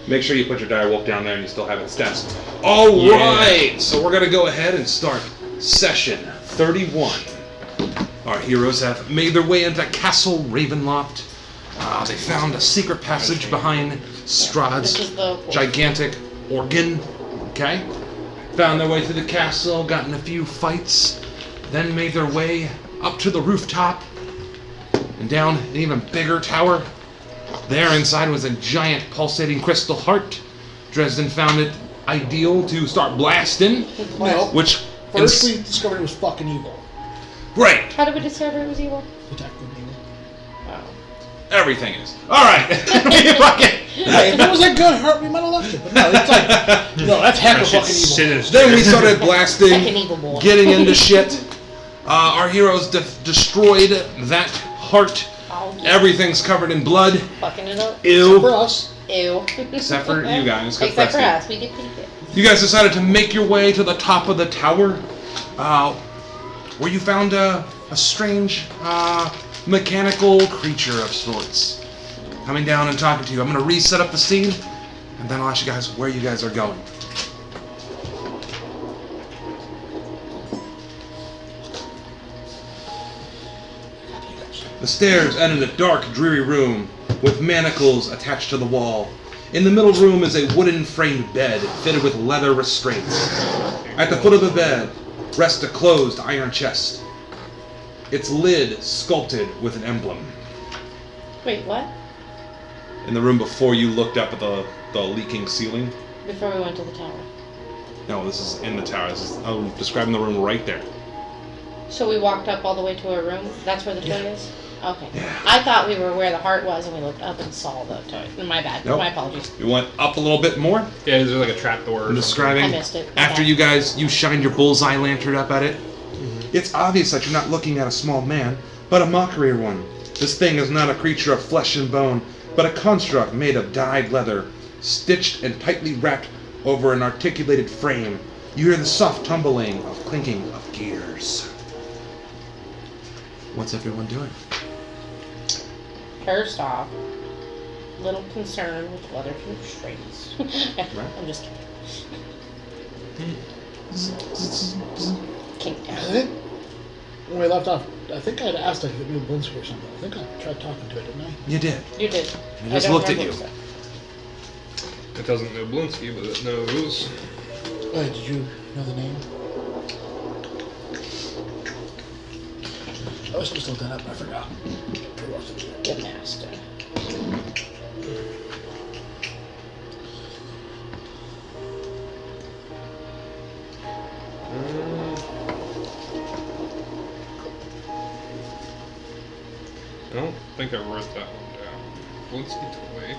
Make sure you put your dire wolf down there and you still have its stats. Alright! So we're going to go ahead and start session 31. Our heroes have made their way into Castle Ravenloft. They found a secret passage behind Strahd's gigantic organ. Okay? Found their way through the castle, got in a few fights, then made their way up to the rooftop and down an even bigger tower. There inside was a giant pulsating crystal heart. Dresden found it ideal to start blasting. No. Which first we discovered it was fucking evil. Right. How did we discover it was evil? The technical evil. Oh. Everything is. Alright. Hey, if it was a good heart, we might have left it. But no, it's like, no, that's heck of fucking evil. Then we started blasting, Evil boy. getting into shit. Our heroes destroyed that heart. Oh, yeah. Everything's covered in blood. Fucking it up. Ew. Except for us. Ew. Except for you guys. Except for us. We get pretty good. You guys decided to make your way to the top of the tower, where you found a strange mechanical creature of sorts coming down and talking to you. I'm going to reset up the scene, and then I'll ask you guys where you guys are going. The stairs end in a dark, dreary room with manacles attached to the wall. In the middle room is a wooden framed bed fitted with leather restraints. At the foot of the bed rests a closed iron chest, its lid sculpted with an emblem. Wait, what? In the room before you looked up at the leaking ceiling. Before we went to the tower. No, this is in the tower. I'm describing the room right there. So we walked up all the way to a room? That's where the toy is? Okay. Yeah. I thought we were where the heart was and we looked up and saw the toy. My bad. Nope. My apologies. You went up a little bit more. Yeah, there's like a trap door. I'm describing. I missed it. After Okay. you shined your bullseye lantern up at it. It's obvious that you're not looking at a small man, but a mockery one. This thing is not a creature of flesh and bone, but a construct made of dyed leather, stitched and tightly wrapped over an articulated frame. You hear the soft tumbling of clinking of gears. What's everyone doing? First off, little concerned with leather constraints. I'm just kidding. Kink I down. think when we left off, I think I had asked like if it knew Blinsky or something. I think I tried talking to it, didn't I? You did. You did. It I just don't looked at remember you. what It doesn't know Blinsky, but it knows. Wait, did you know the name? I was supposed to look that up, but I forgot. The master. I don't think I wrote that one down. Blinsky toy.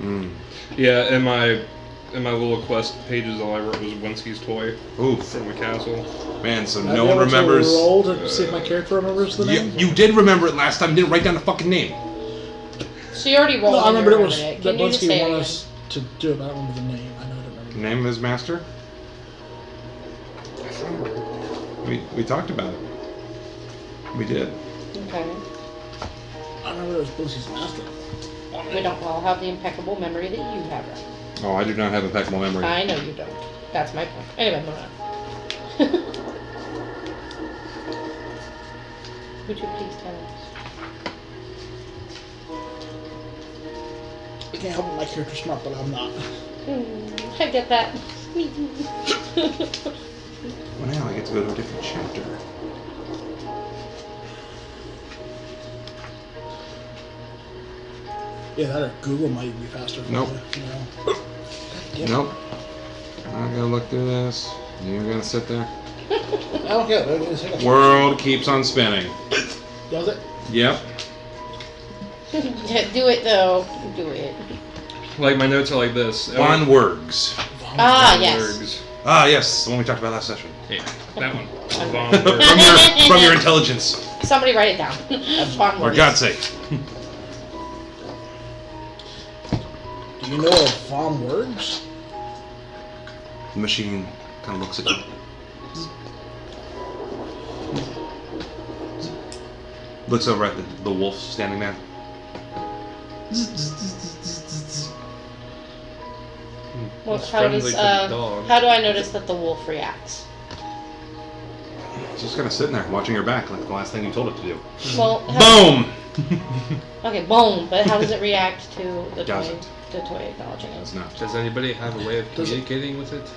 Mm. Yeah, in my little quest pages, all I wrote was Blinsky's toy Oof. from the castle. Man, so I'd no be one able to remembers. roll to see if my character remembers the name. You did remember it last time. Didn't write down the fucking name. So you already rolled. No, I and you remember it was remembered that Can you just say Blinsky it wanted again? us to do it, but I don't remember the name. I know I don't remember. The name of his master? We talked about it. We did. Okay. I remember it was Blinsky's master. We don't all have the impeccable memory that you have, right? Oh, I do not have impeccable memory. I know you don't. That's my point. Anyway, moving on. Would you please tell us? I can't help it, my character's smart, but I'm not. I get that. Well, now I get to go to a different chapter. Yeah, that or Google might even be faster for Nope. you, you know. Damn it. Nope. I'm gonna look through this. You're gonna sit there. I don't get it. World keeps on spinning. Does it? Yep. Do it though. Do it. Like, my notes are like this. Von Wergs. Ah, Von yes. Wergs. Ah, yes, the one we talked about last session. Yeah, that one. Okay. Von Wergs. from your intelligence. Somebody write it down. For God's sake. Do you know of Von Wergs? The machine kind of looks at you. Looks over at the wolf standing there. Well, It's how friendly does to the dog. how do I notice that the wolf reacts? It's just kind of sitting there, watching her back, like the last thing you told it to do. Well, Boom! Okay, boom. But how does it react to the toy? Doesn't. The toy acknowledging It's it. not. Does anybody have a way of Does it- communicating with it?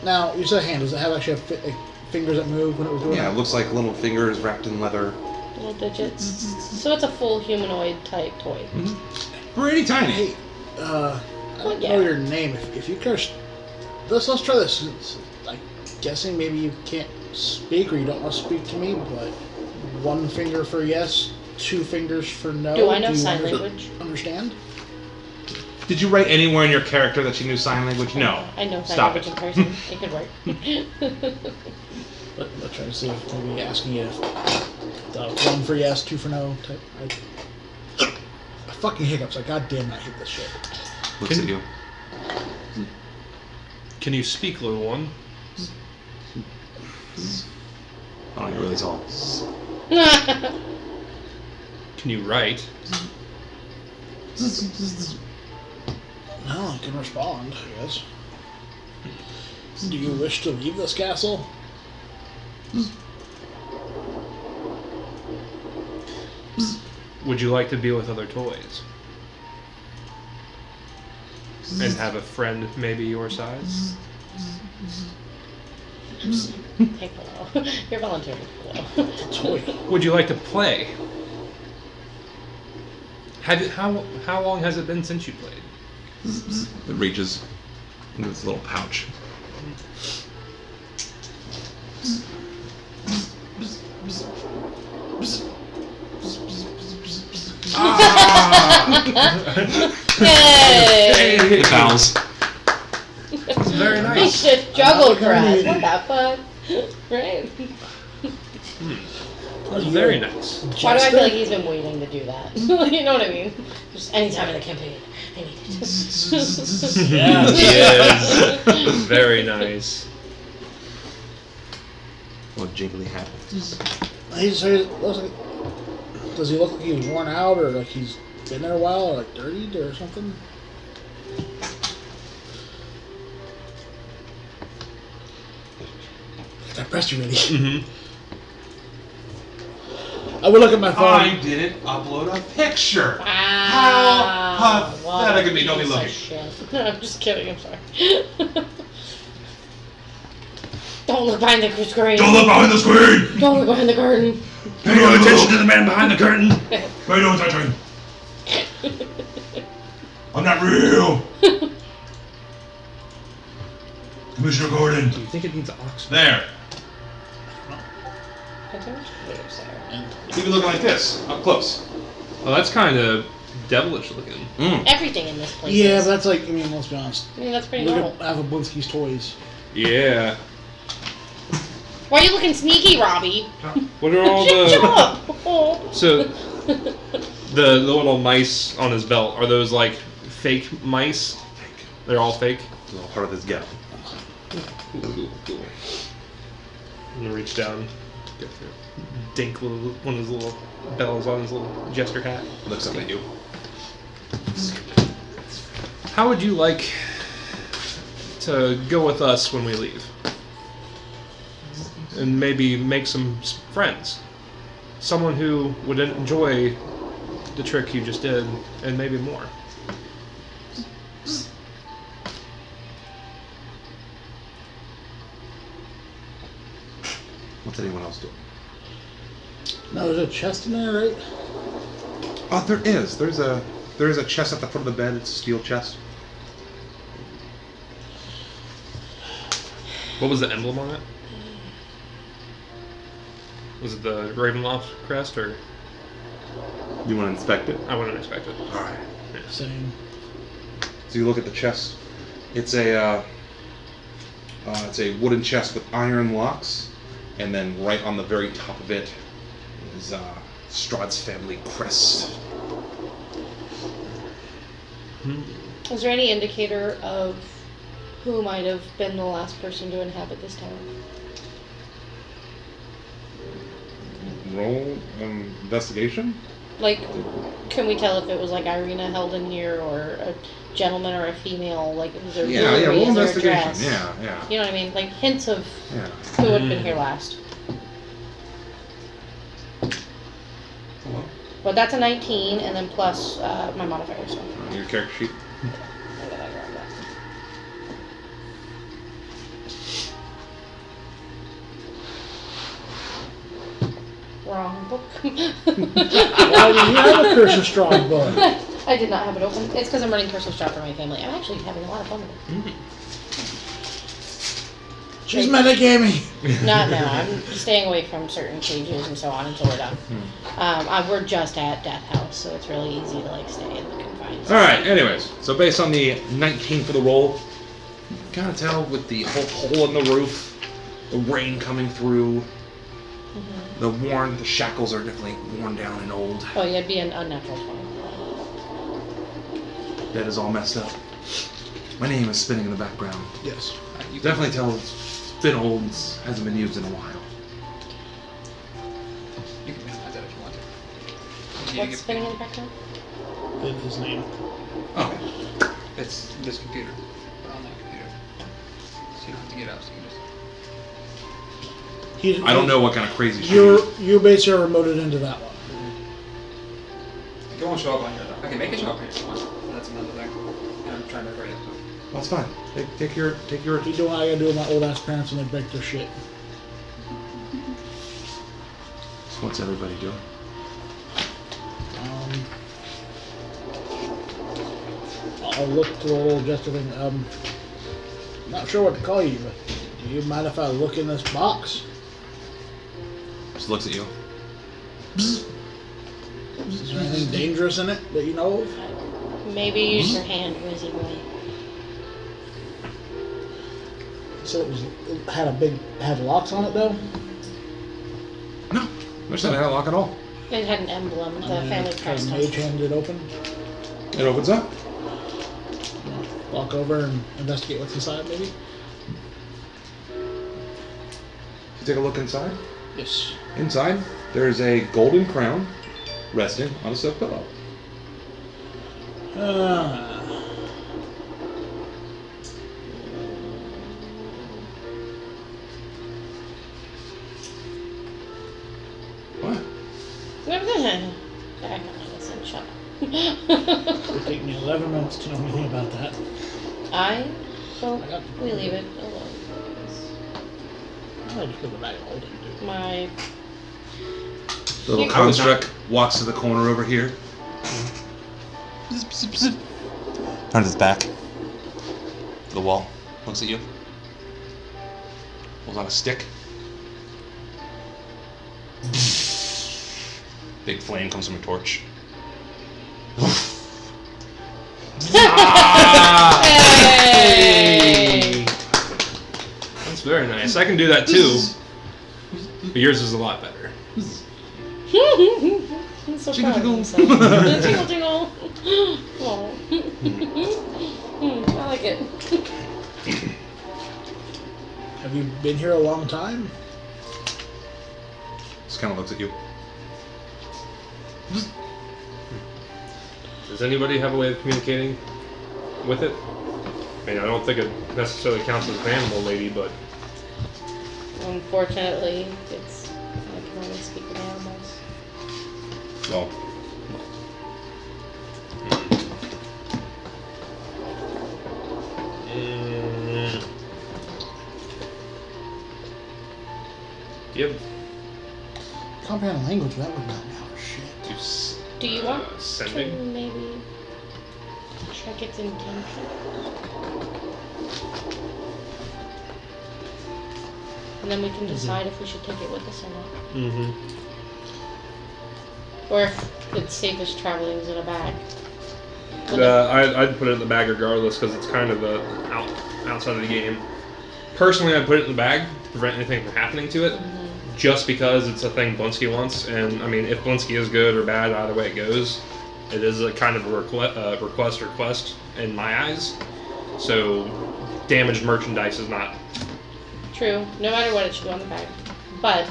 Now, you said hand. Does it have actually like, fingers that move when it was doing Yeah, that? it looks like little fingers wrapped in leather. Little digits. So it's a full humanoid type toy. Pretty tiny. Hey, I Well, don't yeah. know your name. If you care, let's try this. I'm guessing maybe you can't speak or you don't want to speak to me, but one finger for yes, two fingers for no. Do I know you sign language? Understand? Did you write anywhere in your character that she knew sign language? No. I know sign Stop language it. in person. It could work. But let's try to see if maybe asking you if one for yes, two for no type. Fucking hiccups. Like, God damn it, I hate this shit. Looks at you. Can you speak, little one? I don't really tall. Can you write? No, I can respond, I guess. Do you wish to leave this castle? Would you like to be with other toys? And have a friend maybe your size? Take below. You're volunteering below. Toy. Would you like to play? How long has it been since you played? It reaches into its little pouch. Yay! It bows. It's very We nice. should juggle for us. Amazing. Wouldn't that fun? Right? It's very nice. Why do I feel like he's been waiting to do that? You know what I mean? Just any time in the campaign. I need it. Yeah. He is. Very nice. What jiggly happens? Does he look like he's worn out or like he's been there a while or like dirtied or something? I pressed you ready. Mm-hmm. I would look at my phone. I didn't upload a picture. Wow. How pathetic of me. Don't be piece of looking. shit. I'm just kidding. I'm sorry. Don't look behind the screen. Don't look behind the screen! Don't look behind the curtain. Pay no attention to the man behind the curtain! Pay no attention! I'm not real! Commissioner Gordon! Do you think it needs oxygen? There! I don't believe so. You can look like this, up close. Well, that's kind of devilish looking. Everything in this place. Yeah, is. but that's like, I mean, let's be honest. I mean, that's pretty Look normal. at Avablinsky's toys. Yeah. Why are you looking sneaky, Robbie? What are all Good the... job. Oh. So, the little mice on his belt, are those like fake mice? They're all fake? It's all part of this ghetto. Cool. I'm gonna reach down, dink one of his little bells on his little jester hat. Looks up at you. How would you like to go with us when we leave? And maybe make some friends. Someone who would enjoy the trick you just did, and maybe more. What's anyone else doing? Now, there's a chest in there, right? Oh, there is. There is a chest at the foot of the bed. It's a steel chest. What was the emblem on it? Was it the Ravenloft crest, or You want to inspect it? I wouldn't expect it. All right. Same. So you look at the chest. It's a wooden chest with iron locks, and then right on the very top of it is Strahd's family crest. Is there any indicator of who might have been the last person to inhabit this tower? Roll investigation. Like, can we tell if it was like Irina held in here, or a gentleman or a female? Like, is there Yeah, jewelry? roll Is there a investigation. dress? Yeah. You know what I mean? Like hints of Yeah. who would have been here last. Hello. But that's a 19, and then plus my modifier. So. Your character sheet. Where did I grab that? Wrong book. Why do you have a Curse of Strong book? I did not have it open. It's because I'm running Curse of Strahd for my family. I'm actually having a lot of fun with it. She's metagaming. Not now. I'm staying away from certain cages and so on until we're done. We're just at Death House, so it's really easy to like stay in the confines. All right. Anyways, so based on the 19 for the roll, you can kind of tell with the whole hole in the roof, the rain coming through, the shackles are definitely worn down and old. Oh, yeah, it'd be an unnatural 20. Bed is all messed up. My name is spinning in the background. Yes. You definitely tell it's been old and hasn't been used in a while. You can minimize that if you want to. What's spinning in the background? His name. Oh. It's this computer. On that computer. So you don't have to get up, so you can just... I don't know what kind of crazy shit. You basically remoted into that one. It won't show up on here though. I can make it show up here if you want. That's another thing. I'm trying to hurry up. That's fine. Take your. You do what I gotta do with my old ass parents when they break their shit. So what's everybody doing? I'll look through a little gesture thing. Not sure what to call you, but do you mind if I look in this box? Just looks at you. Is there anything dangerous in it that you know of? Maybe use your hand, Wizzy Boy. So it had locks on it though? No, there's not a lock at all. It had an emblem, the family crest. Mage hand it open. It opens up. Walk over and investigate what's inside, maybe? You take a look inside. Yes. Inside, there's a golden crown resting on a silk pillow. What? Listen, shut up. It'll take me 11 minutes to know anything about that. We leave it alone. I just put the bag of holding, dude. My The little construct walks to the corner over here. Turns its back to the wall. Looks at you. Pulls out a stick. Big flame comes from a torch. Hey! That's very nice. I can do that too. But yours is a lot better. I'm so proud of himself. Jingle, jingle. Oh. I like it. Have you been here a long time? Just kind of looks at you. Does anybody have a way of communicating with it? I mean, I don't think it necessarily counts as an animal lady, but... Unfortunately, I can only speak with animals. Well, Yep. Comprehend language, that would not matter shit. Do you want sending? to maybe check its intention? And then we can decide if we should take it with us or not. Mm-hmm. Or if it's safest traveling in a bag. I'd put it in the bag regardless because it's kind of outside of the game. Personally, I'd put it in the bag to prevent anything from happening to it, just because it's a thing Blinsky wants. And I mean, if Blinsky is good or bad, either way it goes, it is a kind of a request in my eyes. So, damaged merchandise is not. True. No matter what, it should go on the bag. But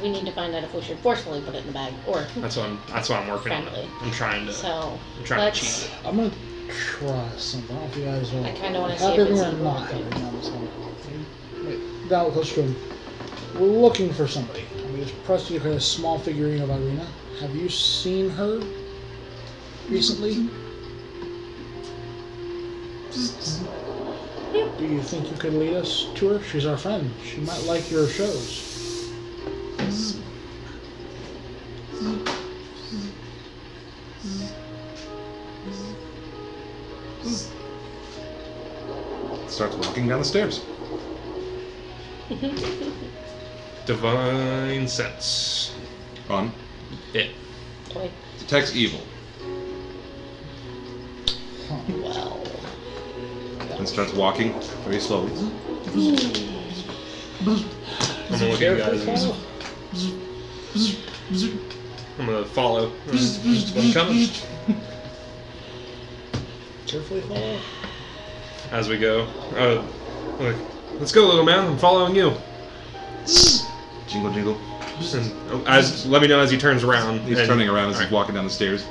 we need to find out if we should forcefully put it in the bag or That's what I'm working friendly. on. I'm trying to So cheat it. I'm gonna try something. I don't know if you guys I kind of want to see have if it's it or evil. not. Now, this one. Wait, now let's go. We're looking for somebody. I mean, it's Preston had a small figurine of Irina. Have you seen her recently? Do you think you could lead us to her? She's our friend. She might like your shows. Starts walking down the stairs. Divine sense. On. It. Toy. Detects evil. Well. And starts walking very slowly. I'm gonna look at you guys. I'm gonna follow. I'm coming Carefully follow. as we go. Look, let's go, little man. I'm following you. Jingle, jingle. And let me know as he turns around. He's and- turning around as Alright. he's walking down the stairs.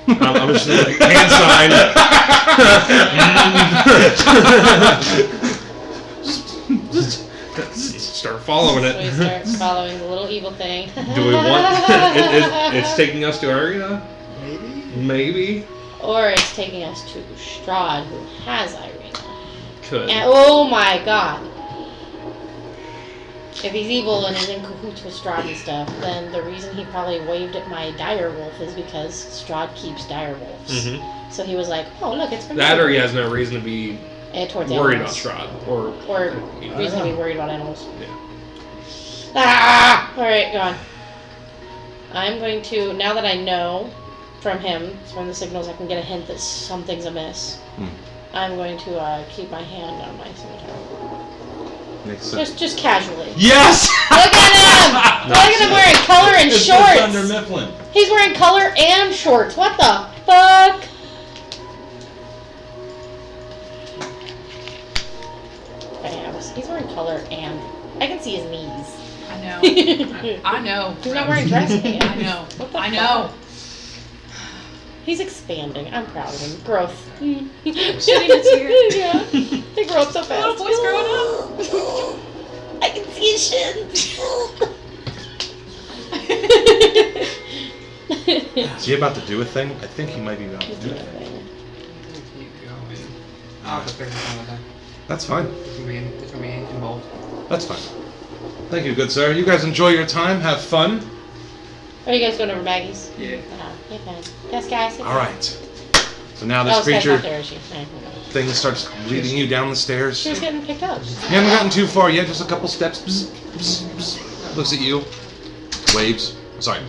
I'm just like, hand sign. Start following So we it. start following the little evil thing. Do we want? It's taking us to Arena? Maybe. Maybe. Or it's taking us to Strahd, who has Irina. Could. And oh my god. If he's evil and is in cahoots with Strahd and stuff, then the reason he probably waved at my direwolf is because Strahd keeps direwolves. Mhm. So he was like, oh look, it's from That you. or he has no reason to be Towards worried about animals. Strahd. Or reason to be worried about animals. Yeah. Ah! Alright, go on. I'm going to, now that I know from him, from the signals, I can get a hint that something's amiss. I'm going to keep my hand on my scimitar. Makes sense. Just casually. Yes! Look at him! Look at him wearing color and It's just Thunder shorts! Mifflin. He's wearing color and shorts. What the fuck? Yeah, he's wearing color and I can see his knees. I know. I know. He's not wearing dress pants. I know. What the I fuck? know. He's expanding. I'm proud of him. Growth. Shittiness here. Yeah. They grow up so fast. Little boy's growing up. I can see his shins. Is he about to do a thing? I think he might be about to do a thing. I'll have to figure something out. That's fine. It's gonna be involved. That's fine. Thank you, good sir. You guys enjoy your time. Have fun. Are you guys going over Maggie's? Yeah. Yeah, fine. Yes, guys. All right. So now this Oh, Sky's creature not there, is she? No, no. thing starts leading you down the stairs. She was getting picked up. You haven't gotten too far yet. Just a couple steps. Bzz, bzz, bzz. Looks at you. Waves. Sorry.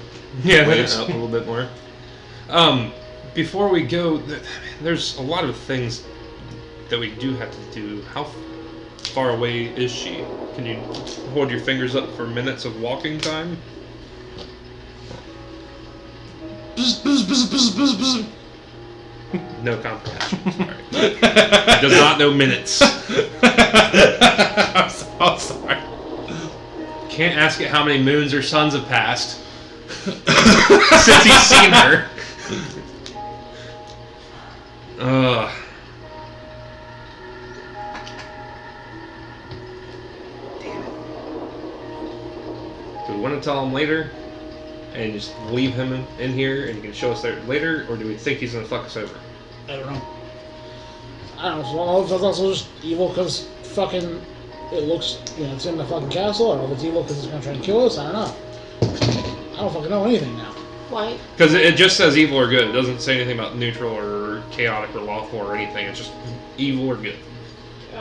Yeah, Waves. a little bit more. Before we go, there's a lot of things that we do have to do. How far away is she? Can you hold your fingers up for minutes of walking time? Bzz, bzz, bzz, bzz, bzz, bzz. No comprehension. Sorry. Does not know minutes. I'm so sorry. Can't ask it how many moons or suns have passed since he's seen her. Ugh. Do we want to tell him later and just leave him in here and he can show us there later, or do we think he's gonna fuck us over? I don't know. I don't know. So all of that's also just evil because fucking it looks, it's in the fucking castle. I don't know if it's evil because it's gonna try to kill us. I don't know. I don't fucking know anything now. Why? Because it just says evil or good. It doesn't say anything about neutral or chaotic or lawful or anything. It's just evil or good.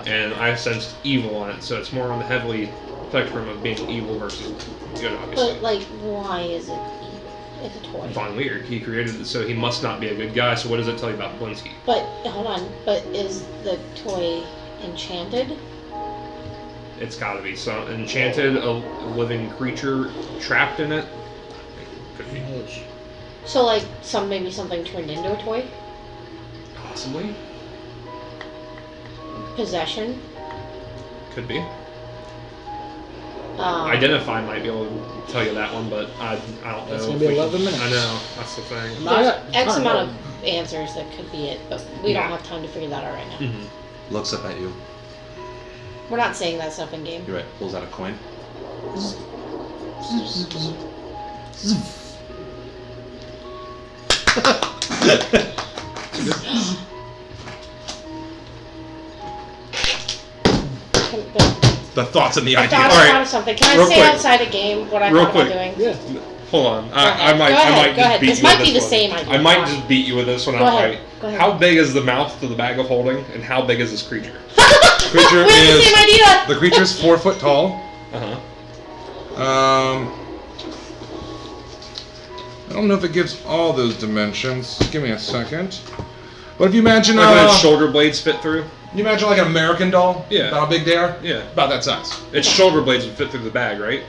And I sensed evil on it, so it's more on the heavily spectrum of being evil versus good, obviously. But, like, why is it evil? It's a toy. Von Weird. He created it, so he must not be a good guy. So what does it tell you about Blinsky? But, hold on. But is the toy enchanted? It's got to be some enchanted, a living creature trapped in it. Could be. So, like, maybe something turned into a toy? Possibly. Possession? Could be. Identify might be able to tell you that one, but I don't know. It's gonna if be we 11 minutes. I know, that's the thing. There's X amount of answers that could be it, but we don't have time to figure that out right now. Mm-hmm. Looks up at you. We're not saying that stuff in game. You're right. Pulls out a coin. The thoughts and the I idea. thought Alright. of something. Can I Real say quick. outside a game what I Real thought about quick. doing? Yeah. Hold on. Go I ahead. might Go ahead. just Go ahead. beat This you might with be the one. same idea. I might Go on. just beat you with this one Go ahead. outright. Go ahead. How big is the mouth to the bag of holding, and how big is this creature? Creature We have the is same idea. the creature's 4 foot tall. Uh-huh. I don't know if it gives all those dimensions. Give me a second. But if you imagine, Like when its shoulder blades fit through? you imagine like an American doll. Yeah. About how big they are. Yeah. About that size. Its shoulder blades would fit through the bag, right?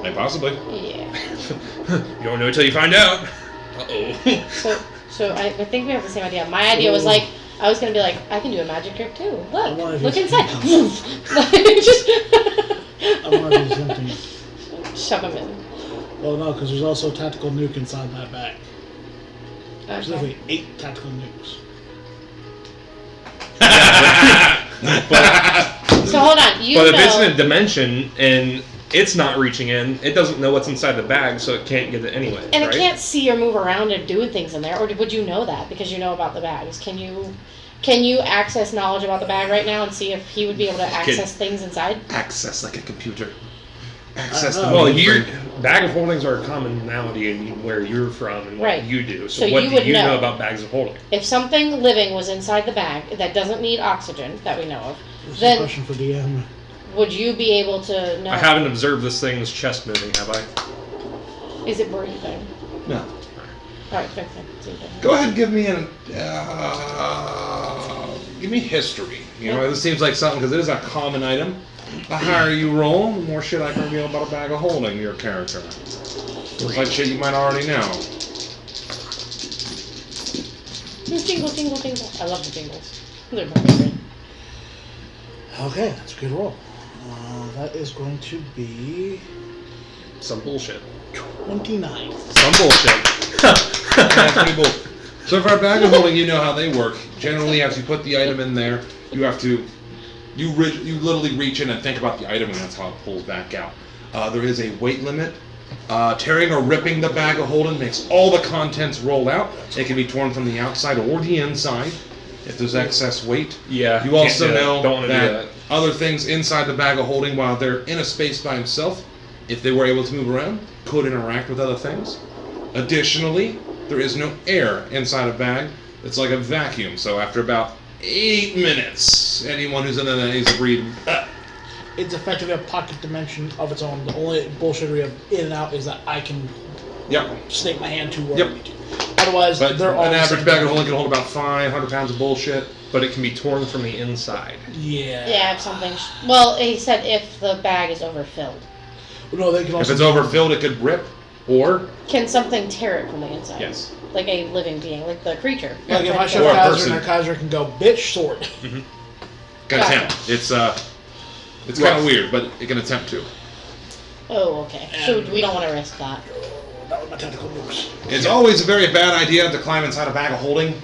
Like possibly. Yeah. You don't know until you find out. Uh-oh. So I think we have the same idea. My idea was like, I was gonna be like, I can do a magic trick too. Look inside. Just I want to do something. shove them in. Well, no, because there's also a tactical nuke inside that bag. There's Okay. literally 8 tactical nukes. So hold on. You But know. if it's in a dimension and it's not reaching in, it doesn't know what's inside the bag, so it can't get it anyway, And right? it can't see or move around and doing things in there, or would you know that because you know about the bags? Can you access knowledge about the bag right now and see if he would be able to access things inside? Access like a computer. Access the know. Well, mainframe. bag of holdings are a commonality in where you're from and what Right. you do. So, So what you do would you know know. about bags of holding? If something living was inside the bag that doesn't need oxygen that we know of, This is a then question for DM. would you be able to know? I haven't observed this thing's chest moving, have I? Is it breathing? No. Alright, fair, fair. See what I- Go ahead and give me give me history. You know, this seems like something because it is a common item. The higher you roll, the more shit I can reveal about a bag of holding your character. Looks like shit you might already know. Jingle, jingle, jingle. I love the jingles. They're my favorite. Okay, that's a good roll. That is going to be Some bullshit. 29. Some bullshit. Yeah, pretty cool. So for a bag of holding, you know how they work. Generally, as you put the item in there, you have to, you literally reach in and think about the item, and that's how it pulls back out. There is a weight limit. Tearing or ripping the bag of holding makes all the contents roll out. It can be torn from the outside or the inside if there's excess weight. Yeah. You can't also do that. know Don't want to do that that. other things inside the bag of holding, while they're in a space by himself, if they were able to move around, could interact with other things. Additionally, there is no air inside a bag. It's like a vacuum. So after about 8 minutes, anyone who's in there needs to breathe. It's effectively a pocket dimension of its own. The only bullshit we have in and out is that I can Yep. snake my hand to where Yep. I need to. Otherwise, But they're all an the average same bag of dimension. holding can hold about 500 pounds of bullshit. But it can be torn from the inside. Yeah. Yeah, if something. Well, he said if the bag is overfilled. No, they can If also. it's overfilled, it could rip, or Can something tear it from the inside? yes, Like a living being, like the creature. Like if I shove Or a Kaiser person. in there, Kaiser can go, bitch, sword. can attempt. It's kind of weird, but it can attempt to. Oh, okay. So we don't want to risk that. That was my tactical moves. It's always a very bad idea to climb inside a bag of holding.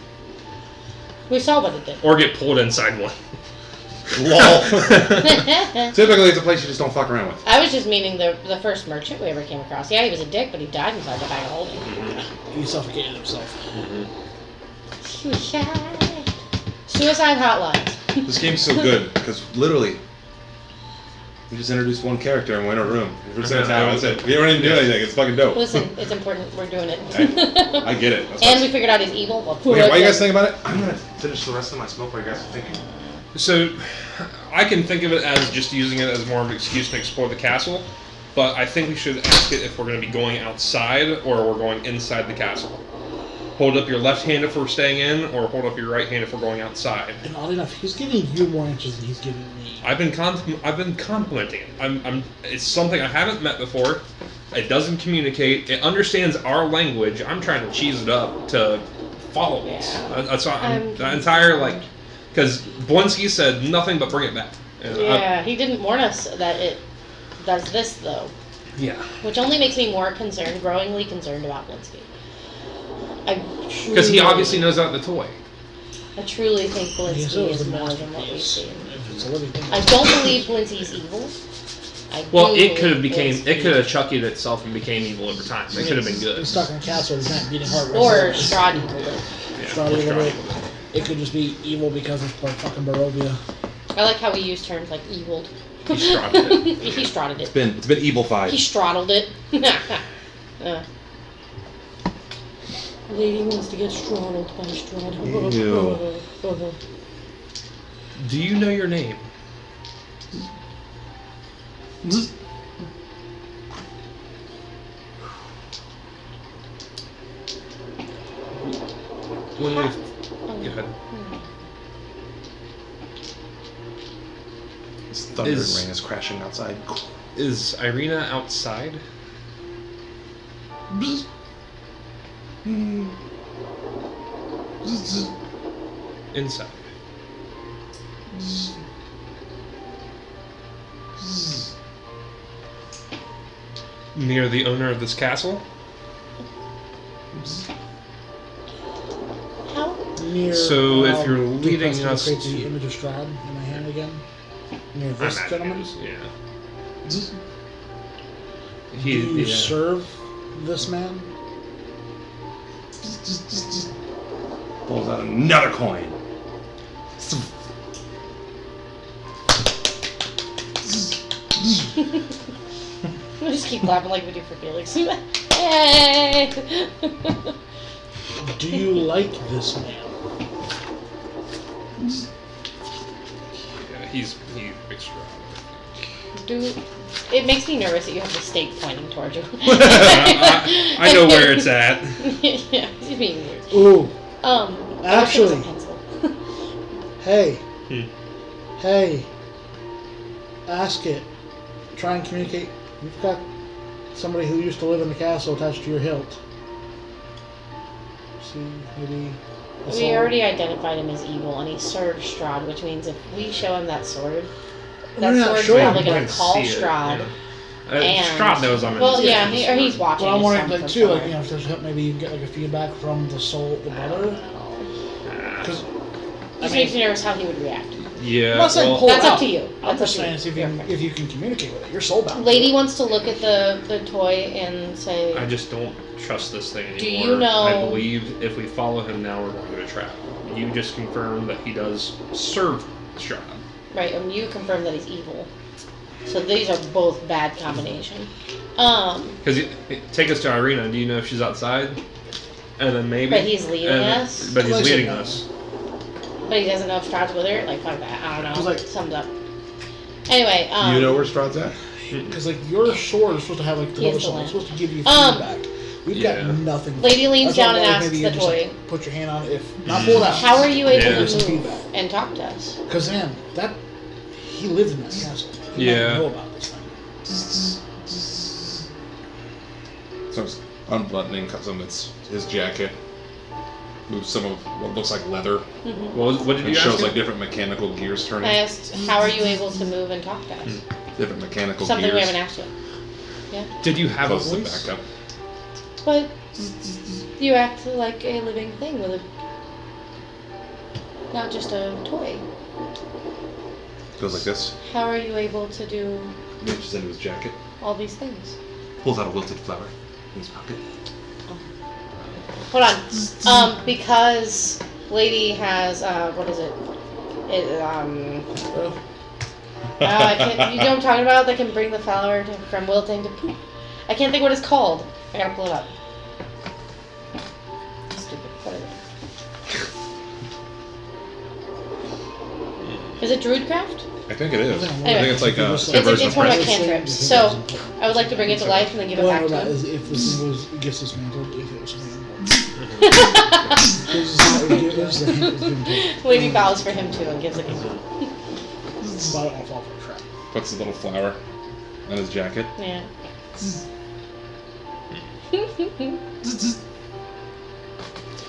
We saw what it did. Or get pulled inside one. Lol. Typically, it's a place you just don't fuck around with. I was just meaning the first merchant we ever came across. Yeah, he was a dick, but he died inside the bag of holding. He suffocated himself. Suicide. Suicide hotlines. This game's so good because literally, we just introduced one character and we're in a room. That's it. We don't even do anything. It's fucking dope. Listen, it's important. We're doing it. I get it. That's And why- we figured out he's evil. Well, Okay, why you guys think about it? I'm gonna finish the rest of my smoke while you guys are thinking. So, I can think of it as just using it as more of an excuse to explore the castle, but I think we should ask it if we're going to be going outside or we're going inside the castle. Hold up your left hand if we're staying in, or hold up your right hand if we're going outside. And oddly enough, he's giving you more answers than he's giving me. I've been complimenting it. It's something I haven't met before. It doesn't communicate. It understands our language. I'm trying to cheese it up to follow us. That's why I'm the entire because Blinsky said nothing but bring it back. And Yeah, he didn't warn us that it does this though, Yeah. which only makes me more concerned, growingly concerned about Blinsky. Because he obviously knows about the toy. I truly think He said Blinsky it was is the more than what we masterpiece. see. If it's a living thing. I don't believe Blinsky's evil. Well, it could have chuckied itself and became evil over time. It could have been He's good. stuck in a castle. He's not beating heart. Or rate. Strahd eviled it. Yeah, Strahd or evil Strahd it. evil. It could just be evil because it's part fucking Barovia. I like how we use terms like eviled. He Strahded it. He Strahded it. It's been evil-fied. He straddled it. Lady wants to get straddled by Strahd. Ew. Do you know your name? When we go ahead. This thunder and rain is crashing outside. Is Irina outside? Inside. Near the owner of this castle? How? Near. So if you're do leading press us create the to- image of Strahd in my hand again. Near I this imagine gentleman. it is, yeah. Do you Yeah. serve this man? Pulls out another coin. I just keep clapping like we do for Felix. Yay! Do you like this man? Yeah, he's extra. Dude, it makes me nervous that you have the stake pointing towards you. I know where it's at. Yeah, he's being weird. Ooh. I wish it was a Actually. pencil. Hey. Hmm. Hey. Ask it. Try and communicate. You've got somebody who used to live in the castle attached to your hilt. See, maybe. that's We all. already identified him as evil, and he served Strahd, which means if we show him that sword, We're that not sword's sure. probably We going can to call see it, Strahd. yeah. And Strahd knows I'm in well, this yeah, game. or he's watching. But I'm his wondering, son like, from too, like, somewhere. you know, if there's help, maybe you can get, like, a feedback from the soul, the brother. Because, I Just mean, makes me nervous how he would react. Yeah, I'm not saying well, pull That's it up out. to you. I'm That's just up to saying you. if you can communicate with it, you're soulbound. Lady wants to look at the toy and say, I just don't trust this thing anymore. Do you know- I believe if we follow him now, we're going to a trap. You just confirmed that he does serve Strahd. right, and you confirm that he's evil. So these are both bad combination. Um, Because take us to Irina. Do you know if she's outside? And then maybe. But he's leading and- us? But he's Like, leading no. us. but he doesn't know if Strahd's with her. Like, fuck that. I don't know. 'Cause, like- Sums up. Anyway, You know where Strahd's at? Because, like, your sword is supposed to have, like, the He is other the soul. one. It's supposed to give you Um, feedback. We've Yeah. got nothing. Lady leans That's why down and I thought asks maybe the you just, toy, like, put your hand on it. If not pull it out. how are you able Yeah. to Some move feedback. and talk to us? Because, man, he lived in that castle. He Yeah. might know about this thing. So it's unbuttoning some of his jacket. Moves some of what looks like leather. What did It you shows ask? like him? different mechanical gears turning. I asked, how are you able to move and talk to us? Different mechanical Something gears. we haven't asked yet. Did you have a Close the voice? back up. But you act like a living thing with a, not just a toy. Goes like this. How are you able to do Reaches into his jacket. all these things? Pulls out a wilted flower in his pocket. Hold on. Because Lady has what is it? I can't. You know what I'm talking about? That can bring the flower from wilting to poop. I can't think what it's called. I gotta pull it up. Stupid. What is it? Is it Druidcraft? I think it is. Anyway. I think it's like a It's version it's of one of my Presence. cantrips. So I would like to bring it to life and then give it What back I'm to about him. is if this thing gets dismantled, if it was something important. It was the hand that was given to it. Lady bows for him too and gives it. But I'll fall for a trap. Puts the little flower on his jacket. Yeah.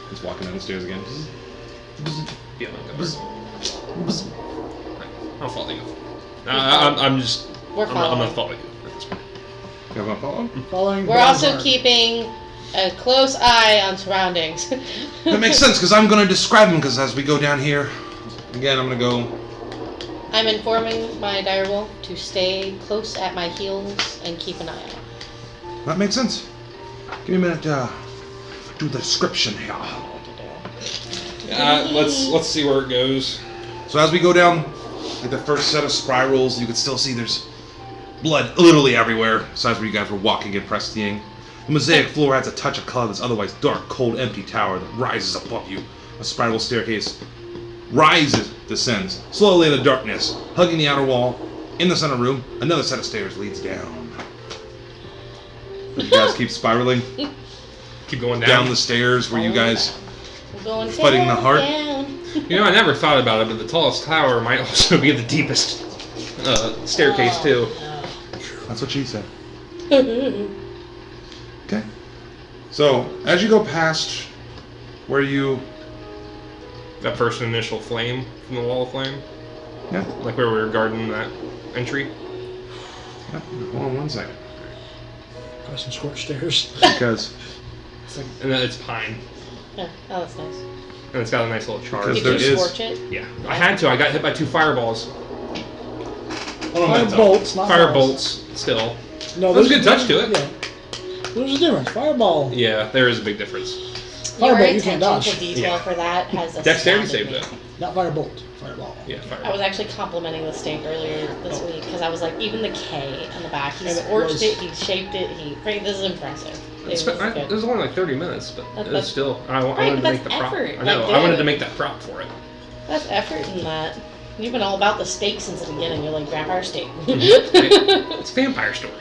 He's walking down the stairs again. Yeah, I'll follow you. I'm just. We're I'm not following. follow you. You want to follow? Following. We're also keeping a close eye on surroundings. That makes sense because I'm going to describe them. Because as we go down here, again, I'm going to go. I'm informing my direwolf to stay close at my heels and keep an eye out. That makes sense. Give me a minute to do the description here. Let's see where it goes. So as we go down, like the first set of spirals, you can still see there's blood literally everywhere. Besides where you guys were walking and pressing. The mosaic floor adds a touch of color. This otherwise dark, cold, empty tower that rises above you. A spiral staircase rises, descends slowly in the darkness, hugging the outer wall. In the center room, another set of stairs leads down. You guys keep spiraling Keep going down the stairs where you guys We're going fighting the heart. down. You know, I never thought about it, but the tallest tower might also be the deepest staircase too. That's what she said. Okay. So as you go past where you That first initial flame from the wall of flame, yeah, like where we were guarding that entry. hold on one second. Got some scorched stairs. Because And then it's pine, Yeah. Oh, that's nice. and it's got a nice little charge. Because Did there you is- scorch it? Yeah, I had to. I got hit by 2 fireballs. Fire bolts, not Fire balls. bolts, still. No, There's a there's good touch to it. Yeah. There's a difference. Fireball. Yeah, there is a big difference. Fireball, Your you can't attention dodge. to detail Yeah. for that has Dexterity astounded saves me. it. Not firebolt. Fireball. Yeah, I fire. was actually complimenting the steak earlier this week because I was like, even the K on the back, he And it scorched was- it, he shaped it, this is impressive. It was It good. was only like 30 minutes, but it was That's- still. I wanted Right, to but make the that's prop. effort. I know. Like, I wanted dude. to make that prop for it. That's effort in that. You've been all about the steak since the beginning. You're like vampire steak. It's a vampire story.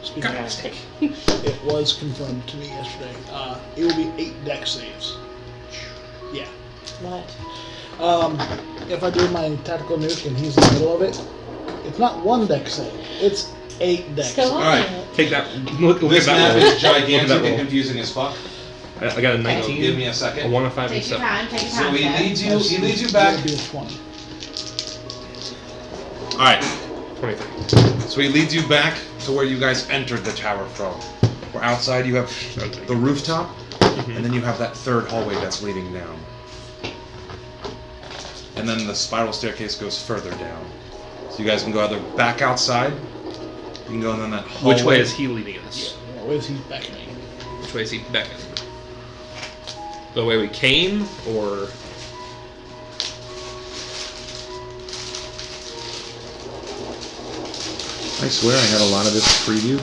Speaking of steak. it was confirmed to me yesterday. It will be 8 deck saves. Yeah. What? If I do my tactical nuke and he's in the middle of it, it's not 1 deck save. It's 8 deck Still saves. on Alright. it. Take that. Look this at map that is roll. Look at gigantic that and roll. confusing as fuck. I got a So 19. give me a A second. 1, a 5, and a Take your 7. time. Take your So time. he Dad. leads you It's back. gonna be a 20. All right. 23. So he leads you back to where you guys entered the tower from. Where outside you have the rooftop, and then you have that third hallway that's leading down. And then the spiral staircase goes further down. So you guys can go either back outside, you can go in that hallway. Which way is he leading us? Yeah, where's he beckoning? Which way is he beckoning? The way we came, or I swear I had a lot of this preview,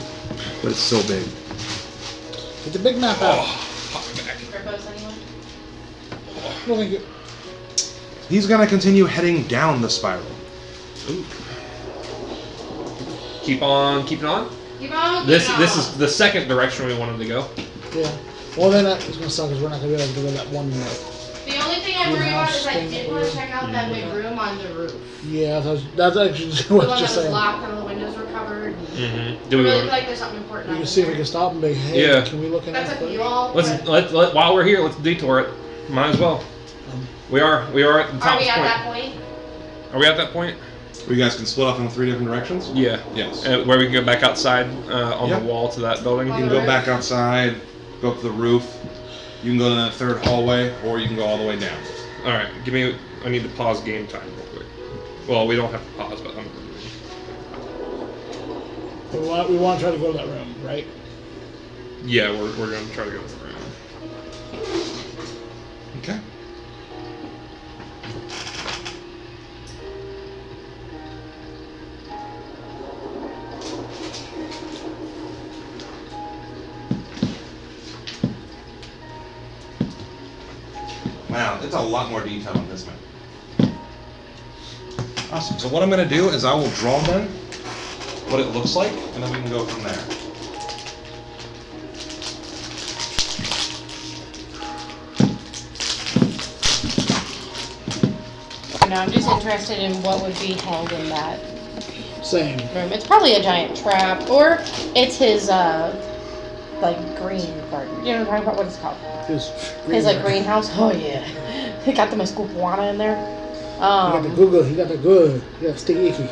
but it's so big. Get the big map out. pop back? Propose anyone? I don't think it. He's gonna continue heading down the spiral. Ooh. Keep on keeping on. Keep on. This keep this on. is the second direction we wanted to go. Yeah. Well, then it's gonna suck because we're not gonna be able to go that one. The only thing I worry about is I did want to check out that big room on the roof. Yeah, that's actually The what one I was that just was saying. locked and all the windows were covered. Mm-hmm. I Do we? really Want, feel like there's something important We on can see if we there. can stop and be, hey, Yeah. can we look in That's that? up to you all. let's let while we're here, let's detour it. Might as well. We are at the Are top we at point. that point? Are we at that point? Where you guys can split off in 3 different directions? Yeah. Yes. Where we can go back outside on Yeah. the wall to that building. You can go back outside, go up to the roof. You can go to that third hallway, or you can go all the way down. All right. Give me. I need to pause game time real quick. Well, we don't have to pause, but We want to try to go to that room, right? yeah, we're gonna try to go to the room. Okay. Wow, it's a lot more detail on this map. Awesome. So what I'm going to do is I will draw then what it looks like, and then we can go from there. No, I'm just interested in what would be held in that Same. room. It's probably a giant trap, or it's his like green garden. You know what I'm talking about? What it's called? His like greenhouse. Oh yeah, he got the mascupuana in there. He got the good. He got the good. He got the sticky icky.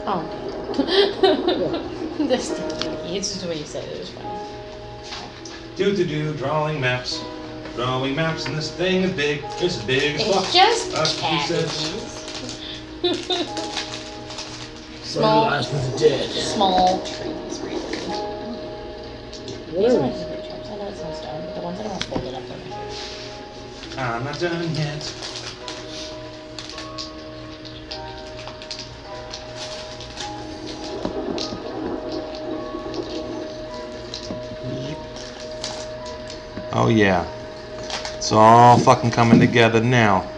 Oh. What? This thing, it's just the way you said it. It was funny. Do, drawing maps. Drawing maps, and this thing is big. It's as big as fuck. It's just That's what he says. Small, Fertilized with the dead. small trees, really. What These are are my these? favorite chips. I know it sounds dumb, but the ones that are all folded up are my favorite. I'm not done yet. Oh yeah. It's all fucking coming together now.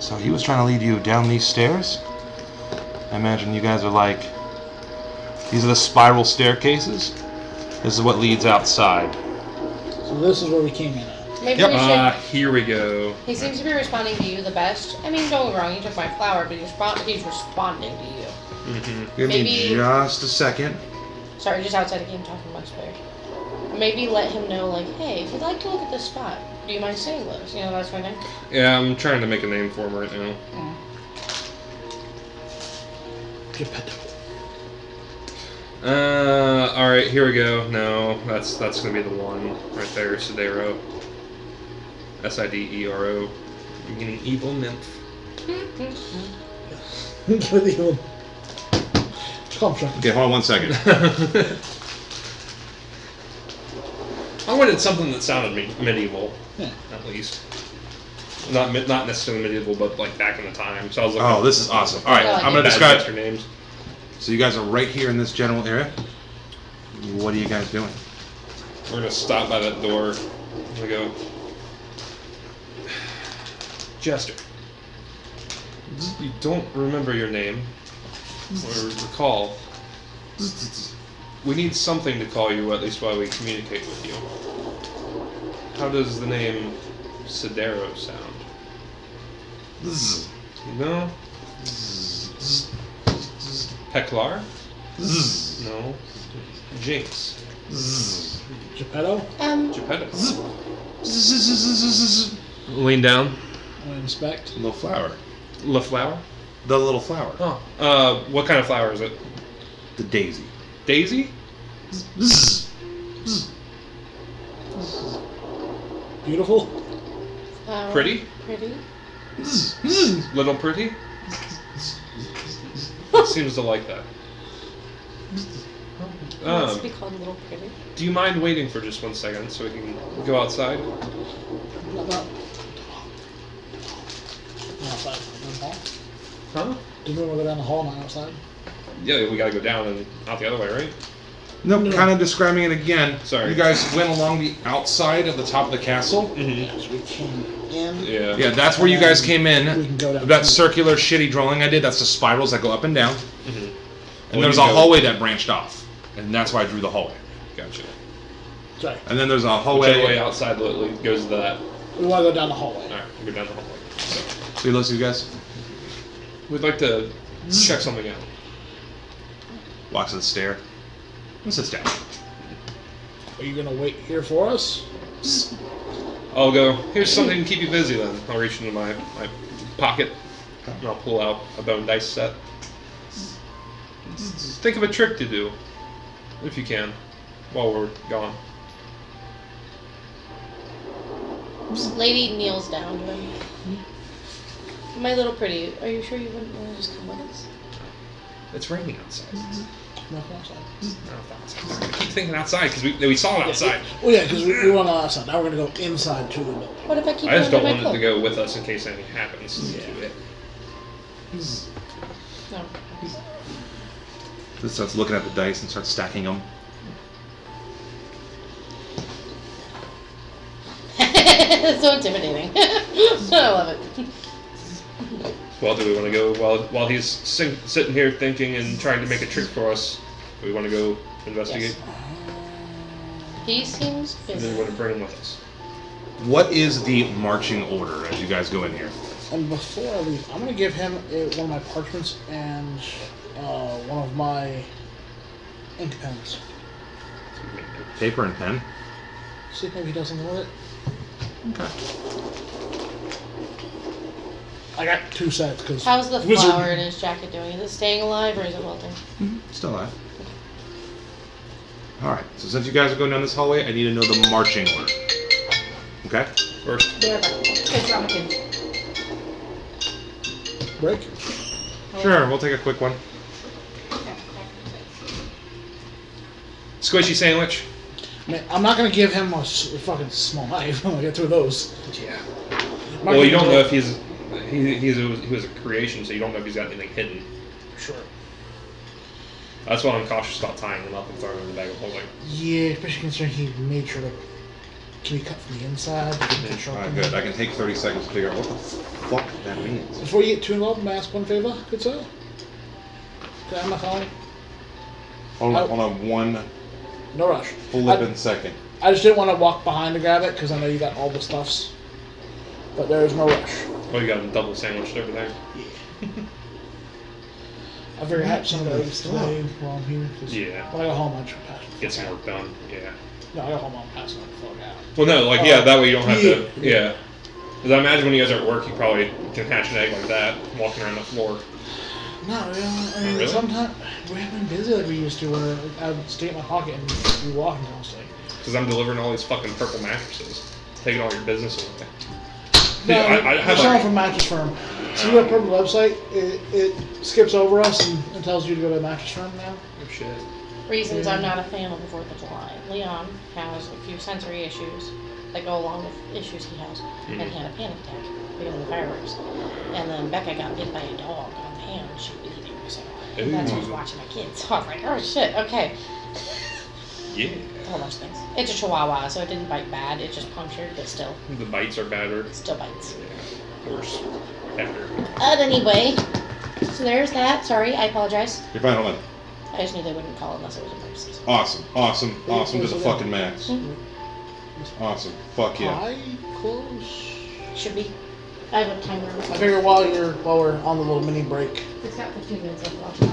So he was trying to lead you down these stairs? I imagine you guys are like, these are the spiral staircases? This is what leads outside. So this is where we came in at. Maybe Yep. we should. Here we go. He seems to be responding to you the best. I mean, don't get me wrong, you took my flower, but he's responding to you. Mm-hmm. Give me Maybe- just a second. Sorry, just outside the game talking amongst players. Maybe let him know, like, hey, if you'd like to look at this spot, do you mind staying with us? You know, that sort of thing. Yeah, I'm trying to make a name for him right now. Geppetto. Alright, here we go. No, that's gonna be the one right there, Sidero. Sidero. Meaning evil nymph. With evil. Sculpture. Okay, hold on one second. I wanted something that sounded medieval, Yeah. at least. Not necessarily medieval, but like back in the time. So I was looking. Oh, this is awesome. All right, I like I'm gonna bad describe. gesture names. So you guys are right here in this general area. What are you guys doing? We're gonna stop by that door. We go. Jester. You don't remember your name or recall. We need something to call you, at least while we communicate with you. How does the name Sidero sound? Zzz, No? zzz, Peklar? zzz, No. Jinx. zzz, Geppetto. Geppetto. zzz. Lean down. I inspect. Little flower. La flower? The little flower. Oh. What kind of flower is it? The daisy. Daisy? Zzz, zzz. Beautiful. Flower. Pretty? Pretty. Zzz, zzz. Little pretty? Seems to like that. Wants to be called Little Pretty. Do you mind waiting for just 1 second so we can go outside? Not that. Outside. Down the hall. Huh? Didn't we want to go down the hall, not outside? Yeah, we gotta go down and out the other way, right? Nope, No. kind of describing it again. Sorry. You guys went along the outside of the top of the castle. Mm-hmm. So we came in. Yeah. Yeah, that's where you guys came We in. can go down. That circular shitty drawing I did, that's the spirals that go up and down. Mm-hmm. And there's a hallway that branched off. And that's why I drew the hallway. Gotcha. Sorry. And then there's a Whichever way hallway. outside goes to that. We want to go down the hallway. Alright, we'll go down the hallway. So you listen, you guys. We'd like to check something out. Walks to the stair. And sits down. Are you gonna wait here for us? I'll go, here's something to keep you busy then. I'll reach into my pocket and I'll pull out a bone dice set. Think of a trick to do, if you can, while we're gone. Lady kneels down to him. My Little Pretty, are you sure you wouldn't want to just come with us? It's raining outside. No, outside. No, outside. I keep thinking outside because we saw it outside. Oh yeah, because we went on outside. Now we're gonna go inside to the building. What if I keep I just going don't to my want it to cloak? go with us in case anything happens. Yeah. to it. No. Just starts looking at the dice and starts stacking them. It's so intimidating. I love it. Well, do we want to go while he's sitting here thinking and trying to make a trick for us? Do we want to go investigate? He seems And then busy. we're going to bring him with us. What is the marching order as you guys go in here? And before I leave, I'm gonna give him one of my parchments and one of my ink pens. Paper and pen? See if maybe he does something with it. Okay. I got 2 sets because How's the flower in his jacket doing? Is it staying alive or is it wilting? Still alive. Alright, so since you guys are going down this hallway, I need to know the marching order. Okay? First, Be right back. Kids, drop my kids. break. Sure, we'll take a quick one. squishy sandwich. I mean, I'm not gonna give him a fucking small knife. I'm gonna get through those. Yeah. I'm not Well, you gonna don't do know it. if he was a creation, so you don't know if he's got anything hidden. Sure. That's why I'm cautious about tying him up and throwing him in the bag of holding. Yeah, especially considering he made sure to be cut from the inside. Alright, good. I can take 30 seconds to figure out what the fuck that means. Before you get too involved, may I ask one favor, good sir? Can I have my phone? Hold on one No rush. flippin' second. I just didn't want to walk behind to grab it because I know you got all the stuffs. But there is no rush. Oh, you got him double sandwiched over there. I figured I had some of those today while I'm here. 'Cause Yeah. when I go home, I just pass. Get some work done. Yeah. No, I go home, I'm passing out the fuck out. Well, no, like, yeah, that way you don't have to. Yeah. Yeah. Because I imagine when you guys are at work, you probably can hatch an egg like that, walking around the floor. Not really. I mean, Really? sometimes we haven't been busy like we used to where I would stay in my pocket and be walking constantly. Because I'm delivering all these fucking purple mattresses. Taking all your business away. No, Dude, I we're have selling like, from Mattress Firm. So you go to the website, it skips over us and tells you to go to Mattress Firm now. oh shit. Reasons I'm not a fan of the 4th of July. Leon has a few sensory issues that go along with issues he has. And he had a panic attack because of the fireworks. And then Becca got bit by a dog on the hand she was eating. So that's who's watching my kids. So I was like, oh shit, okay. Yeah. A whole bunch of things. It's a chihuahua, so it didn't bite bad. It just punctured, but still The bites are better. still bites. Worse. Better. But anyway, so there's that. Sorry, I apologize. You're fine, hold on. I just knew they wouldn't call unless it was emergency. Awesome, awesome, awesome to the fucking max. Awesome. Fuck yeah. High, close. Should be. I have a timer. I figure while we're on the little mini break. It's got 15 minutes left.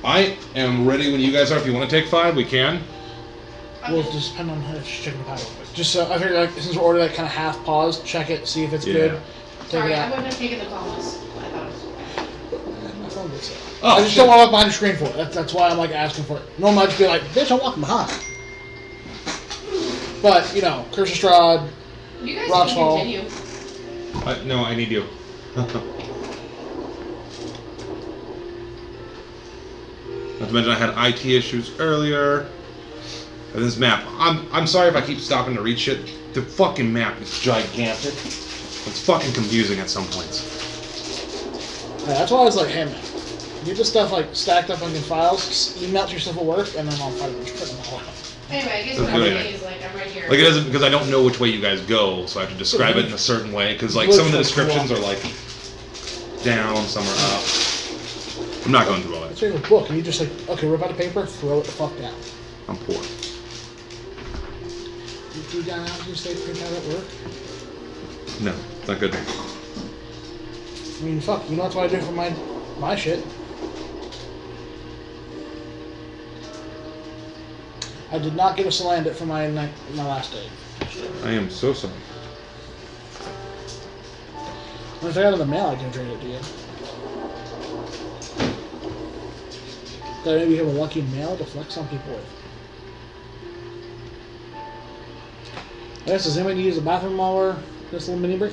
I am ready when you guys are. If you want to take 5, we can. We'll just depend on how to check the pattern. Just I figure like since we're already like kind of half paused, check it, see if it's Yeah. good. Take Sorry, it I out. wouldn't have taken the calls. I thought it was My phone gets it. Oh, I just shit. don't want to walk behind the screen for it. That's why I'm like asking for it. Normally I'd just be like, bitch, I'm walking behind. But you know, Curse of Strahd. You guys Rocks can fall. continue. No, I need you. Not to mention I had IT issues earlier. And this map, I'm sorry if I keep stopping to read shit. The fucking map is gigantic. It's fucking confusing at some points. Yeah, that's why I was like, hey man, get this stuff like stacked up on your files, just email it to yourself at work, and then I'll probably just print them all out. Anyway, I guess Doesn't what do I'm anything. saying is like I'm right here. Like it doesn't, because I don't know which way you guys go, so I have to describe it in a certain way. Because like some of the descriptions are like down, some are up. I'm not going through all It's that. like a book, and you just like, okay, rip out the paper, throw it the fuck down. I'm poor. You got out, you stay print out at work. No, it's not good. I mean, fuck, you know that's what I do for my shit. I did not get a Salandit for my last day. I am so sorry. If I got it in the mail, I can trade it to you. That maybe have a lucky mail to flex on people with. I guess, does anybody use the bathroom while we're this little mini break?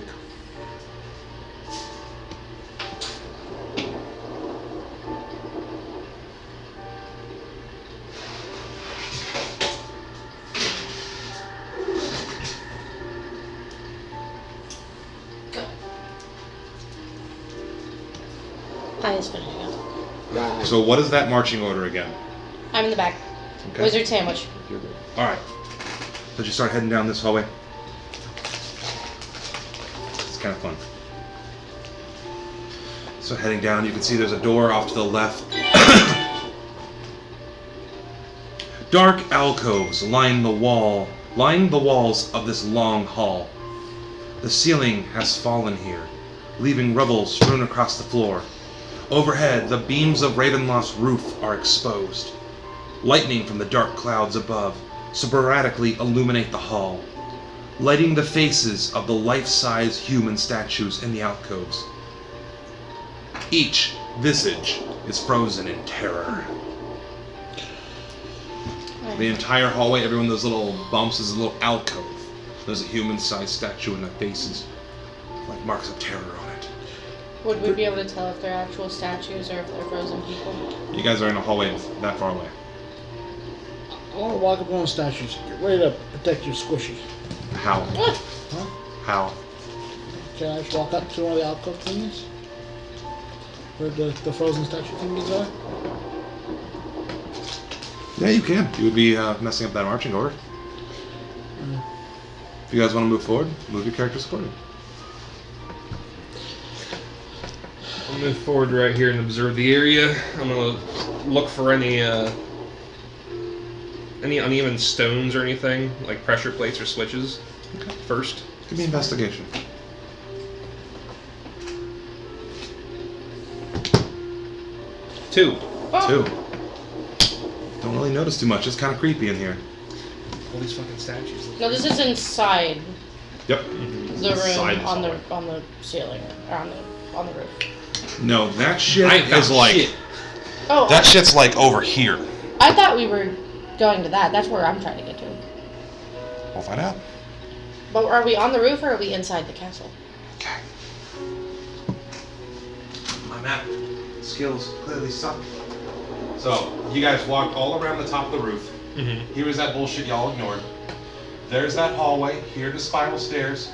Go. Pie is finishing up. So what is that marching order again? I'm in the back. Okay. Wizard sandwich. All right. So you start heading down this hallway. It's kind of fun. So heading down, you can see there's a door off to the left. Dark alcoves line the wall lining the walls of this long hall. The ceiling has fallen here, leaving rubble strewn across the floor. Overhead, the beams of Ravenloft's roof are exposed. Lightning from the dark clouds above sporadically illuminate the hall, lighting the faces of the life-size human statues in the alcoves. Each visage is frozen in terror. The entire hallway, every one of those little bumps is a little alcove. There's a human-sized statue and their faces, like marks of terror on it. Would we be able to tell if they're actual statues or if they're frozen people? You guys are in a hallway that far away. I want to walk up on the statues. Get ready to protect your squishy. How? Huh? How? Can I just walk up to one of the alcove thingies? Where the frozen statue thingies are? Yeah, you can. You would be messing up that marching order. If you guys want to move forward, move your characters accordingly. I'll move forward right here and observe the area. I'm gonna look for any uneven stones or anything, like pressure plates or switches. Okay. First. Give me investigation. Two. Two. Don't really notice too much. It's kind of creepy in here. All these fucking statues. No, this is inside Yep. the Inside room the hallway. on the ceiling or on the roof. No, that shit I ain't is found like shit. Oh, that shit's like over here. I thought we were going to that. That's where I'm trying to get to. We'll find out. But are we on the roof or are we inside the castle? Okay. My map skills clearly suck. So, you guys walked all around the top of the roof. Mm-hmm. Here was that bullshit y'all ignored. There's that hallway. Here the spiral stairs.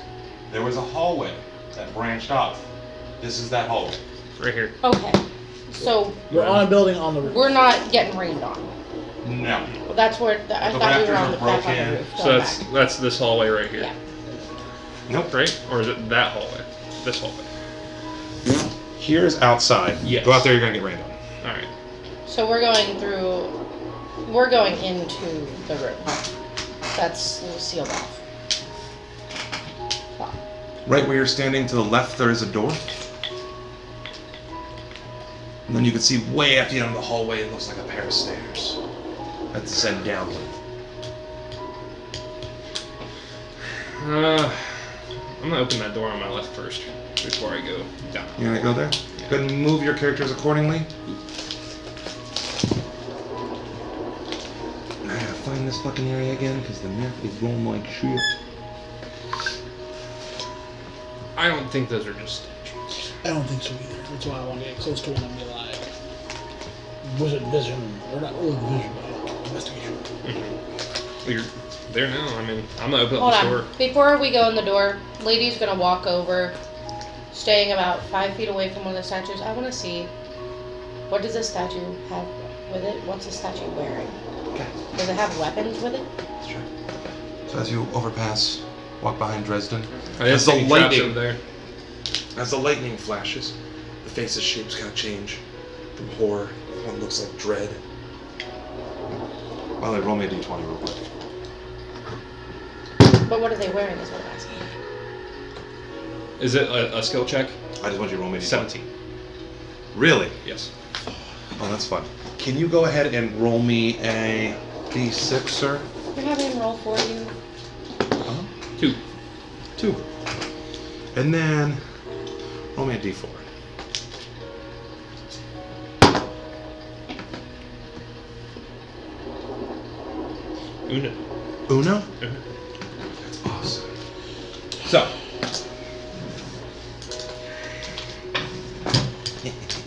There was a hallway that branched off. This is that hallway. Right here. Okay. So We're on a building on the roof. we're not getting rained on. No. Well, that's where I The thought we were rafters on are the back on broken. the roof. So going that's back. that's this hallway right here. Yeah. Nope. Right? Or is it that hallway? This hallway. Here's outside. Yes. Go out there, you're gonna get rained on. Alright. So we're going into the room. That's sealed off. Wow. Right where you're standing to the left, there is a door. And then you can see way at the end of the hallway, it looks like a pair of stairs that descend downward. I'm gonna open that door on my left first before I go down. You gonna go there? Go ahead and move your characters accordingly. I gotta find this fucking area again because the map is going like shit. I don't think those are just statues. I don't think so either. That's why I want to get close to one and be like, wizard vision, or not really vision, but investigation. Mm-hmm. You're there now. I mean, I'm gonna open Hold up this on. door. Before we go in the door, lady's gonna walk over, staying about 5 feet away from one of the statues. I want to see, what does this statue have with it? What's the statue wearing? Okay. Does it have weapons with it? Sure. So as you overpass, walk behind Dresden. I didn't As see the any traps lightning, over there. as the lightning flashes, the face's shapes kind of change from horror. One looks like dread. By the way, roll me a d20 real quick. But what are they wearing is what I'm asking. Is it a skill check? I just want you to roll me a d20. 17. Really? Yes. Oh, that's fun. Can you go ahead and roll me a d6, sir? You're having him roll for you. 2. 2. And then roll me a d4. Uno. Uno? Uh-huh. That's awesome. So.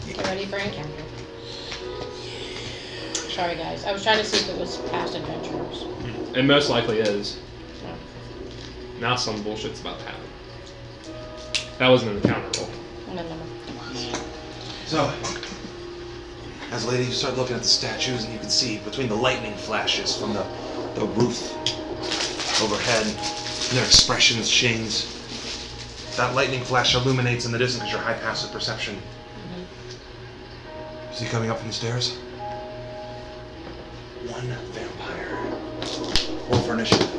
Get ready for encounter. Sorry guys, I was trying to see if it was past adventures. It most likely is. No. Now some bullshit's about to happen. That wasn't an encounter roll. No. So, as a lady, you start looking at the statues, and you can see between the lightning flashes from the roof overhead, and their expressions change. That lightning flash illuminates in the distance because you're high passive perception. Is he coming up from the stairs? One vampire. Roll for initiative.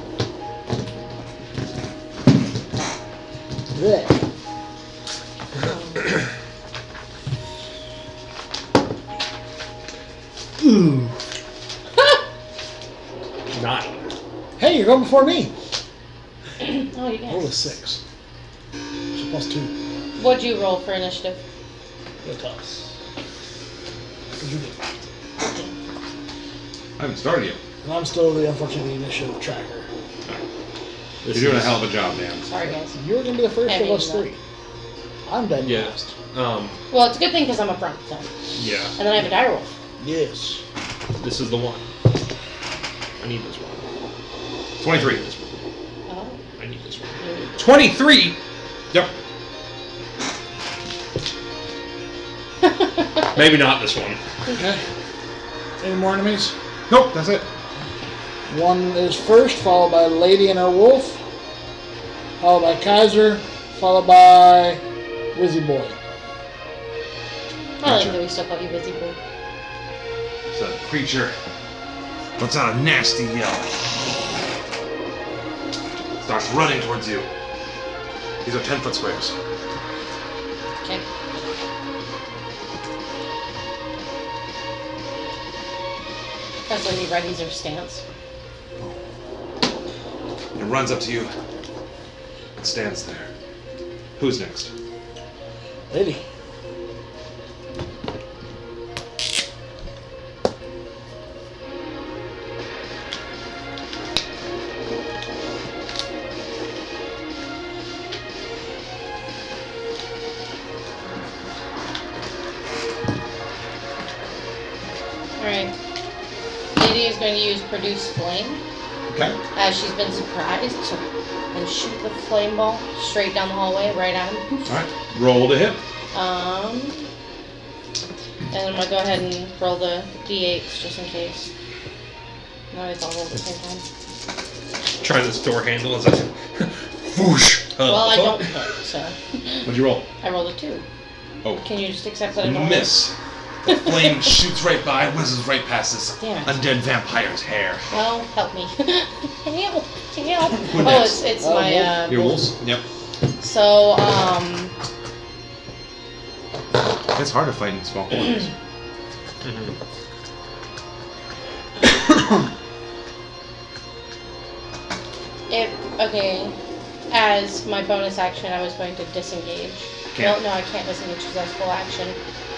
There. Ooh. 9. Hey, you're going before me. Oh, you Roll a guys. 6. So plus 2. What'd you roll for initiative? Your toss. What'd you get? I haven't started yet. And I'm still the unfortunate initiative tracker. You're doing a hell of a job, Dan. Sorry, guys. You're going to be the first I of mean, us 3. I'm dead Yeah. last. Well, it's a good thing because I'm up front, so. Yeah. And then I have a die roll. Yes. This is the one. I need this one. 23. Oh. I need this one. 23? Yep. Maybe not this one. Okay. Any more enemies? Nope, that's it. One is first, followed by Lady and her wolf, followed by Kaiser, followed by Wizzy Boy. I like that we still call you Busy Boy. It's a creature. Lets out a nasty yell. Starts running towards you. These are 10-foot squares. Okay. As Lady readies her stance. It runs up to you and stands there. Who's next? Lady. Alright. Lady is going to use Produce Flame. Okay. As she's been surprised and shoot the flame ball straight down the hallway, right at him. Alright. Roll to hit. And I'm gonna go ahead and roll the d8s just in case. No, it's all rolled at the same time. Try this door handle as I whoosh. Well, I don't hit, so. What'd you roll? I rolled a 2. Oh. Can you just accept that I don't hit? Miss. The flame shoots right by, whizzes right past this Damn it. undead vampire's hair. Well, help me. Help! Help! Who Oh, next? it's my, Your wolves? Yep. So, It's hard to fight in small corners. okay, as my bonus action, I was going to disengage. Can't. No, I can't disengage because that's full action.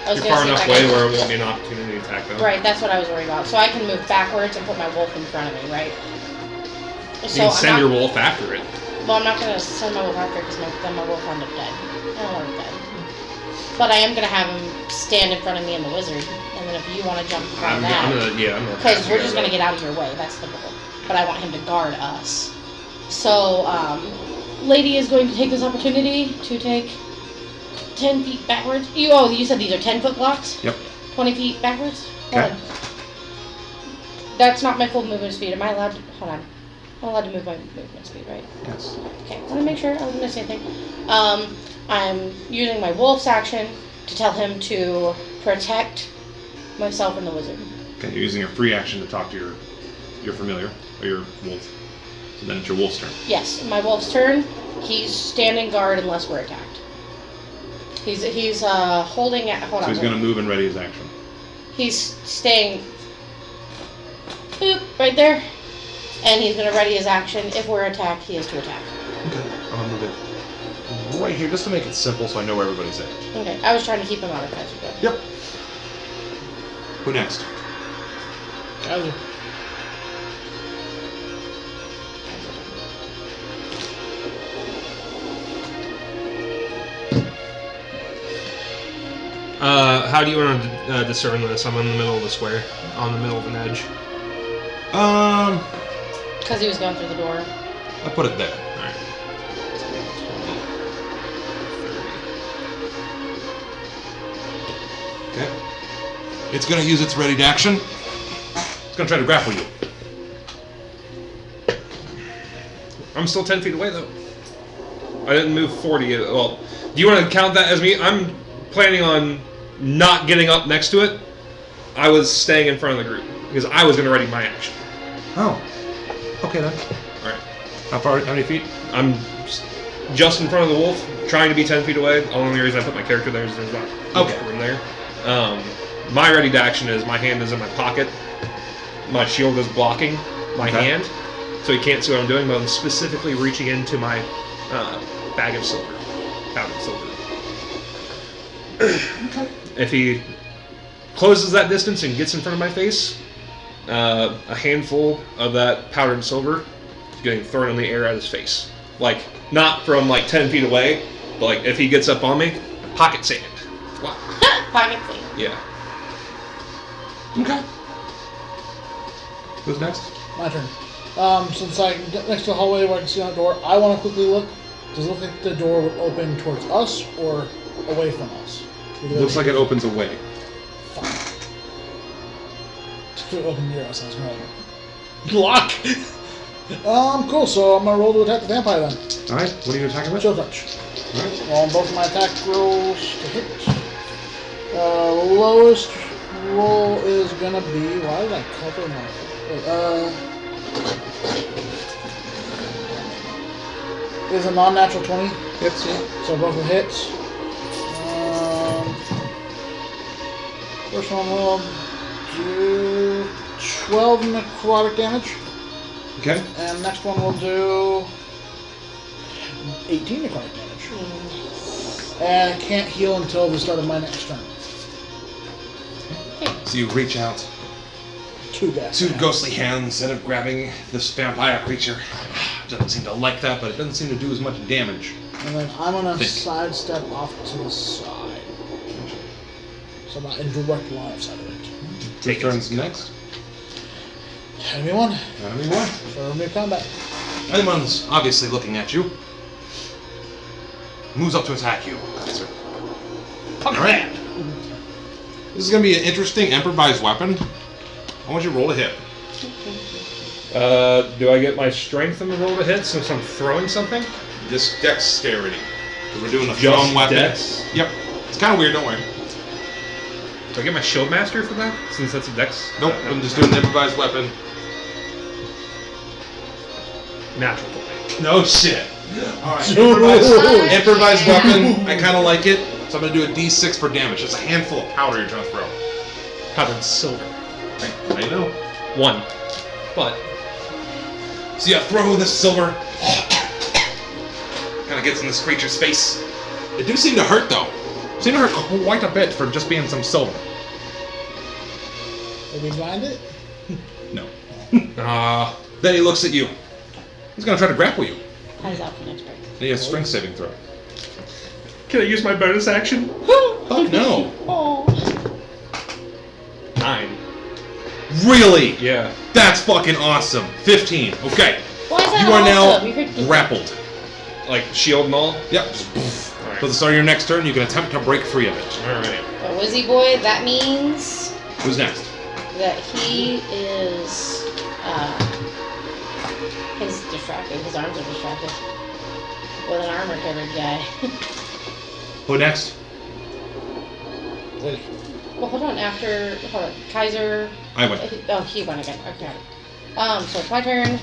I was You're gonna far see if enough I away could- where it won't be an opportunity attack, though. Right, that's what I was worried about. So I can move backwards and put my wolf in front of me, right? You So can send your wolf after it. Well, I'm not going to send my wolf after because then my wolf will end up dead. I don't want him dead. But I am going to have him stand in front of me and the wizard. And then if you want to jump in front I'm of that. gonna Because pass we're you just guys going to up. get out of your way. That's the goal. But I want him to guard us. So, Lady is going to take this opportunity to take 10 feet backwards. You said these are 10-foot blocks? Yep. 20 feet backwards? Hold Okay. on. That's not my full movement speed. Am I allowed to... Hold on. I'm allowed to move my movement speed, right? Yes. Okay, I want to make sure I wasn't missing anything. I'm using my wolf's action to tell him to protect myself and the wizard. Okay, you're using your free action to talk to your familiar, or your wolf. So then it's your wolf's turn. Yes, my wolf's turn. He's standing guard unless we're attacked. He's holding at... Hold So on. he's going to move and ready his action. He's staying... Boop, right there. And he's going to ready his action. If we're attacked, he is to attack. Okay. I'm going to move it right here just to make it simple so I know where everybody's at. Okay, I was trying to keep him out of Kaiser. Yep. Who next? Kaiser. How do you want to discern this? I'm in the middle of the square, on the middle of an edge. Because he was going through the door. I put it there. Alright. 20, 30. Okay. It's going to use its ready to action. It's going to try to grapple you. I'm still 10 feet away, though. I didn't move 40. Well, do you want to count that as me? I'm planning on not getting up next to it. I was staying in front of the group because I was going to ready my action. Oh. Okay then. Alright. How far? How many feet? I'm just in front of the wolf, trying to be 10 feet away. The only reason I put my character there is there's not room there. My ready to action is my hand is in my pocket. My shield is blocking my hand, so he can't see what I'm doing, but I'm specifically reaching into my bag of silver. Powdered silver. If he closes that distance and gets in front of my face, a handful of that powdered silver is getting thrown in the air at his face. Like, not from like 10 feet away, but like if he gets up on me, pocket sand. Wow. Pocket sand. Yeah. Okay. Who's next? My turn. Since I get next to the hallway where I can see that door, I want to quickly look. Does it look like the door would open towards us or away from us? Looks like it opens away. Fine. It open near us. I was gonna block. Cool. So I'm gonna roll to attack the vampire then. All right. What are you attacking with? Chill touch. All right. Roll on both of my attack rolls to hit. Lowest roll is gonna be. Why did I cover my? Is a non-natural 20. Hits. So both are hits. First one will do 12 necrotic damage. Okay. And next one will do 18 necrotic damage. And it can't heal until the start of my next turn. So you reach out. Two guys. Two ghostly hands instead of grabbing this vampire creature. Doesn't seem to like that, but it doesn't seem to do as much damage. And then I'm gonna sidestep off to the side. So I'm not in direct line of sight of it. Take turns next. Enemy one. Enemy one. For new combat. Anyone's obviously looking at you. Moves up to attack you. Alright. This is going to be an interesting improvised weapon. I want you to roll a hit. Do I get my strength in the roll to hit since I'm throwing something? This dexterity. Because we're doing a Just thrown weapon. dex? Yep. It's kind of weird, don't worry. Do I get my shield master for that? Since that's a dex? Nope, I'm just doing an improvised weapon. Natural 20. No shit. Alright, improvised weapon. I kind of like it. So I'm going to do a d6 for damage. It's a handful of powder you're trying to throw. Powdered silver. I know. 1. But So yeah, throw this silver. Kind of gets in this creature's face. It do seem to hurt though. Seem to hurt quite a bit for just being some silver. Did we blind it? No. Then he looks at you. He's gonna try to grapple you. How does that connect right? He has strength saving throw. can I use my bonus action? Fuck no. Oh. 9. Really? Yeah. That's fucking awesome. 15. Okay. Why is that You are awesome? You now could- grappled. Like shield and all? Yep. Just poof. Alright. For the start of your next turn, you can attempt to break free of it. Alright. But Wizzy Boy, that means Who's next? that he is, he's distracted. His arms are distracted. With an armor-covered guy. Who next? Well, hold on. Hold on. Kaiser. I went. Oh, he went again. Okay. So it's my turn.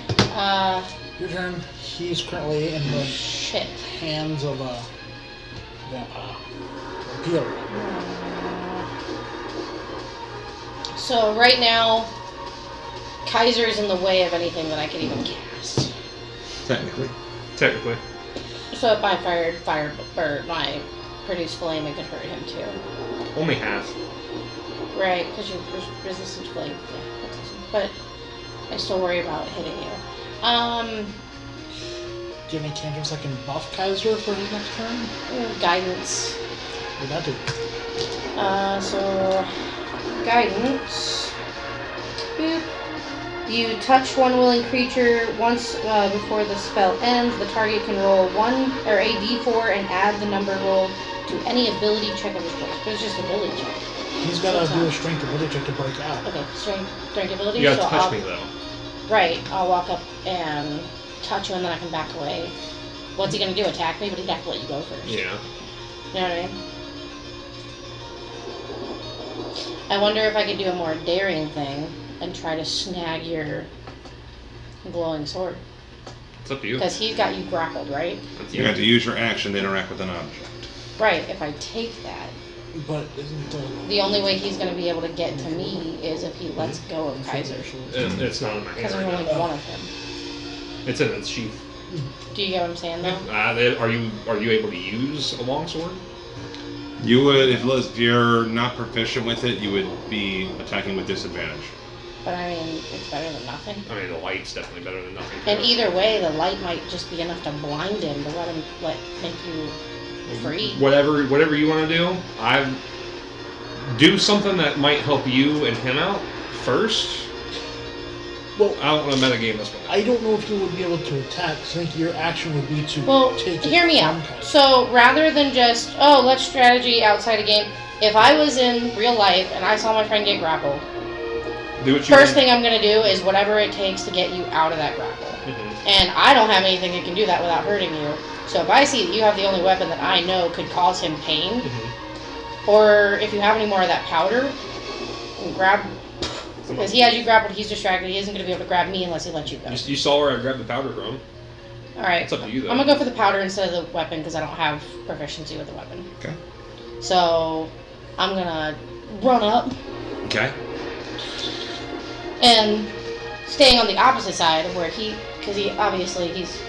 Your turn. He's currently in the Shit. hands of a vampire. So right now, Kaiser's in the way of anything that I could even cast. Technically. Technically. So if I fired fire or my produce flame, it could hurt him too. Only half. Right, because you're resistant to flame. Yeah, that's awesome. But I still worry about hitting you. Do you have any cantrips that can buff Kaiser for his next turn? Guidance. Would that do? So guidance. Boop. You touch one willing creature once before the spell ends. The target can roll a d4 and add the number rolled to any ability check of his choice. But it's just ability check. He's got to do a strength ability check to break out. Okay, strength ability. You gotta so touch me though. Right, I'll walk up and touch you, and then I can back away. What's he gonna do? Attack me? But he'd have to let you go first. Yeah. You know what I mean? I wonder if I could do a more daring thing and try to snag your glowing sword. It's up to you. Because he's got you grappled, right? That's You have to use your action to interact with an object. Right, if I take that, But isn't the only way he's going to be able to get to me is if he lets go of Kaiser. It's not in my hand Because there's right only now. one of him. It's in its sheath. Do you get what I'm saying, though? Are you able to use a longsword? You would, if you're not proficient with it, you would be attacking with disadvantage. But I mean, it's better than nothing. I mean, the light's definitely better than nothing. And either way, the light might just be enough to blind him to make you free. Whatever you want to do, do something that might help you and him out first. Well, I don't want to metagame this one. I don't know if you would be able to attack. 'Cause I think your action would be to take it. Hear me out. from Kaiser. So rather than just, let's strategy outside a game, if I was in real life and I saw my friend get grappled, Do what you first want. thing I'm going to do is whatever it takes to get you out of that grapple. Mhm. And I don't have anything that can do that without hurting you. So if I see that you have the only weapon that I know could cause him pain, or if you have any more of that powder, grab. Because he has you grappled, he's distracted, he isn't going to be able to grab me unless he lets you go. You saw where I grabbed the powder from. Alright. It's up to you, though. I'm going to go for the powder instead of the weapon because I don't have proficiency with the weapon. Okay. So I'm going to run up Okay. and staying on the opposite side of where because he's,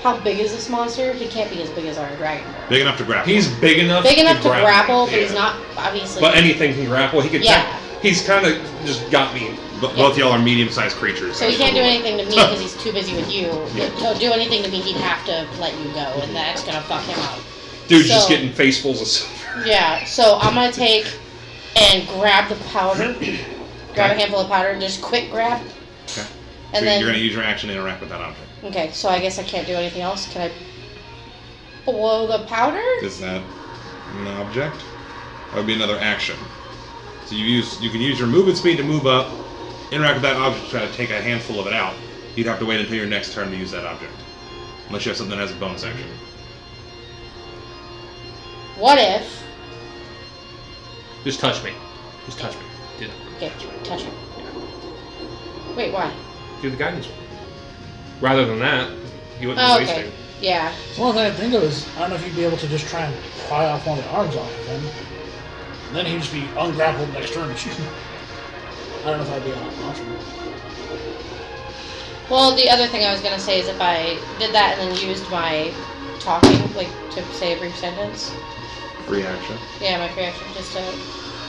how big is this monster? He can't be as big as our dragon. Big enough to grapple. He's big enough. Big enough to grab grapple, me, but he's yeah. not obviously. But anything can grapple. He could. Yeah. He's kind of just got me. Both y'all are medium-sized creatures. So he can't do anything to me because he's too busy with you. Yeah. To do anything to me, he'd have to let you go, and that's gonna fuck him up. Dude's just So- getting facefuls of silver. Yeah. So I'm gonna take and grab the powder, grab a handful of powder, just quick grab. Okay. And So then you're going to use your action to interact with that object. okay, so I guess I can't do anything else. Can I blow the powder? Is that an object? That would be another action. So you can use your movement speed to move up, interact with that object, try to take a handful of it out. You'd have to wait until your next turn to use that object. Unless you have something that has a bonus action. What if? Just touch me. Just touch me. Do that. Okay, touch him. Wait, why? Do the guidance one. Rather than that, you wouldn't Oh, be okay. wasting. Yeah. The only thing I think of is, I don't know if you'd be able to just try and pry off one of the arms off of him. And then he'd just be ungrappled next turn. I don't know if that'd be an option. Well, the other thing I was gonna say is if I did that and then used my talking, like to say a brief sentence. Free action. Yeah, my free action just to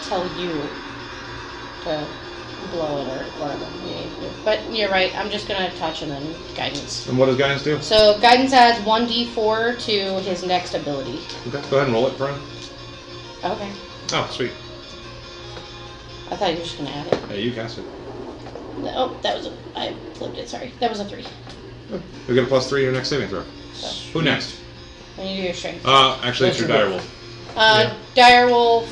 tell you to blow it or whatever you need to do. But you're right. I'm just gonna touch and then guidance. And what does guidance do? So guidance adds 1d4 to his next ability. Okay. Go ahead and roll it, Brian. Okay. Oh, sweet. I thought you were just gonna add it. Hey, you cast it. Oh, that was I flipped it. Sorry, that was a 3. You'll get a +3 to your next saving throw. So Who next? when you do your strength. Actually, it's your dire wolf. Direwolf.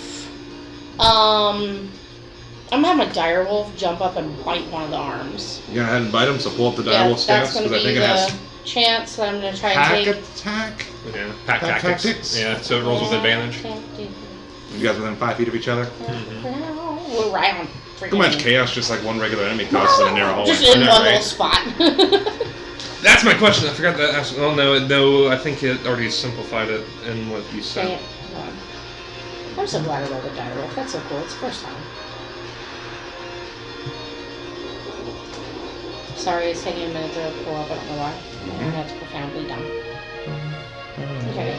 I'm gonna have my direwolf jump up and bite one of the arms. You go ahead and bite him, so pull up the dire Yeah, wolf that's stats, gonna because I be think it has the chance that I'm gonna try and pack take. attack. Yeah. Pack Pack tactics. tactics. Yeah. So it rolls with advantage. You guys within 5 feet of each other. We're right on. Too much chaos, just like one regular enemy causes in a narrow hallway. Just in I know, one right? little spot. That's my question. I forgot to ask. Oh no. I think it already simplified it in what you Dang said. it. Hold on. I'm so glad I rolled a direwolf. That's so cool. It's the first time. Sorry, it's taking a minute to pull up. I don't know why. That's profoundly dumb. Okay.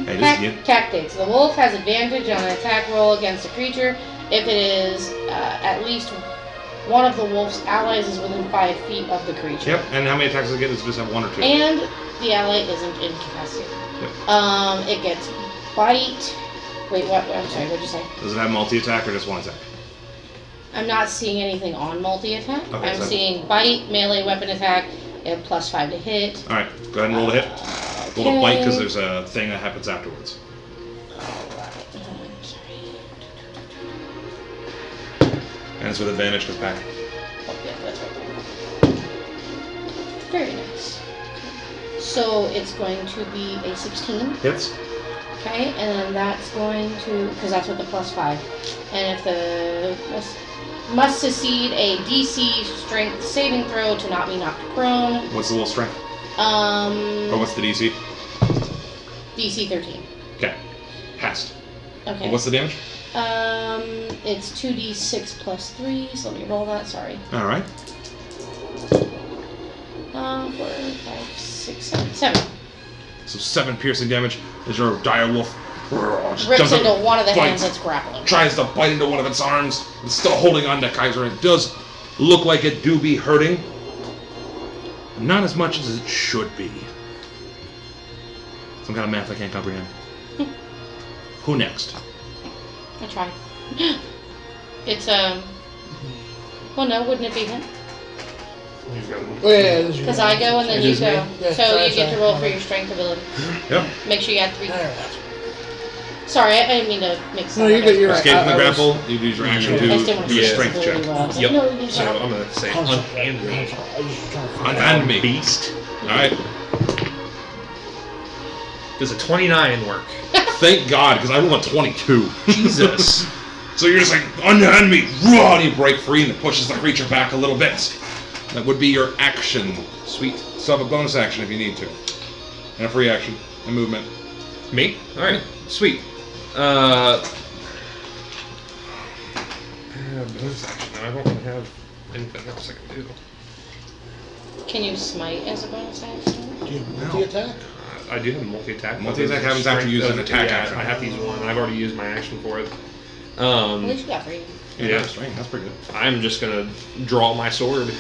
Hey, this is you. Tactics. The wolf has advantage on an attack roll against a creature if it is at least one of the wolf's allies is within 5 feet of the creature. Yep, and how many attacks does it get? Does it just have 1 or 2? And the ally isn't incapacitated. Yep. It gets bite. Wait, what? I'm sorry. What'd you say? Does it have multi-attack or just 1 attack? I'm not seeing anything on multi-attack. Okay, I'm so- seeing bite, melee weapon attack, and +5 to hit. Alright, go ahead and roll the hit. Roll the bite, because there's a thing that happens afterwards. Sorry. And it's with advantage, because pack. Oh, yeah, that's right. Very nice. So it's going to be a 16. Hits. Okay, and then that's going to, because that's with the +5. And if the must succeed a DC strength saving throw to not be knocked prone. What's the wolf strength? Or what's the DC? DC 13. Okay. Passed. Okay. And what's the damage? It's 2d6 plus 3, so let me roll that, sorry. Alright. 4, 5, 6, 7. 7. So 7 piercing damage as your dire wolf just Rips jumps up, into one of the hands bites, that's grappling. tries to bite into one of its arms. It's still holding on to Kaiser. It does look like it do be hurting. Not as much as it should be. Some kind of math I can't comprehend. Who next? I tried. It's, well, no, wouldn't it be him? Oh, yeah, this is Because I go and then you go. Yeah, So sorry, you get to sorry. roll for your strength ability. Yep. Make sure you add 3. Alright. Sorry, I didn't mean to make No, sense. you're good, you're right. Escape from the I was- grapple. You use your action I to still want do to a do strength check. Yep. No, you So I'm gonna say I'm sorry. unhand me. I was just trying to figure Unhand me. Beast. Alright. Does a 29 work? Thank God, because I rolled a 22. Jesus. So you're just like, unhand me, raw, and you break free, and it pushes the creature back a little bit. That would be your action. Sweet. So have a bonus action if you need to. And a free action. And movement. Me? Alright, sweet. Bonus action. I don't really have anything else I can do. Can you smite as a bonus action? Do you have multi-attack? I do have multi-attack. Multi-attack happens after you use an attack yeah, action. I have to use one. I've already used my action for it. At least you got 3. Yeah, strength. That's pretty good. I'm just gonna draw my sword,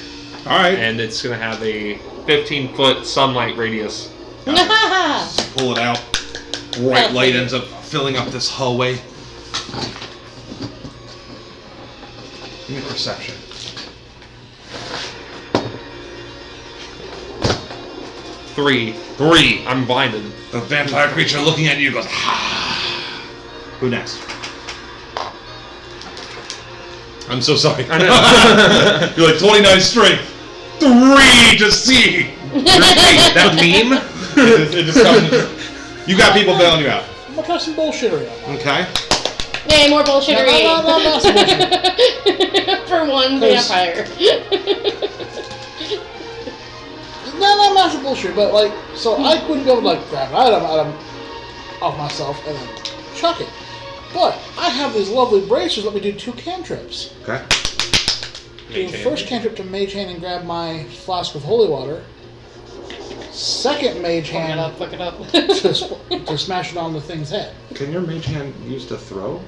Alright. and it's gonna have a 15-foot sunlight radius. Pull it out. Bright light ends up filling up this hallway. Give me perception. 3. 3. I'm blinded. The vampire creature looking at you goes, ha. Who next? I'm so sorry. I know. You're like 29 strength. 3 to see. That meme? It just comes. You got people bailing you out. I'm gonna try some bullshittery on that. Okay. Yay, more bullshittery! No, some bullshit. For one Cause- vampire. No, not some bullshit, but like, so I couldn't go like grab an item off myself and then chuck it. But I have these lovely bracers. Let me do 2 cantrips. Okay. Do the first cantrip to mage hand and grab my flask of holy water. Second mage hand Look it up. to smash it on the thing's head. Can your mage hand use to throw?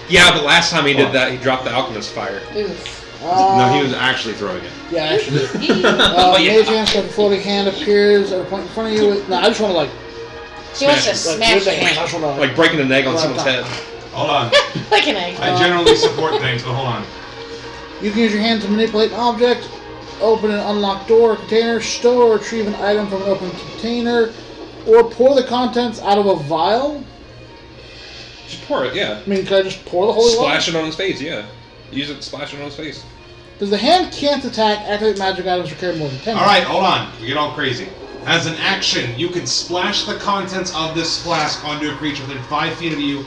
Yeah, but last time he did that, he dropped the alchemist fire. Oof. No, he was actually throwing it. Yeah, actually. Oh, yeah. Mage hand, so the floating hand appears at a point in front of you. No, I just want to like He wants to Smash smash with the hand. it. I just want to Like breaking an egg on Well, someone's I'm head. Hold on. Like an egg. I generally support things, but hold on. You can use your hand to manipulate an object, open an unlocked door or container, store or retrieve an item from an open container, or pour the contents out of a vial. Just pour it, yeah. I mean, can I just pour the holy water? Splash it on his face, yeah. Use it to splash it on his face. Because the hand can't attack, activate magic items, or carry more than 10. Alright, hold on. We get all crazy. As an action, you can splash the contents of this flask onto a creature within 5 feet of you,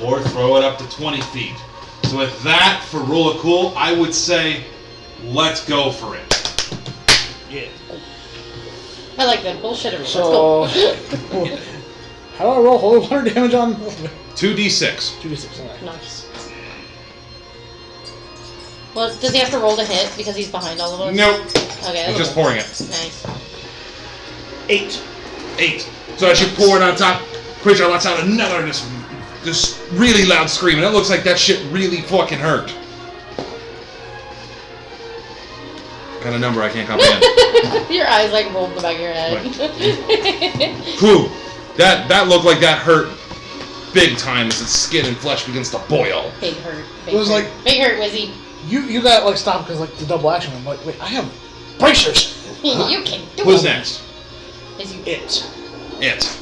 or throw it up to 20 feet. So with that, for rule of cool, I would say, let's go for it. Yeah. I like that bullshittery. Let's So, go. how do I roll holy water damage on 2d6. 2d6? Alright. Nice. Well, does he have to roll to hit because he's behind all of us? Nope. Okay. I'm just pouring it. Nice. 8. 8. So as you pour it on top, creature lets out another this really loud scream, and it looks like that shit really fucking hurt. What kind of number I can't comprehend. Your eyes like rolled in the back of your head. Whew. That looked like that hurt big time as its skin and flesh begins to boil. Big hurt. Big It was hurt. like- Big hurt, Wizzy. You got like stopped because like the double action. I'm like, wait, I have bracers. You can do Who's it. next? Is you It. It.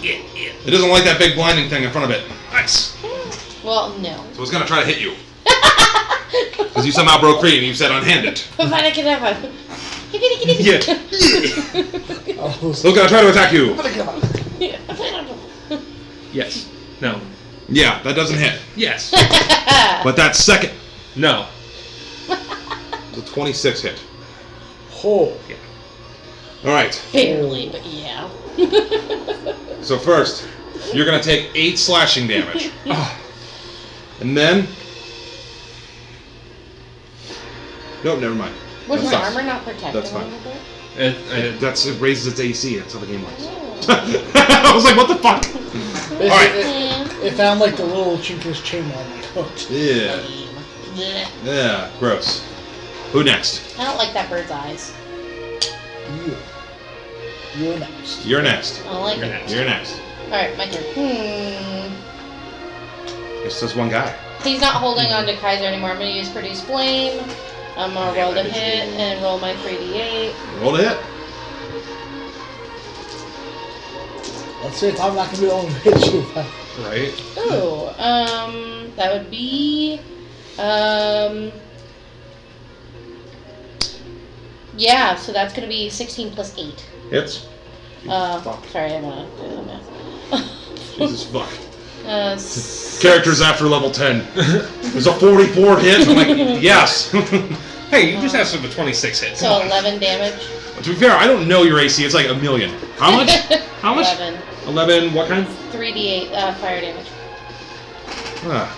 It doesn't like that big blinding thing in front of it. Nice. Well, no. So it's gonna try to hit you. Because you somehow broke free and you said unhand it. Yeah. Oh, So it's gonna try to attack you. Yes. No. Yeah, that doesn't hit. Yes. But that second, No. the 26 hit. oh. All right. Barely, but yeah. So first, you're gonna take 8 slashing damage, and then. Nope, never mind. Was That's my fine. armor not protected That's a fine. little bit? It, It raises its AC. That's how the game works. Oh. I was like, what the fuck? Basically, Alright. it found like the little chinkless chain on my coat. Yeah. Blech. Yeah. Gross. Who next? I don't like that bird's eyes. You're next. You're next. I don't like You're it. next. You're next. Alright, my turn. It's just one guy. He's not holding on to Kaiser anymore. I'm going to use Produce Flame. I'm going to roll to hit and roll my 3d8. Roll to hit. Let's see if I'm not gonna be the only one to hit you. right? Ooh, that would be, yeah, so that's going to be 16 plus 8. Hits. Fuck. Sorry, I want to do the math. Jesus fuck. S- Characters after level 10. There's a 44 hit. I'm like, yes. Hey, you just asked for the 26 hit. Come So on. 11 damage. To be fair, I don't know your AC. It's like a million. How much? How much? 11. 11. What kind? 3d8 fire damage. Ah.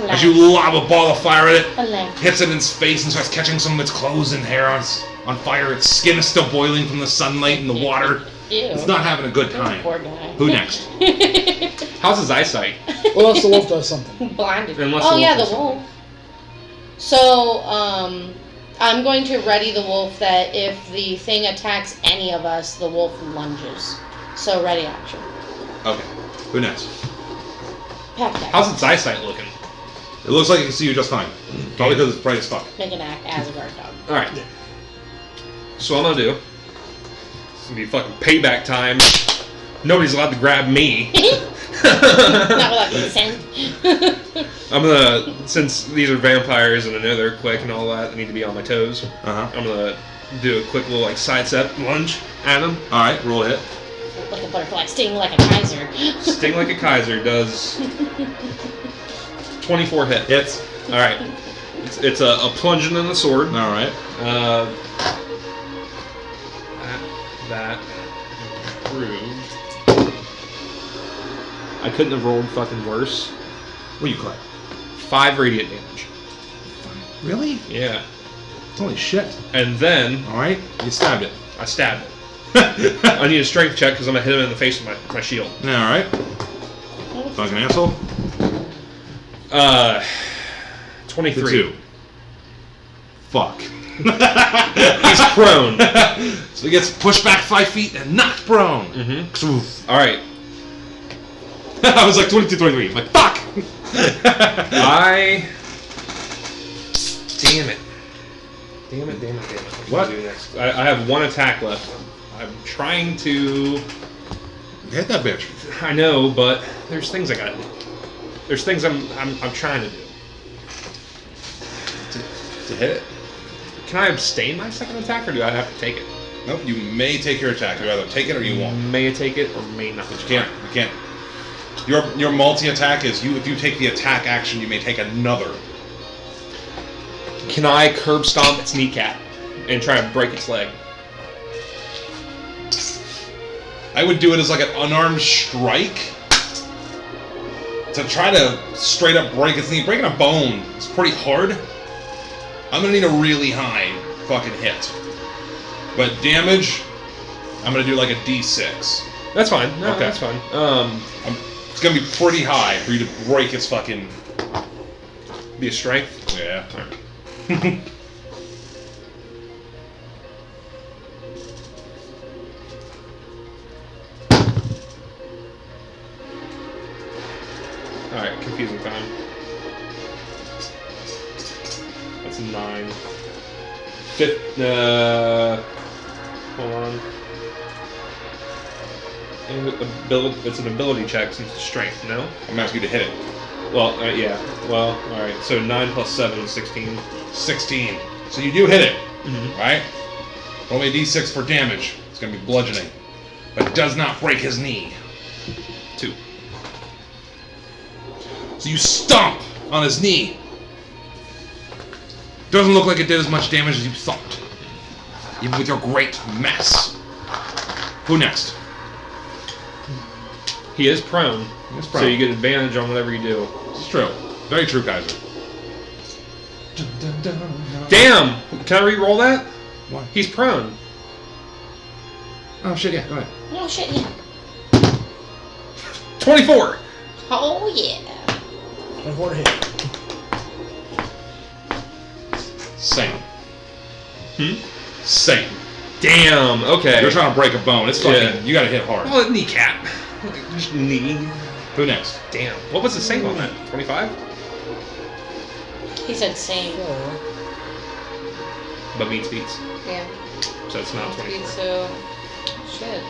As you lob a ball of fire at it, 11. hits it in its face and starts catching some of its clothes and hair on fire. Its skin is still boiling from the sunlight and the water. Ew. It's not having a good time. Poor guy. Who next? How's his eyesight? Well, unless the wolf does something. Blinded. Unless Oh the yeah, wolf the does wolf. So, I'm going to ready the wolf that if the thing attacks any of us, the wolf lunges. So ready action. Okay. Who next? Pack that. How's its eyesight looking? It looks like it can see you just fine. Probably because it's bright as fuck. Make an act as a guard dog. Alright. So what I'm gonna do. It's gonna be fucking payback time. Nobody's allowed to grab me. Not without consent. I'm gonna, since these are vampires and I know they're quick and all that, they need to be on my toes. Uh-huh. I'm gonna do a quick little like side step lunge at them. Alright, roll a hit. Like a butterfly, sting like a Kaiser. Sting like a Kaiser does 24 hit. Hits. Alright. It's a plunging in the sword. Alright. That improved. I couldn't have rolled fucking worse. What do you clap? 5 radiant damage. Really? Yeah. Holy shit. And then Alright, you stabbed it. I stabbed it. I need a strength check because I'm gonna hit him in the face with my shield. Alright. Fucking asshole. 23. The 2. Fuck. He's prone. So he gets pushed back 5 feet and knocked prone. Mm-hmm. Alright. I was like 22, 23. I'm like, fuck! Damn it. Damn it. What? Do next? I have 1 attack left. I'm trying to... Hit that bitch. I know, but there's things I gotta do. There's things I'm trying to do. To hit it? Can I abstain my second attack, or do I have to take it? Nope, you may take your attack. You either take it or you won't. May take it or may not. You can't. Your multi-attack is if you take the attack action, you may take another. Can I curb stomp its kneecap and try to break its leg? I would do it as like an unarmed strike to try to straight up break its knee. Breaking a bone is pretty hard. I'm gonna need a really high fucking hit. But damage, I'm gonna do like a D6. That's fine. No, Okay. that's fine. It's gonna be pretty high for you to break its fucking. Be a strength. Yeah. Alright, confusing time. That's a 9. Hold on. It's an ability check since it's strength, no? I'm asking you to hit it. Well, yeah. Well, alright. So 9 plus 7 is 16. 16. So you do hit it, Mm-hmm. right? Roll me a D6 for damage. It's gonna be bludgeoning, but it does not break his knee. 2. So you stomp on his knee. Doesn't look like it did as much damage as you thought. even with your great mess. Who next? He is prone, He's prone. so you get advantage on whatever you do. It's true. Very true, Kaiser. Damn! Can I re-roll that? What? He's prone. Oh shit! Yeah, go ahead. No shit, yeah. 24! Oh, yeah. 24 to hit. Same. Hmm? Same. Damn, okay. You're trying to break a bone. It's fucking. Yeah. You gotta hit hard. Oh, kneecap. Just knee. Who next? Damn. What was the save on that? 25? He said same. But meets beats. Yeah. So it's not 24. So, shit.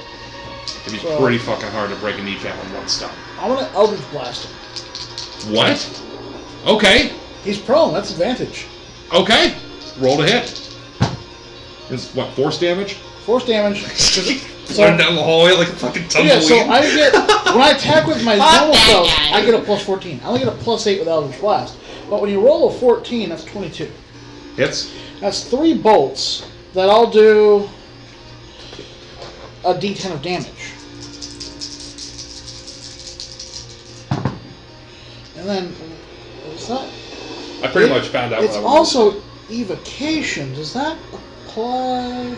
It'd be So- pretty fucking hard to break a kneecap on one stone. I'm gonna Eldritch Blast him. What? Okay. He's prone, that's advantage. Okay. Roll to hit. Is what, force damage? Force damage. Run down the hallway like a fucking tumbleweed. Yeah, so I get, when I attack with my Fuck normal that spells, guy. I get a plus 14. I only get a plus 8 with Eldritch Blast. But when you roll a 14, that's 22. Hits. That's 3 bolts that I'll do a d10 of damage. And then, is that? I pretty much found out It's what I was also evocation. Does that apply?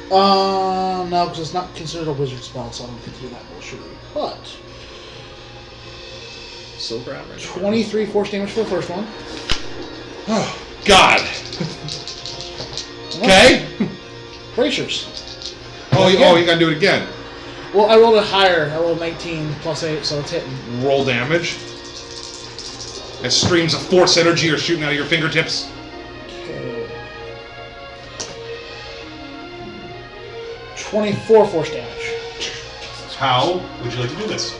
No, because it's not considered a wizard spell, so I don't consider that bullshit. But Silver out right now. 23 force damage for the first one. Oh, God. Okay. Bracers. Oh, you gotta do it again. Well, I rolled it higher. I rolled 19 plus 8, so it's hitting. Roll damage. As streams of force energy are shooting out of your fingertips. Okay. 24 force damage. How would you like to do this?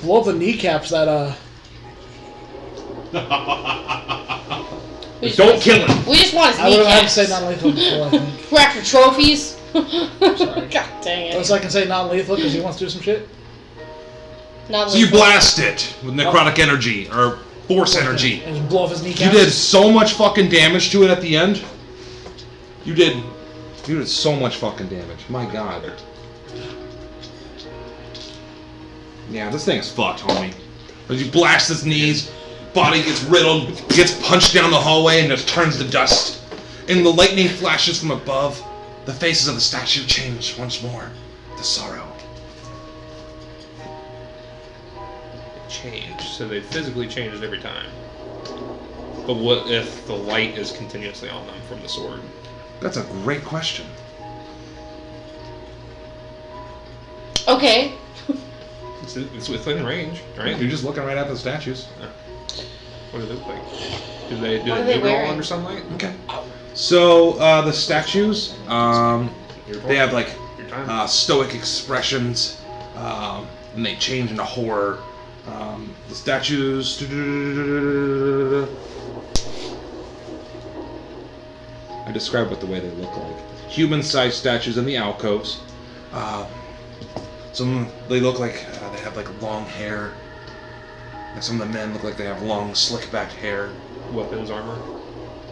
Blow up the kneecaps that We just Don't want- kill him. We just want his I would have had to kneecaps. say non-lethal before, I think. We're after trophies. Sorry. God dang Unless it. I can say non-lethal because he wants to do some shit. Not So you lethal. blast it with necrotic energy or force energy. And just blow off his You kneecaps. did so much fucking damage to it at the end. You did so much fucking damage. My God. Yeah, this thing is fucked, homie. As you blast his knees, body gets riddled, gets punched down the hallway, and just turns to dust. And the lightning flashes from above. The faces of the statue change once more to sorrow. Change. So they physically changed every time. But what if the light is continuously on them from the sword? That's a great question. Okay. It's within range, right? You're just looking right at the statues. What do they look like? Do they What are they roll wearing? under sunlight? Okay. So the statues, Your they have like your time. stoic expressions, and they change into horror. The statues. I describe what the way they look like. Human-sized statues in the alcoves. Some they look like they have like long hair. And some of the men look like they have long, slick-backed hair. Weapons, armor.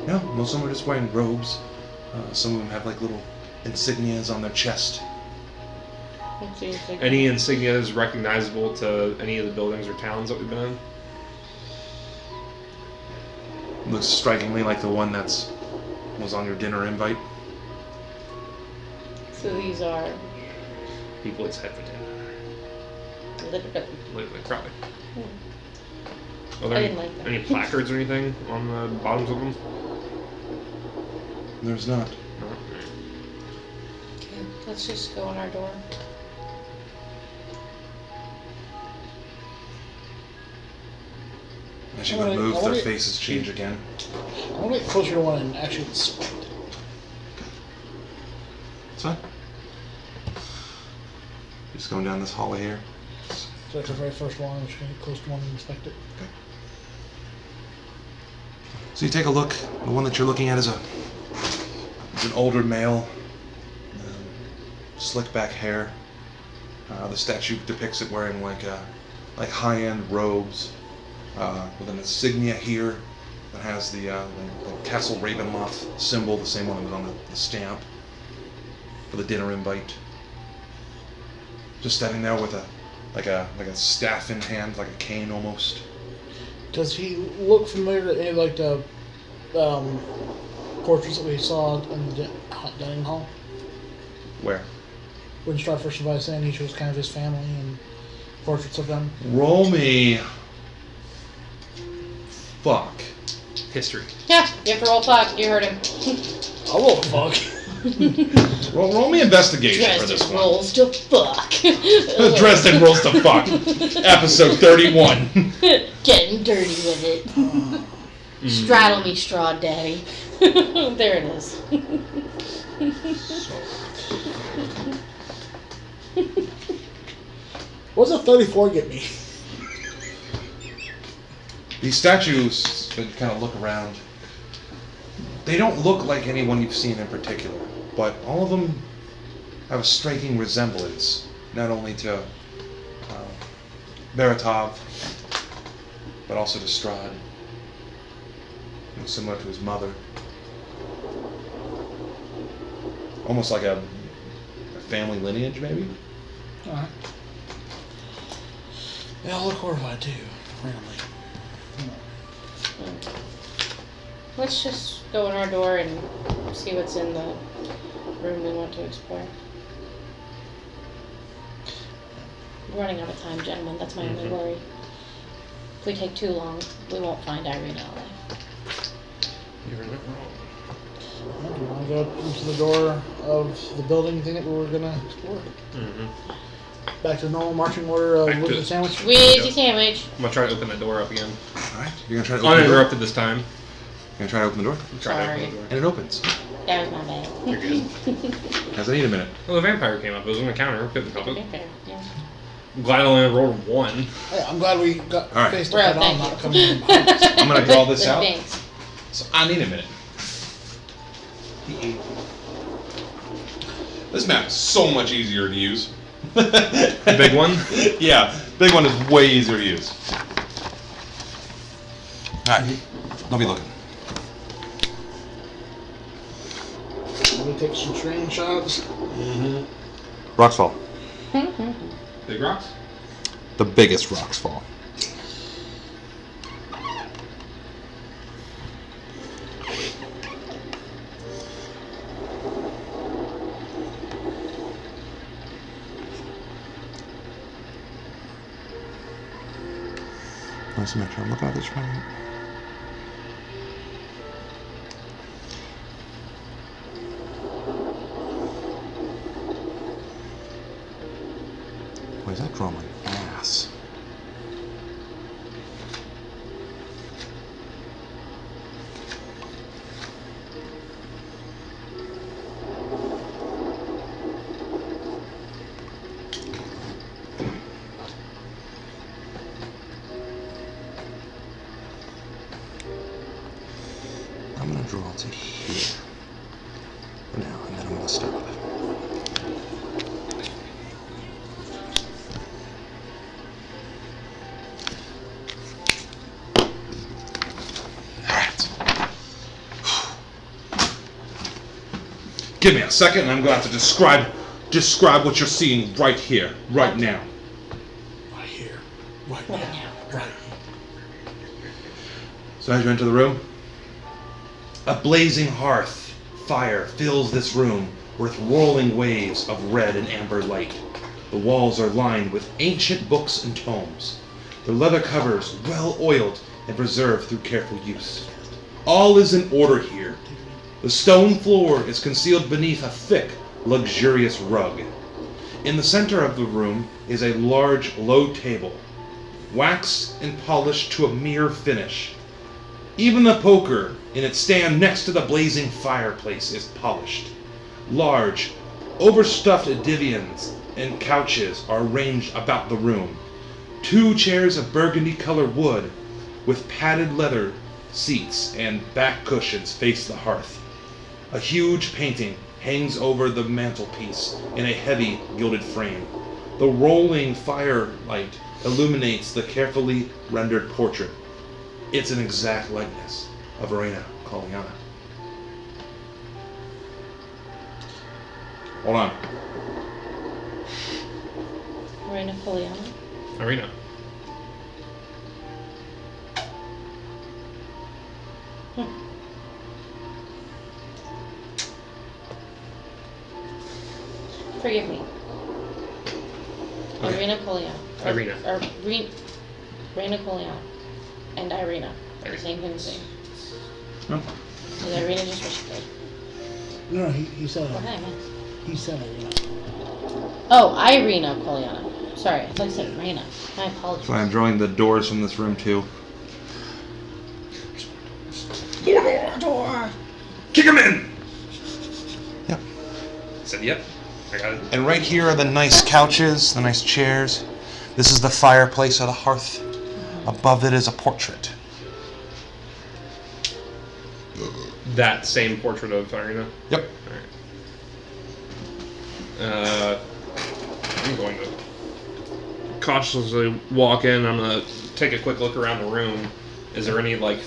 No, most of them are just wearing robes. Some of them have like little insignias on their chest. Let's see if they can- Any insignias recognizable to any of the buildings or towns that we've been in? Looks strikingly like the one was on your dinner invite. So these are People it's head for dinner. literally. Probably. Hmm. Are there I any, didn't like that. any placards or anything on the bottoms of them? There's not. No. Okay, let's just go on our door. As you Alright, move, their alright. faces change again. I want to get closer to one and actually inspect it. It's fine. Just going down this hallway here. So that's the very first one. I'm just going to get close to one and inspect it. So you take a look. The one that you're looking at is an older male, slick back hair. The statue depicts it wearing like high-end robes with an insignia here, that has the Castle Ravenloft symbol, the same one that was on the stamp for the dinner invite. Just standing there with a staff in hand, like a cane almost. Does he look familiar to any of like the portraits that we saw in the dining hall? Where? When Star first survived saying he was kind of his family and portraits of them. Roll me. Fuck. History. Yeah, you have to roll fuck. You heard him. I'll roll a fuck. Roll me investigation for this Dresden one. rolls to fuck. Dresden rolls to fuck. Episode 31. Getting dirty with it. Straddle me, straw daddy. There it is. What's a 34 get me? These statues, that you kind of look around, they don't look like anyone you've seen in particular, but all of them have a striking resemblance, not only to Baratov, but also to Strahd, similar to his mother. Almost like a family lineage, maybe? Alright. They all look horrified too, randomly. Let's just go in our door and see what's in the room we want to explore. We're running out of time, gentlemen. That's my only worry. If we take too long, we won't find Irene alive. You're not wrong. Do you want to go into the door of the building thing that we were going to explore? Back to the normal marching order of Back to Wizzy it. Sandwich? Wheezy sandwich. I'm gonna try to open that door up again. Alright, you're gonna try to open the door? Uninterrupted this time. You're gonna try to open the door? Try to Sorry. open the door. And it opens. That was my bad. You're good. Does it need a minute? Well, the vampire came up. It was on the counter. Couldn't help it. Yeah. I'm glad I only rolled 1. Hey, I'm glad we got All right. face to Bro, head on, thank not you. coming in behind us. I'm gonna draw this out. Thanks. So I need a minute. This map is so much easier to use. The big one? Yeah, big one is way easier to use. Alright, don't be looking. Let me take some screenshots. Rocks fall. Big rocks? The biggest rocks fall. Let's make sure I'm looking at this right. Why is that drawing my ass? I'm gonna draw to here for now, and then I'm gonna stop. Give me a second, and I'm going to have to describe what you're seeing right here, right now. Right here. Right now. Right. So as you enter the room, a blazing hearth fire fills this room with rolling waves of red and amber light. The walls are lined with ancient books and tomes, their leather covers well oiled and preserved through careful use. All is in order here. The stone floor is concealed beneath a thick, luxurious rug. In the center of the room is a large, low table, waxed and polished to a mere finish. Even the poker in its stand next to the blazing fireplace is polished. Large, overstuffed divans and couches are arranged about the room. 2 chairs of burgundy-colored wood with padded leather seats and back cushions face the hearth. A huge painting hangs over the mantelpiece in a heavy gilded frame. The rolling firelight illuminates the carefully rendered portrait. It's an exact likeness. of Arena Coliana. Hold on. Arena Poliana. Arena. Forgive me. Okay. Arena Poliana. Irina. Arena Poliana. And Irina. They're the same thing. No. Is Irina just what she said? No, he said What it. did I miss? He said it, yeah. Oh, Irina Poliana. Sorry, I thought you said Irina. My apologies. So I'm drawing the doors from this room too. Door. Kick him in! Yep. Said yep. I got it. And right here are the nice couches, the nice chairs. This is the fireplace or the hearth. Above it is a portrait. That same portrait of Irina. Yep. Alright. I'm going to cautiously walk in. I'm going to take a quick look around the room. Is there any, like,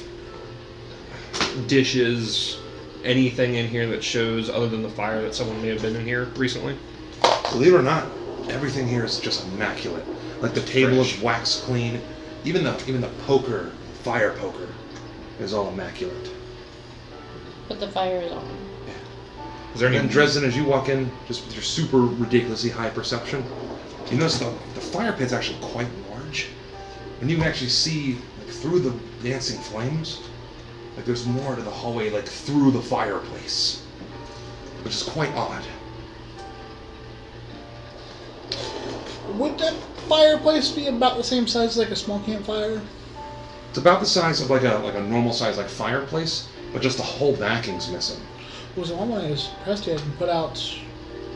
dishes, anything in here that shows, other than the fire, that someone may have been in here recently? Believe it or not, everything here is just immaculate. Like the table is wax clean. Even the poker, fire poker, is all immaculate. But the fire is on. Is there any... And Dresden, as you walk in, just with your super ridiculously high perception, you notice the fire pit's actually quite large. And you can actually see, like, through the dancing flames, like there's more to the hallway, like through the fireplace, which is quite odd. Would that fireplace be about the same size as like a small campfire? It's about the size of like a normal size like fireplace, but just the whole backing's missing. Was the one when I was pressed it and put out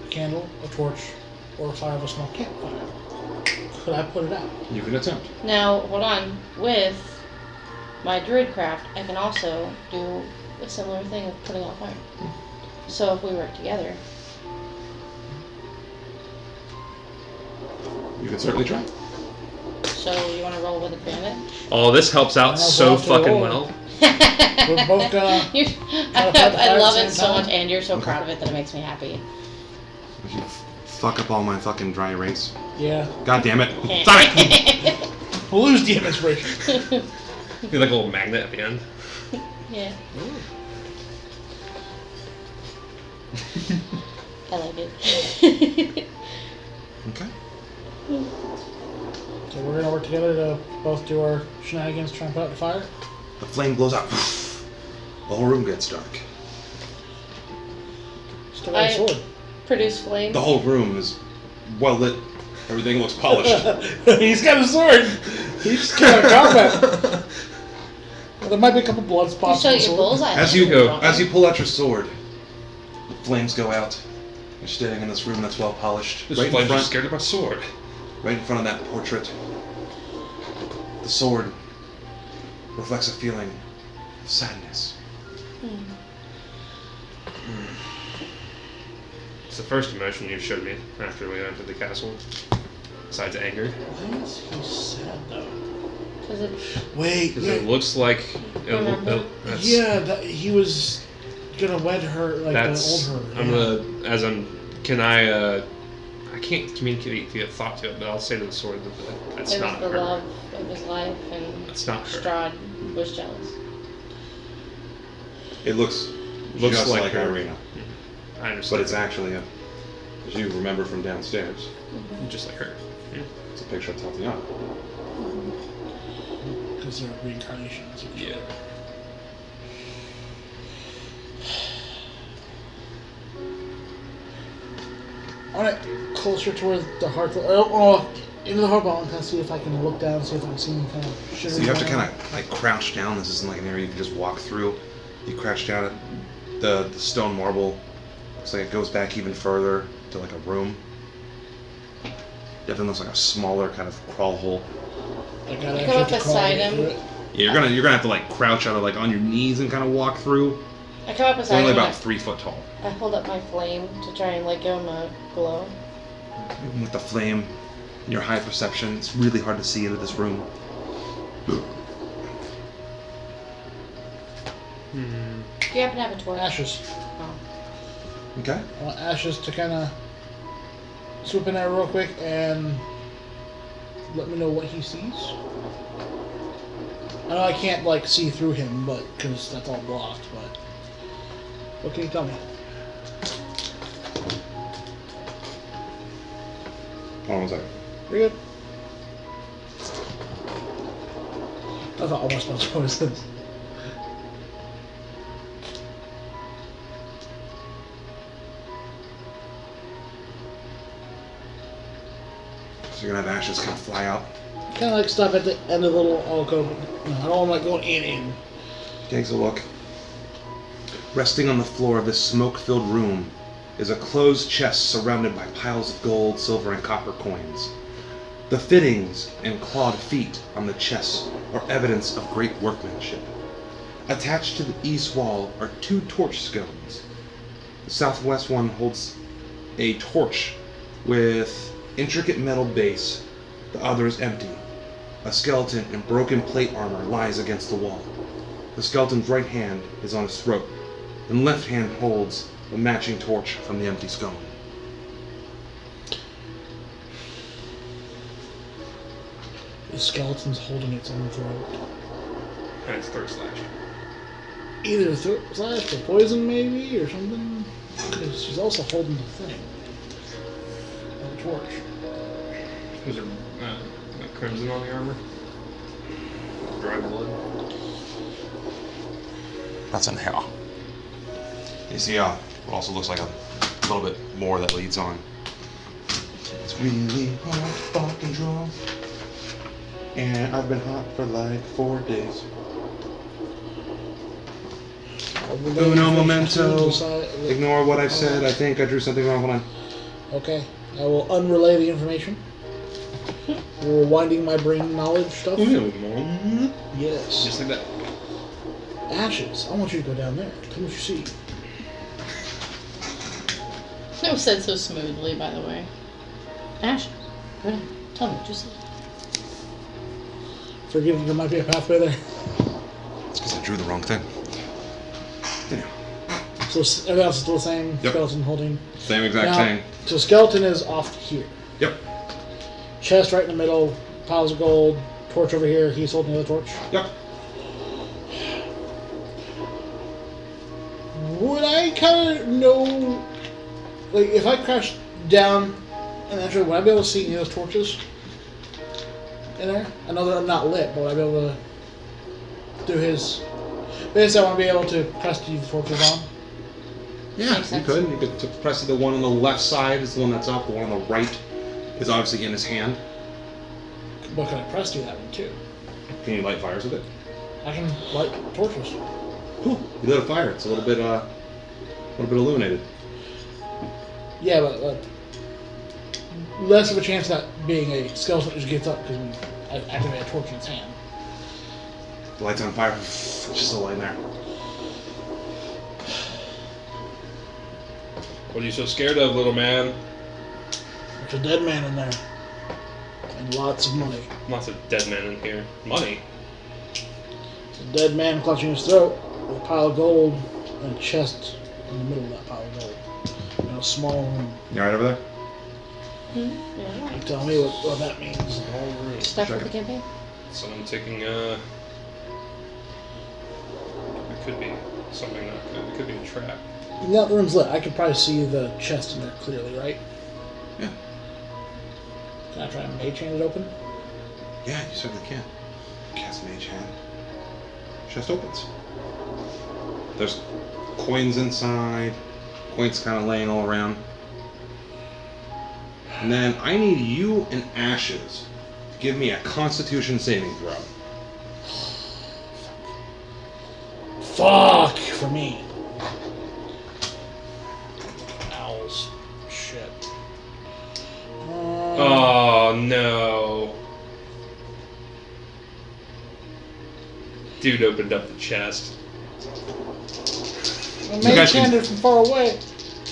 a candle, a torch, or a fire of a small campfire? Could I put it out? You can attempt. Now, hold on. With my druidcraft, I can also do a similar thing of putting out fire. So if we work together, You can certainly try. so you want to roll with advantage? Oh, this helps out so fucking well. We're both gonna. I love it so time? much, and you're so Okay. proud of it that it makes me happy. You fuck up all my fucking dry erase. Yeah. God damn it. Stop it! We'll lose the inspiration. Be like a little magnet at the end. Yeah. I like it. Okay. So we're gonna work together to both do our shenanigans, try and put out the fire. The flame blows out. The whole room gets dark. Still got a sword. Produce flame. The whole room is well lit. Everything looks polished. He's got a sword. He's got a combat. Well, there might be a couple blood You spots. show on the your sword. bullseye. As you pull out your sword, the flames go out. You're standing in this room that's well polished. This Right in flame's front, just scared of my sword. right in front of that portrait. The sword reflects a feeling of sadness. It's the first emotion you showed me after we entered the castle. Besides anger. Why is he sad though? Because it, Wait. Because it looks like... Remember? That's, Yeah, he was gonna wed her, like that's... the old her. I'm gonna... Can I can't communicate via thought to it, but I'll say to the sword that that's it was not the her. love of his life, and That's not her. Strahd was jealous. It looks Looks just like like her. Irina, I understand. but it's actually as you remember from downstairs, just like her. Yeah. it's a picture of Tatiana. Because they're reincarnations. Yeah. I want it closer towards the heart. Into the heart ball and kind of see if I can look down and see if I can see any kind of shit. So you have to kind of like crouch down. This isn't like an area you can just walk through. You crouch down at the stone marble. Looks like it goes back even further to like a room. Definitely looks like a smaller kind of crawl hole. I gotta Come up actually crawl beside into him. it. Yeah, you're gonna have to like crouch out of like on your knees and kind of walk through. I come up It's beside only him. about and 3 foot tall. I hold up my flame to try and like give him a glow. Even with the flame and your high perception, it's really hard to see into this room. Do you happen to have a torch? Ashes. Oh. Okay. I want Ashes to kind of swoop in there real quick and let me know what he sees. I know I can't like see through him, but because that's all blocked. But what can you tell me? Hold on one second. You're good. I thought all my spells were this. So you're gonna have Ashes kind of fly out. Kind of like stop at the end of the little alcove. No, I don't want like going in. Takes a look. Resting on the floor of this smoke-filled room is a closed chest surrounded by piles of gold, silver, and copper coins. The fittings and clawed feet on the chest are evidence of great workmanship. Attached to the east wall are 2 torch skeletons. The southwest one holds a torch with intricate metal base. The other is empty. A skeleton in broken plate armor lies against the wall. The skeleton's right hand is on his throat, and left hand holds a matching torch from the empty skull. The skeleton's holding its own throat. And it's third slash. Either throat slash or poison maybe or something. Because she's also holding the thing. The torch. Is there crimson on the armor? Dry blood. That's in hell. You see, what also looks like a little bit more that leads on. It's really hard to fucking draw. And I've been hot for like 4 days. Uno momento. Ignore what I've said. I think I drew something wrong. Hold on. Okay. I will unrelay the information. Rewinding my brain knowledge stuff. Yes. Just like that. Ashes. I want you to go down there. Tell me what you see. That was said so smoothly, by the way. Ash, go ahead. Tell me what you see. Forgive me, there might be a pathway there. It's because I drew the wrong thing. Anyhow. So everything else is still the same. Yep. Skeleton holding. Same exact Now, thing. So skeleton is off here. Yep. Chest right in the middle. Piles of gold. Torch over here. He's holding the other torch. Yep. Would I kind of know, like, if I crashed down and enter, would I be able to see any of those torches in there? I know they're not lit, but would I be able to do his... Basically, I want to be able to press the torches on. Yeah, Makes you sense. could. You could press the one on the left side is the one that's up. The one on the right is obviously in his hand. But can I press do that one too? Can you light fires with it? I can light torches. Cool. You lit a fire. It's a little bit illuminated. Yeah, but less of a chance of that being a skeleton that just gets up because we activate a torch in its hand. The light's on fire. It's just a light in there. What are you so scared of, little man? There's a dead man in there. And lots of money. Lots of dead men in here. Money? It's a dead man clutching his throat with a pile of gold and a chest in the middle of that pile of gold. In a small room. You alright over there? Yeah. You tell me what that means. All room. Stuff Check with the it. campaign? Someone taking It could be something that it could be a trap. Now the room's lit. I could probably see the chest in there clearly, right? Yeah. Can I try and mage hand it open? Yeah, you certainly can. Cast Mage Hand. Chest opens. There's coins inside. Coins kind of laying all around. And then I need you and Ashes to give me a Constitution saving throw. Fuck for me. Owls. Shit. Oh no. Dude opened up the chest. Well, You guys mage can- handed it from far away.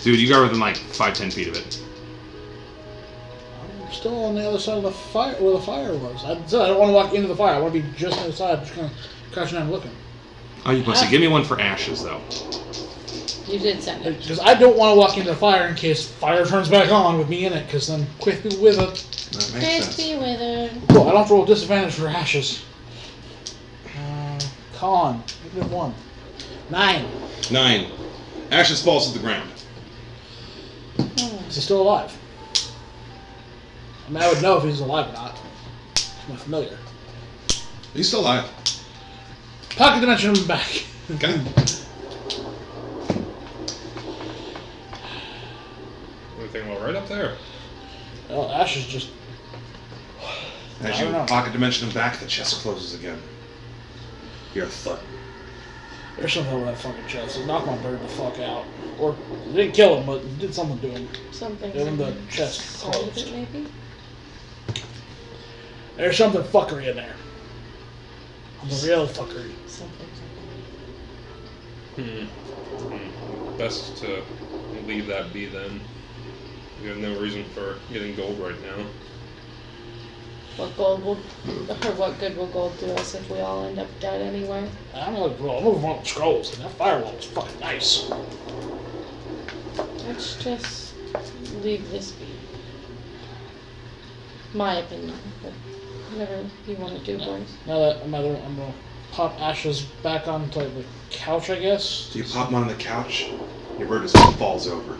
Dude, you got within like 5-10 feet of it. I'm still on the other side of the fire, where the fire was. I said I don't want to walk into the fire. I want to be just on the side, just kind of crouching down and looking. Oh, you must give me one for ashes, though. You did send it. Because I don't want to walk into the fire in case fire turns back on with me in it, because then quick be with it. That makes sense. Crispy withered. Cool, I don't have to roll disadvantage for ashes. Con, -1. 9. 9. Ashes falls to the ground. Is he still alive? I mean, I would know if he's alive or not. He's my familiar. He's still alive. Pocket dimension him back. Okay. Everything all right up there? Well, Ashes just... As I you don't know. pocket dimension him back, the chest closes again. You're a thud. There's something with that fucking chest. It knocked my bird the fuck out. Or, it didn't kill him, but it did something to him. Something. Gave him the chest Side of it, closed. maybe? There's something fuckery in there. The real fuckery. Something. Best to leave that be then. We have no reason for getting gold right now. What good will gold do us if we all end up dead anyway? I'm gonna move on with scrolls, and that firewall is fucking nice. Let's just leave this be. My opinion. But whatever you want to do, boys. Now that I'm gonna pop Ashes back onto the couch, I guess. Do you pop him on the couch? Your bird just falls over.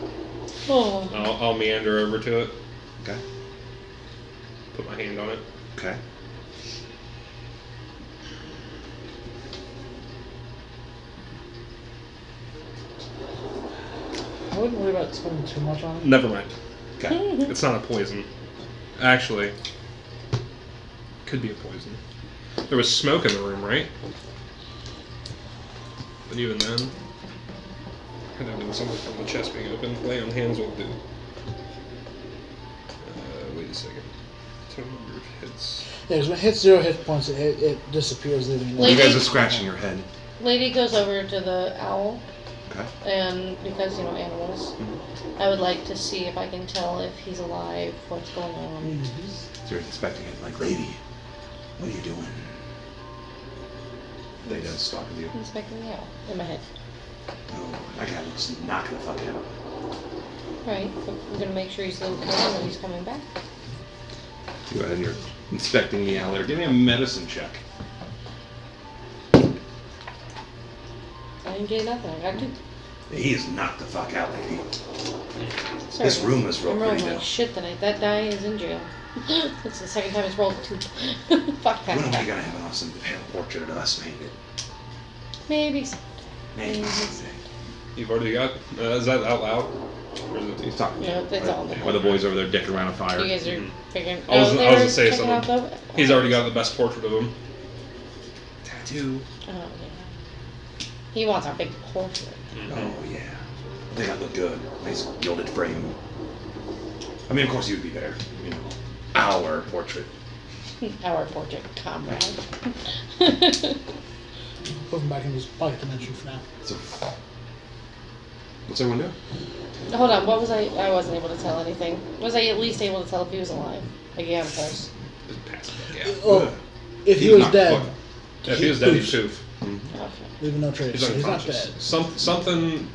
Oh. I'll meander over to it. Okay. Put my hand on it. Okay. I wouldn't worry about spending too much on it. Never mind. Okay. It's not a poison. Actually, could be a poison. There was smoke in the room, right? But even then, could have been something from the chest being open. Lay on hands will do. Wait a second. Total number of hits. Yeah, because when it hits 0 hit points, it disappears, leaving You Lady- guys are scratching your head. Lady goes over to the owl, Okay. and because, you know, animals, I would like to see if I can tell if he's alive, what's going on. So you're inspecting it like, lady, what are you doing? They does talk with you. Inspecting the owl in my head. Oh, that guy looks knocking the fuck out. Right, but I'm gonna make sure he's okay and that he's coming back. Go ahead and you're inspecting the owl there. Give me a medicine check. I didn't get nothing, I got 2. He is knocked the fuck out, lady. Sorry, This room is real I'm rolling pretty like now. shit tonight. That die is in jail. That's the second time it's rolled 2. Fuck When are we that. gonna have an awesome portrait of us painted? Maybe so. Maybe. You've already got. Is that out loud? Or is it? He's talking. No, it's all in the While the boys over there dicking around a fire. You guys are figuring. I was they gonna were say checking out something. the- He's already got the best portrait of him. Tattoo. Oh, yeah. He wants our big portrait. Oh yeah. I think I look good. Nice gilded frame. I mean, of course you'd be there. You know, our portrait. Our portrait comrade. Put him back in his pocket dimension for now. So, what's everyone doing? Hold on, what was I wasn't able to tell anything. Was I at least able to tell if he was alive? Like, he had a pulse. Just pass it, yeah. Oh, if he He's was not dead, fucking- If he was dead, he'd poof. Okay. leaving no trace. He's So he's not unconscious. dead. Something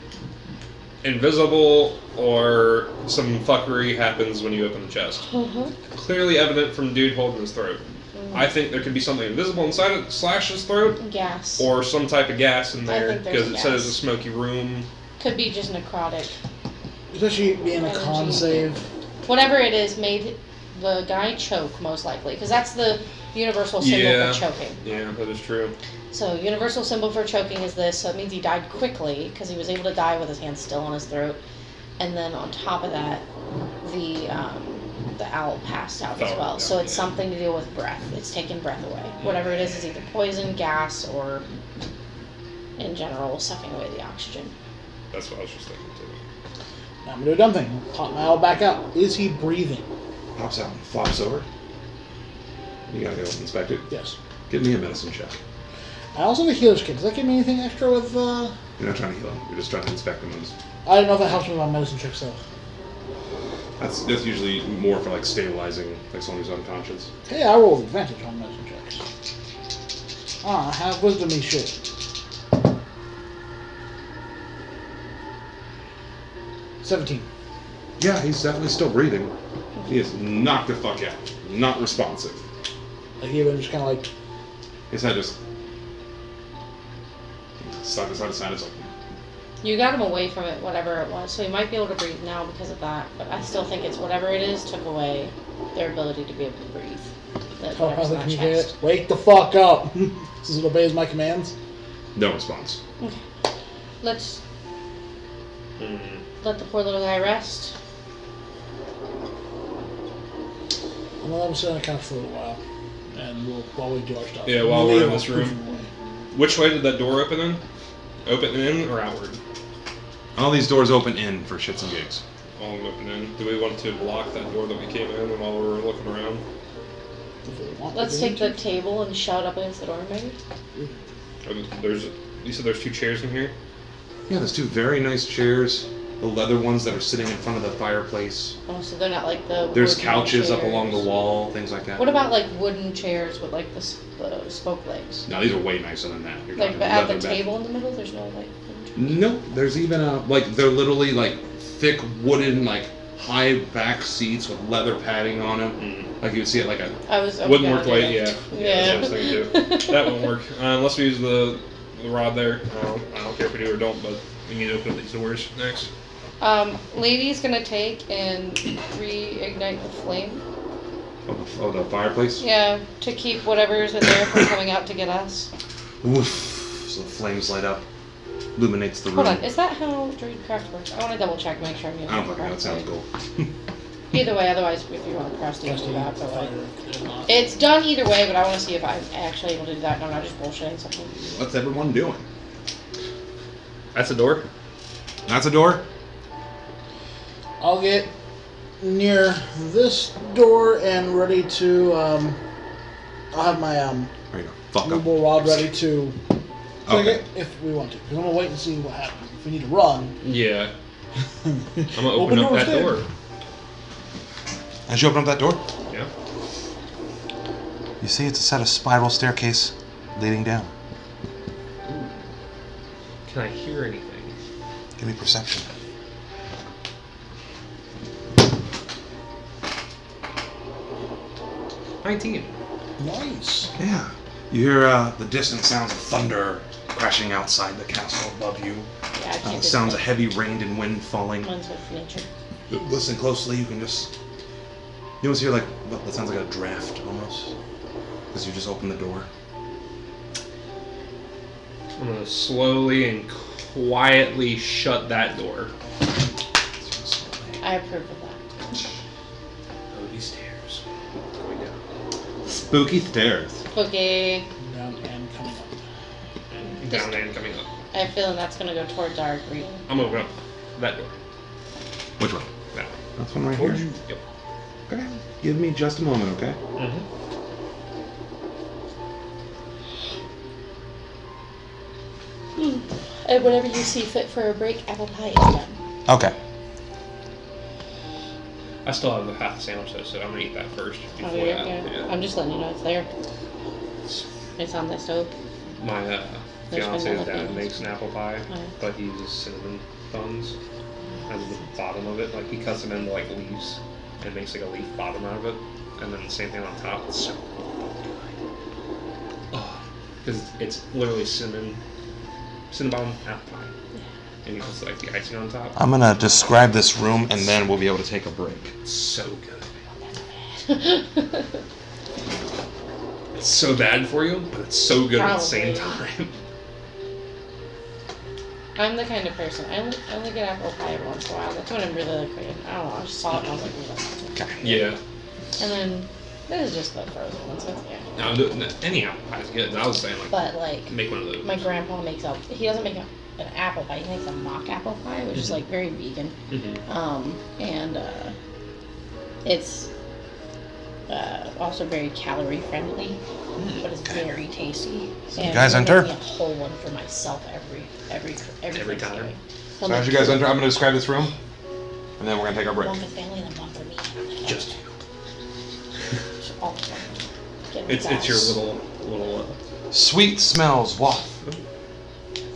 invisible or some fuckery happens when you open the chest. Clearly evident from dude holding his throat. I think there could be something invisible inside it, slash his throat, Gas. or some type of gas in I there think there's because it says gas. a smoky room. Could be just necrotic. Especially being a con Energy. save. Whatever it is made the guy choke, most likely. Because that's the universal symbol Yeah. for choking. Yeah, that is true. So, universal symbol for choking is this, so it means he died quickly, because he was able to die with his hand still on his throat. And then on top of that, the owl passed out as Fell well. down, So it's yeah. something to do with breath. It's taking breath away. Whatever it is either poison, gas, or, in general, sucking away the oxygen. That's what I was just thinking too. Now I'm gonna do a dumb thing. Pop my owl back out. Is he breathing? Pops out and flops over. You gotta go inspect it. Yes. Give me a medicine check. I also have a healer's kit. Does that give me anything extra with? You're not trying to heal him. You're just trying to inspect him. I don't know if that helps me with my medicine checks though. That's usually more for like stabilizing, like someone who's unconscious. Hey, I rolled advantage on medicine checks. I have wisdom-y shit. 17. Yeah, he's definitely still breathing. He is knocked the fuck out. Not responsive. Like even just kind of like. His head just side to side to side. It's like, You got him away from it, whatever it was, so he might be able to breathe now because of that. But I still think it's whatever it is took away their ability to be able to breathe. That How whatever's in can their you get chest. it? Wake the fuck up! This is what obeys my commands. no response. Okay. Let's Hmm. let the poor little guy rest. I'm gonna let him sit on the couch for a little while, and while we do our stuff. Yeah, while we're Leave in him. this room. Which way did that door open in? Open in or outward? All these doors open in for shits and gigs. All of them open in. Do we want to block that door that we came in while we were looking around? If we want, Let's if we take need the table and shout up against the door, maybe. You said there's 2 chairs in here? Yeah, there's 2 very nice chairs. The leather ones that are sitting in front of the fireplace. Oh, so they're not like the. There's wooden couches up chairs. along the wall, things like that. What about like wooden chairs with like the spoke legs? No, these are way nicer than that. You're Like, talking but at the leather back. table in the middle, there's no like. wooden chairs? Nope. There's even they're literally like thick wooden like high back seats with leather padding on them. Mm. Like you would see it like a. Wouldn't work like, yeah. Yeah. That's what I was thinking too. That won't work. Unless we use the rod there. I don't care if we do or don't, but we need to open up these doors next. Lady's gonna take and reignite the flame. Oh, the fireplace. Yeah, to keep whatever's in there from coming out to get us. Oof. So the flames light up, illuminates the room. Hold on, is that how Druidcraft works? I want to double check, make sure I'm getting I don't it fucking know. That sounds correctly. cool. Either way, otherwise, if you want to press the Trusty do that, but like, fire, not- it's done either way. But I want to see if I'm actually able to do that, and I'm not just bullshitting something. What's everyone doing? That's the door? That's a door. I'll get near this door and ready to. I'll have my There you go. Fuck up. movable rod ready to click Okay. it if we want to. Because I'm gonna wait and see what happens. If we need to run, Yeah. I'm gonna open up doors that then. door. As you open up that door, Yeah. you see it's a set of spiral staircase leading down. Can I hear anything? Give me perception. $19. Nice. Yeah. You hear the distant sounds of thunder crashing outside the castle above you. Yeah, I can't do Sounds of that. heavy rain and wind falling. Mine's with nature. Listen closely, you can just... You almost hear like, what, that sounds like a draft almost. Because you just opened the door. I'm gonna slowly and quietly shut that door. I approve of that. Oh, these stairs. Going down. Spooky stairs. Okay, Down and coming up. Down and coming up. I have a feeling that's gonna go towards our green. I'm gonna open up that door. Which one? That one. That's one right here? Yep. Okay. Give me just a moment, okay? Mm-hmm. And whenever you see fit for a break, apple pie is done. Okay. I still have the half sandwich though, so I'm gonna eat that first before Oh, yeah, that. yeah. I'm just letting you know it's there. It's on the stove. My There's fiance's vanilla dad beans. makes an apple pie, Oh. but he uses cinnamon buns as the bottom of it. Like he cuts them into like leaves and makes like a leaf bottom out of it, and then the same thing on top. It's so because it's literally cinnamon apple pie, and he puts like the icing on top. I'm gonna describe this room and then we'll be able to take a break. It's so good. It's so bad for you, but it's so good at the same Probably. time. I'm the kind of person, I only get apple pie every once in a while. That's when I'm really craving. I don't know, I just saw it and I was like, "Ooh, that's good." Yeah. And then, this is just the frozen one, so it's, yeah. No, any apple pie is good. I was saying like But like, make one of those. my grandpa makes he doesn't make an apple pie, he makes a mock apple pie, which is like very vegan. Mhm. And it's also very calorie friendly, but it's very tasty. And guys he'll enter? make me a whole one for myself every Every time. Thanksgiving. So He'll make as you guys two. enter, I'm gonna describe this room and then we're gonna take our break. One for the family and then one for me. And I'm like, Just so all of them. Get it's your guys. little Sweet smells waft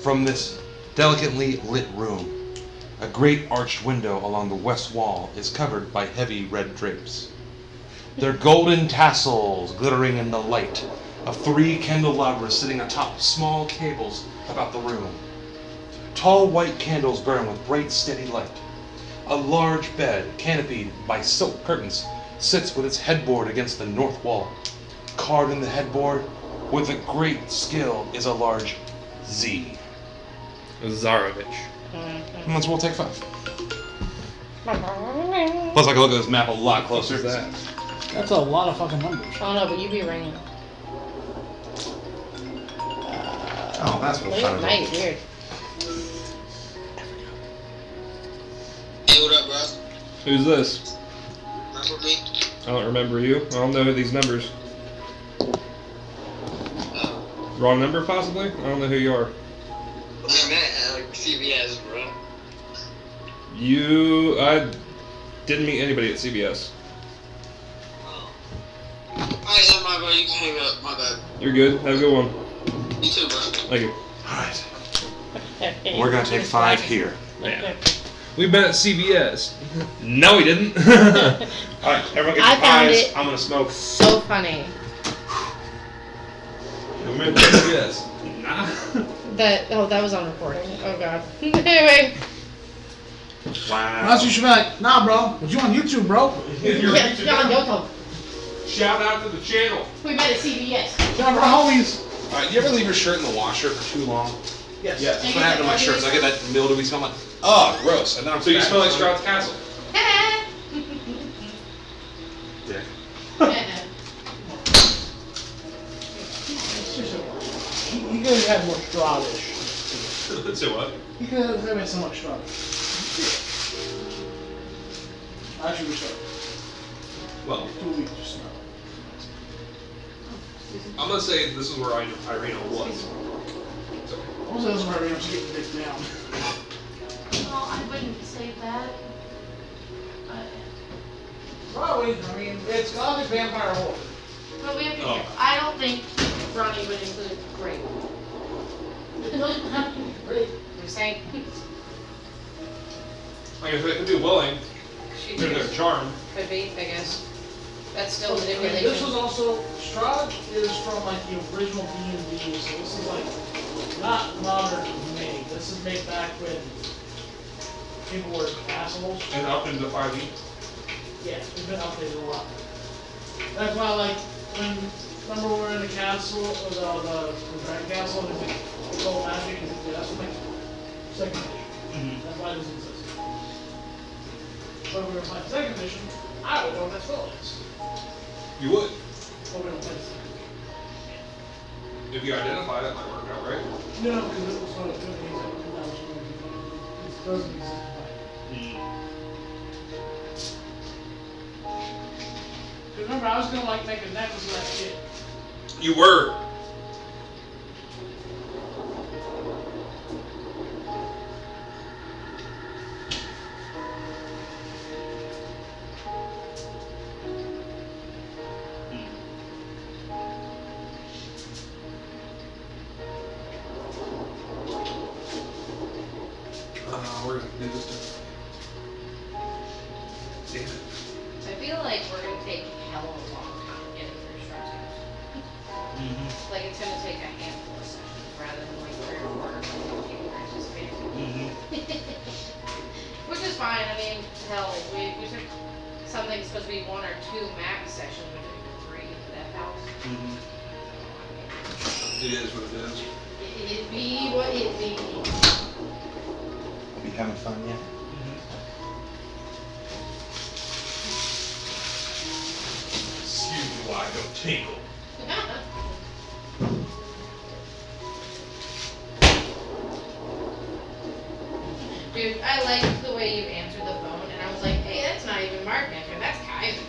from this delicately lit room. A great arched window along the west wall is covered by heavy red drapes, their golden tassels glittering in the light of 3 candelabras sitting atop small tables about the room. Tall white candles burn with bright, steady light. A large bed, canopied by silk curtains, sits with its headboard against the north wall. Carved in the headboard, with a great skill, is a large Z. Zarovich. And that's we'll take 5. Plus, I can look at this map a lot closer. That's a lot of fucking numbers. Oh no, but you be ringing. Oh, that's what Late fun night, is. weird. Hey, what up, bro? Who's this? Remember me? I don't remember you. I don't know these numbers. Wrong number, possibly? I don't know who you are. I'm at CBS, bro. I didn't meet anybody at CBS. Oh. Alright, never mind, bro. You can hang up. My bad. You're good. Have a good one. You too, bro. Thank you. Alright. We're gonna take 5 here. Yeah. We met at CBS. No, we didn't. Alright, everyone get I your found pies. it. I'm gonna smoke. So funny. We met at CBS. Nah. That was on recording. Oh god. Anyway. Wow. Unless you should be like, nah, bro. But you on YouTube, bro. Yeah, John, don't tell. Shout out to the channel. We met at CBS. John, we're homies. Alright, you ever leave your shirt in the washer for too long? Yes. Yeah, that's what happened to my shirt. So I get that mildewy smell. I'm like, oh, gross. And then I'm So you back smell like on. Stroud's Castle. Dick. He could have had more strawish. So what? He could have had so much strawish. Actually, we started. Well, 2 weeks to smell. I'm gonna say this is where Irina was. It's okay. Also, this is where I'm getting dick down. Well, I wouldn't say that. Probably. I mean, it's got this vampire horror. But we have to be Oh. careful. I don't think Ronnie would include grape. It doesn't have to be great. I'm saying. Like if they could do willing, She they're their charm. could be, I guess. That's still I mean, manipulation. this was also Strahd is from like the original D&D, so this is like not modern made. This is made back when people were assholes. And up into 5e. Yeah, it's been updated a lot. That's why, like, when remember we were in the castle, or the Dragon Castle, and it's all magic, and that's from like second edition. That's why it doesn't exist. But if we were playing second edition, I would know what that spell is. You would. But we don't play second edition. If you identify it, might work out, right? No, because it was sort of good. It doesn't exist. Remember, I was gonna like make a necklace of that shit. You were. We're gonna do this. Damn it. I feel like we're gonna take hell of a long time getting through Shark's House. Like it's gonna take a handful of sessions rather than like 3 or 4 like people are anticipating. Which is fine. I mean, hell, we took something supposed to be 1 or 2 max sessions, we took 3 for that house. It is what it is. It be what it be. Are you having fun yet? Excuse me while I go tinkle. Dude, I liked the way you answered the phone, and I was like, hey, that's not even Mark answering, that's Kaiser.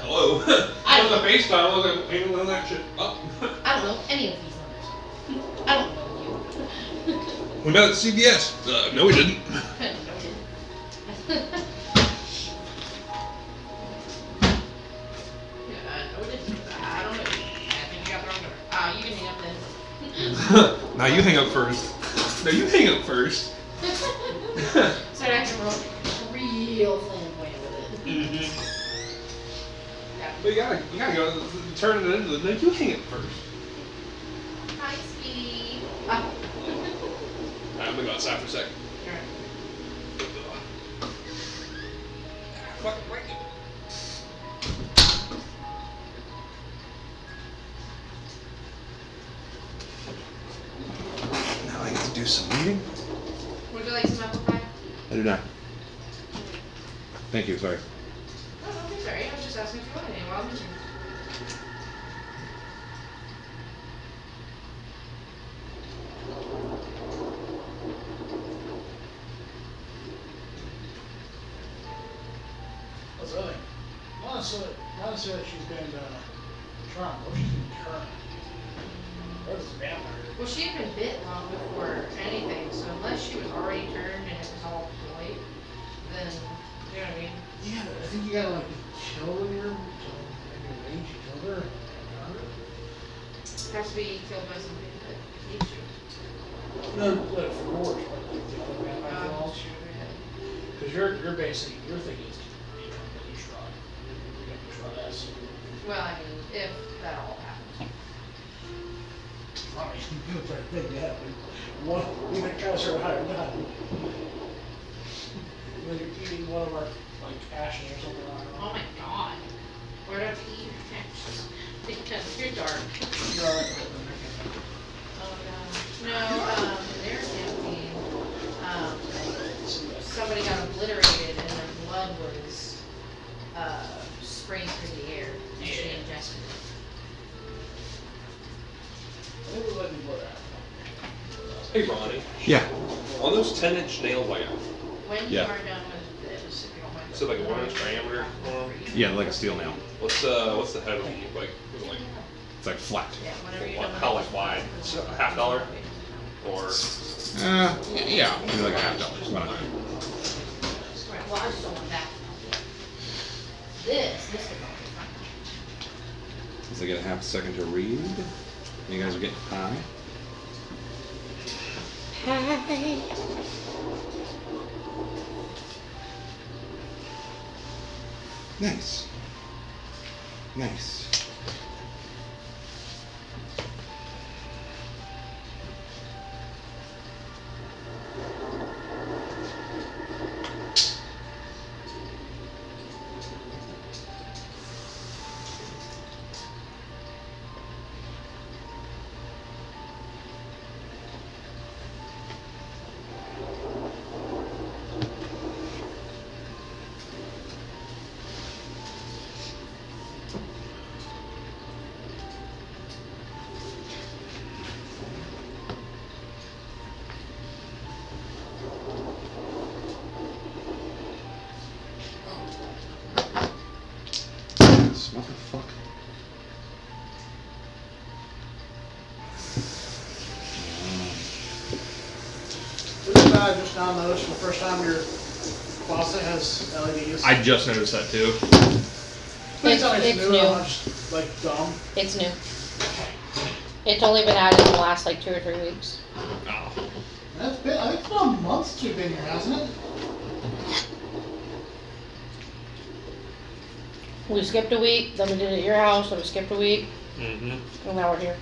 Hello. I On don't the FaceTime, I was like, ain't none of that shit up. I don't know any of these numbers. I don't know you. We met at CBS. No, we didn't. No, I didn't. No, we didn't. I don't know. I think you got the wrong number. You can hang up then. Now you hang up first. No, you hang up first. So I can real flamboyant with it. Yeah. But you gotta go turn it into the. No, you hang up first. Hi, sweetie. Alright, I'm gonna go outside for a second. Fucking break it. Now I get to do some reading. Would you like some apple pie? I do not. Thank you, sorry. Oh, don't be sorry. I was just asking if you wanted any while I'm in here. That's the other thing. Not necessarily she's been turned, or she's been turned. Or this vampire. Well, she had been bit long before anything, so unless she was already turned and it was all void, then, you know what I mean? Yeah, I think you gotta like kill her, so maybe rage you killed her. Has to be killed by somebody that eats you. No, like for yours, but like the other vampire walls. Shoot, yeah. Because you're basically, your thing is to become the Ishra. You're gonna Ishra S. Well, I mean, if that all happens. I mean, you could try to think that, but one, you might kind of sort of higher than when you're eating one of our, like, ashes or something, I don't know. Oh my god. Where do I have to eat ashes? Because you're dark. You're alright with it, then Oh my god. No, in their campaign, somebody got obliterated and their blood was sprayed through the air. And she ingested it. I think we'll let you blow that. Hey, Ronnie. Yeah. On those 10-inch nails I got, When you Yeah. are done with this, if you don't mind. so like a 1-inch diameter on them? Yeah, like a steel nail. What's the head of the, like, was it like, It's like flat. Yeah, whenever you're what, done with how it, like wide? It's a $50? Or, Yeah, maybe like $50. Why not? Right, well, I just don't want that. This could not be fun. Does I get a half a second to read? You guys are getting pie. Hi. Nice. Nice. What the fuck? Isn't that just now noticed for the first time your closet has LEDs? I just noticed that too. Please tell me It's new. new. I'm just like dumb. It's new. It's only been added in the last like 2 or 3 weeks. Oh. That's been, I think it's been a month since we've been here, hasn't it? We skipped a week, then we did it at your house, then we skipped a week, Mm-hmm. and now we're here.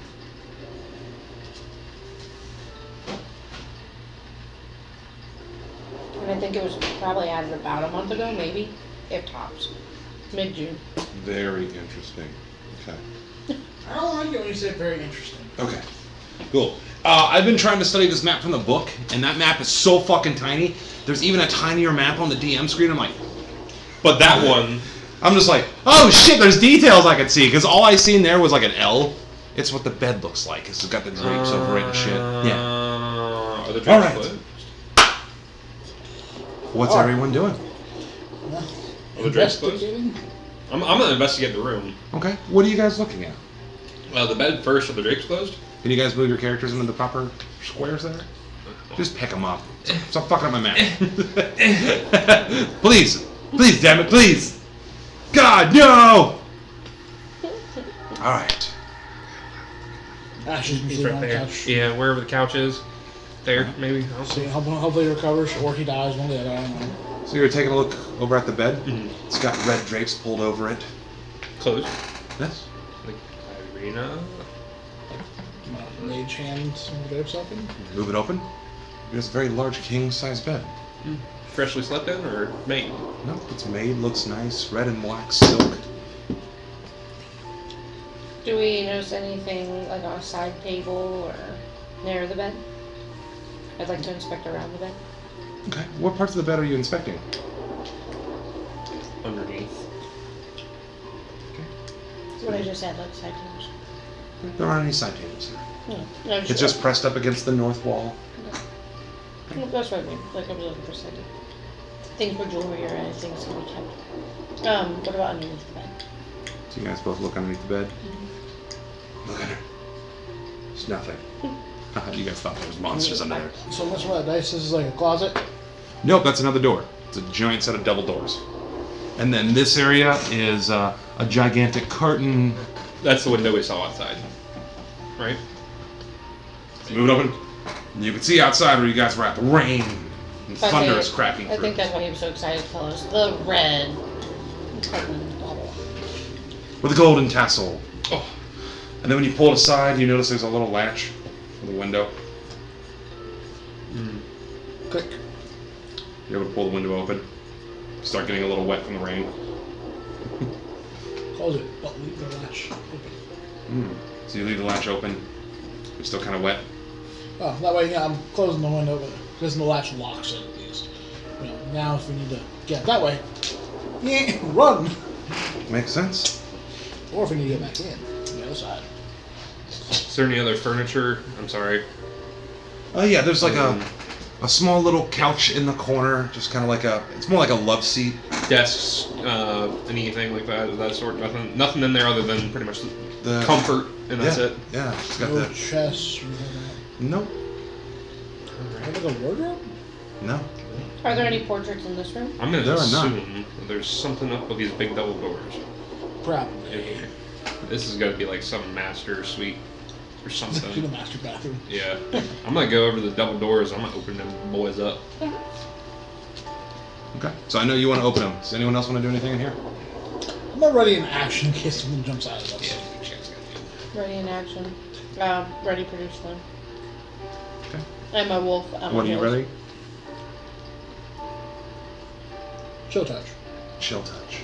And I think it was probably added about a month ago, maybe, if tops. Mid-June. Very interesting. Okay. I don't like it when you say very interesting. Okay. Cool. I've been trying to study this map from the book, and that map is so fucking tiny. There's even a tinier map on the DM screen. I'm like, But that one, I'm just like, oh shit, there's details I could see, because all I seen there was like an L. It's what the bed looks like. It's got the drapes over it and shit. Yeah. Are the drapes All right. closed? What's everyone doing? Are the drapes closed? Investigating? I'm gonna investigate the room. Okay. What are you guys looking at? The bed first. Are the drapes closed? Can you guys move your characters into the proper squares there? Just pick them up. Stop fucking up my map. Please. Please, damn it, please. God, no! Alright. Ashes He's usually right on the there. couch. Yeah, wherever the couch is. there, maybe. I don't See, know. hopefully he recovers or he dies one day. I don't know. So you're taking a look over at the bed. Mhm. It's got red drapes pulled over it. Closed. Yes. Like Irina. Mage hands and grapes open. Move it open. It's a very large king-size bed. Freshly slept in or made? No, it's made. Looks nice. Red and black silk. Do we notice anything like on a side table or near the bed? I'd like to inspect around the bed. Okay. What parts of the bed are you inspecting? Underneath. That's what I just said, like side tables. There aren't any side tables here. No, It's just pressed up against the north wall. No, that's what I mean. Like I was looking for side tables. Things for jewelry or anything can be kept. What about underneath the bed? So you guys both look underneath the bed. Look at her. There's nothing. You guys thought there was monsters under there. So much of that dice is like a closet. Nope, that's another door. It's a giant set of double doors. And then this area is a gigantic curtain. That's the window we saw outside. Right? Move it open. You can see outside where you guys were at. The rain and Okay, thunder is cracking I through. think that's why he was so excited to tell us. The red curtain, blah, blah, blah. With a golden tassel. Oh. And then when you pull it aside, you notice there's a little latch for the window. Click. You're able to pull the window open. Start getting a little wet from the rain. Close it, but leave the latch open. So you leave the latch open. You're still kind of wet. Oh, that way, yeah, I'm closing the window, but because the latch locks it at least. You know, now if we need to get that way, yeah, run. Makes sense. Or if we need to get back in, the other side. Is there any other furniture? I'm sorry. Yeah, there's like a small little couch in the corner, just kind of like it's more like a love seat. Desks, anything like that, that sort. Nothing in there other than pretty much The comfort, and that's it. Yeah, it's got No the. chest. Nope. Have like a wardrobe? No. Are there any portraits in this room? I'm gonna There are assume that there's something up with these big double doors. Probably. This is gonna be like some master suite or To the something. master bathroom. Yeah. I'm gonna go over to the double doors. I'm gonna open them boys up. Okay. So I know you want to open them. Does anyone else want to do anything in here? I'm not ready in action in case someone jumps out of us. Ready in action. Ready, produce them. Okay. I'm a wolf. I'm What a are you wolf. ready? Chill touch. Chill touch.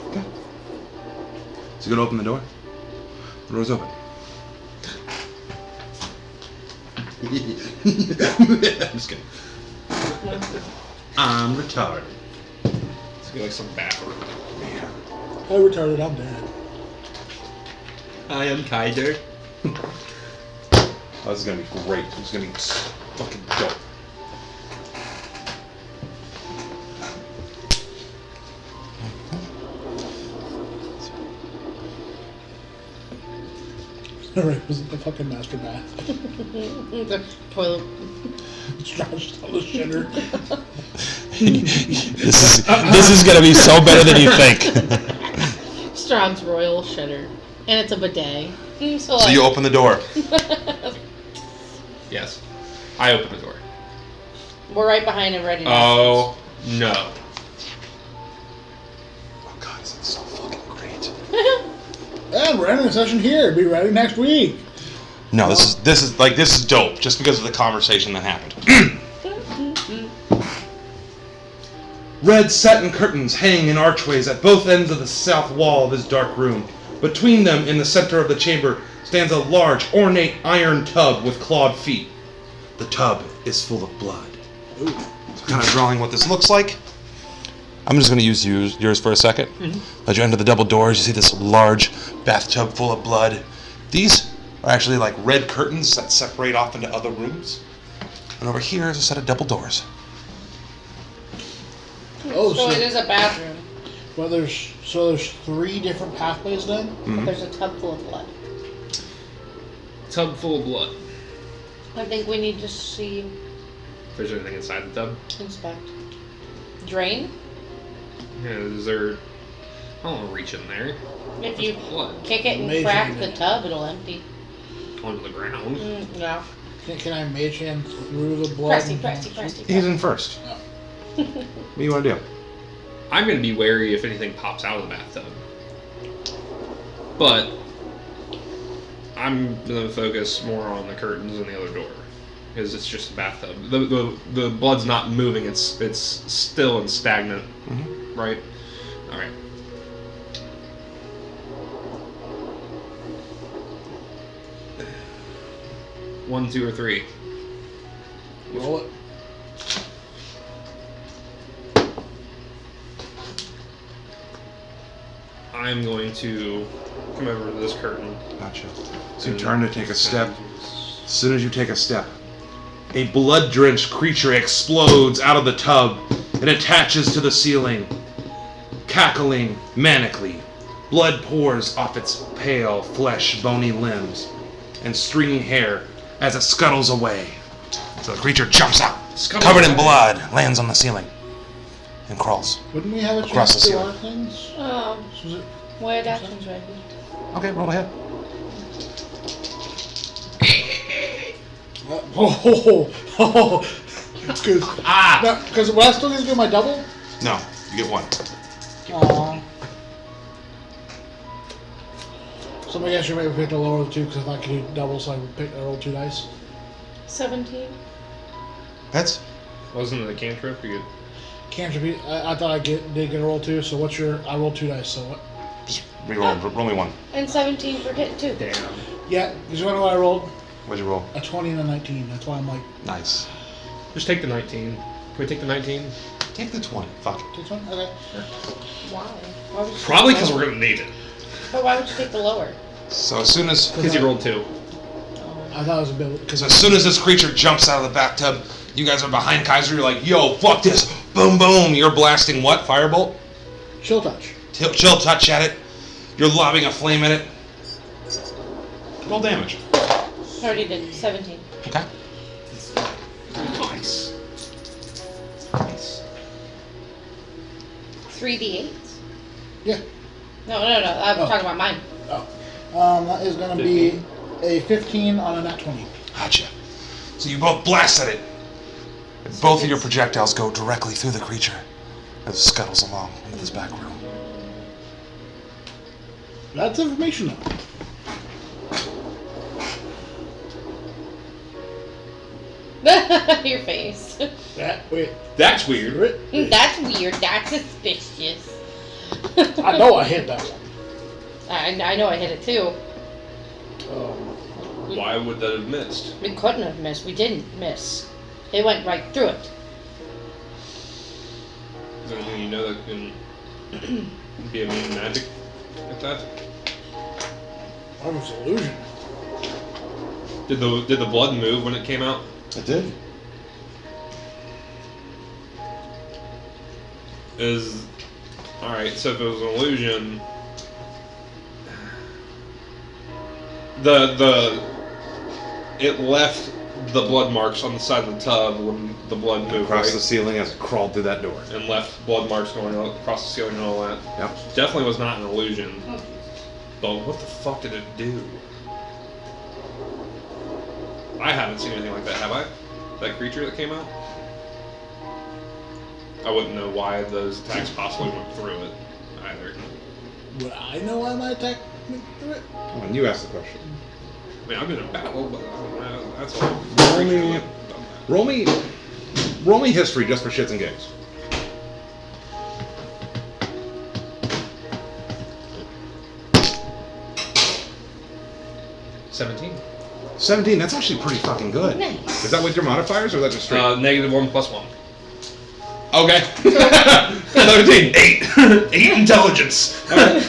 Okay. So you gonna open the door? The door's open. I'm just kidding. I'm retarded. It's gonna be like some bathroom. Yeah. I retarded, I'm dead. I am Kaiser. Oh, this is gonna be great. This is gonna be fucking dope. Alright, was it the fucking master bath? The toilet. Josh on the shitter. This is gonna be so better than you think. Straub's Royal Shitter. And it's a bidet. So you open the door. Yes. I open the door. We're right behind him, ready to Oh no. Oh god, this is so fucking great. And we're ending the session here. Be ready next week. No, this is dope. Just because of the conversation that happened. Red satin curtains hang in archways at both ends of the south wall of this dark room. Between them, in the center of the chamber, stands a large, ornate iron tub with clawed feet. The tub is full of blood. Ooh. So kind of drawing what this looks like. I'm just going to use yours for a second. As you enter the double doors, you see this large bathtub full of blood. These are actually like red curtains that separate off into other rooms. And over here is a set of double doors. Oh, So so, it is a bathroom. well, there's 3 different pathways then? But there's a tub full of blood. Tub full of blood. I think we need to see, If there's anything inside the tub. inspect. Drain? Yeah, is there... I don't want to reach in there. If you Blood kick it and Amazing crack the idea. tub, it'll empty. onto the ground. Yeah. Can I mage hand through the blood? Pressy. He's in first. Oh. What do you want to do? I'm going to be wary if anything pops out of the bathtub. But I'm going to focus more on the curtains and the other door. Because it's just a bathtub. The blood's not moving, it's still and stagnant. Mm-hmm. Right? Alright. One, two, or three. Roll it. I'm going to come over to this curtain. Gotcha. So you turn to take a step. As soon as you take a step, a blood-drenched creature explodes out of the tub and attaches to the ceiling, cackling manically. Blood pours off its pale, flesh, bony limbs and stringy hair as it scuttles away. So the creature jumps out, covered in blood, lands on the ceiling, and crawls. Wouldn't we have a Across chance the to do ceiling. our things? Was it? Where action's ready. Okay, roll ahead. Because will I still get to do my double? No, you get one. So I guess you maybe pick the lower of the two because if I could do double, so I would pick roll 2 dice. 17. Heads? Wasn't it a cantrip? You Can't repeat. I thought I did get a roll 2. So what's your? I rolled 2 dice. So what? Roll me one. And 17 for hit too. Damn. Yeah. Because you want to know what I rolled? What'd you roll? A 20 and a 19. That's why I'm like. Nice. Just take the 19. Can we take the 19? Take the 20. Fuck it. This one? Okay. Why? Why would you Probably take because the we're lower? going to need it. But why would you take the lower? So as soon as Because you rolled 2. I thought it was a bit because this creature jumps out of the bathtub, you guys are behind Kaiser. You're like, yo, fuck this. Boom, boom. You're blasting what? Firebolt? chill touch. Chill touch at it. You're lobbing a flame at it. Roll damage. Already did. 17. Okay. Nice. Nice. 3d8s? Yeah. No. I'm Oh. talking about mine. That is going to be a 15 on a nat 20. Gotcha. So you both blast at it. And both of your projectiles go directly through the creature as it scuttles along into this back room. That's information though. Your face. Wait. That's weird. That's weird. That's suspicious. I know I hit that one. I know I hit it too. Why would that have missed? We couldn't have missed. We didn't miss. It went right through it. Is there anything you know that can be immune to magic like that? That was an illusion. Did the blood move when it came out? It did. Alright, so if it was an illusion, it left the blood marks on the side of the tub when the blood moved, Across right? the ceiling as it crawled through that door. And left blood marks going across the ceiling and all that. Yep. Definitely was not an illusion. But what the fuck did it do? I haven't seen anything like that, have I? That creature that came out? I wouldn't know why those attacks possibly went through it either. Would I know why my attack went through it? Oh, and you asked the question. I mean, I'm in a battle, but that's all. Roll me history just for shits and gigs. $17. 17, that's actually pretty fucking good. Nice. Is that with your modifiers or is that just straight? -1 + 1. Okay. 17. 8. 8 intelligence. Okay.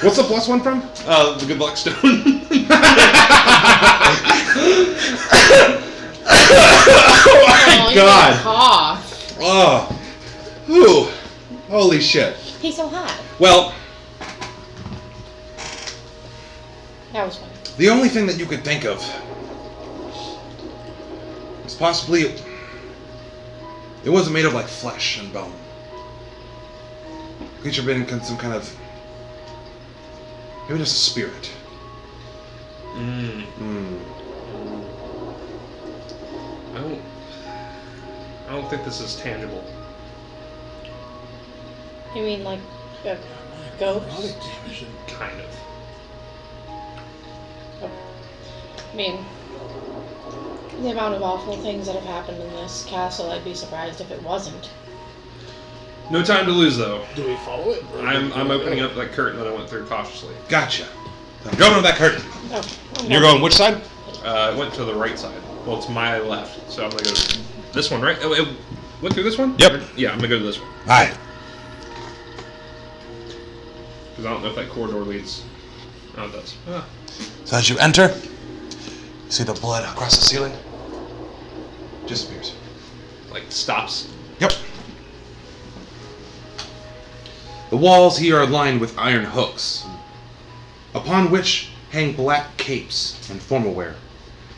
What's the +1 from? The good luck stone. Oh my you god. got a cough. Oh. Whew. Holy shit. He's so hot. Well, That was fun. the only thing that you could think of was possibly it wasn't made of like flesh and bone. Creature been some kind of maybe just a spirit. don't think this is tangible. You mean like a ghost? Necrotic damage. Kind of. I mean, the amount of awful things that have happened in this castle, I'd be surprised if it wasn't. No time to lose, though. Do we follow it? I'm opening up that curtain that I went through cautiously. Gotcha. Go to that curtain. Oh, You're going which side? It went to the right side. Well, it's my left, so I'm gonna go to this one, right? Oh, it went through this one? Yep. Yeah, I'm gonna go to this one. Alright. Because I don't know if that corridor leads. Oh, it does. Ah. So as you enter, you see the blood across the ceiling. Disappears. Like, stops. Yep. The walls here are lined with iron hooks, upon which hang black capes and formal wear.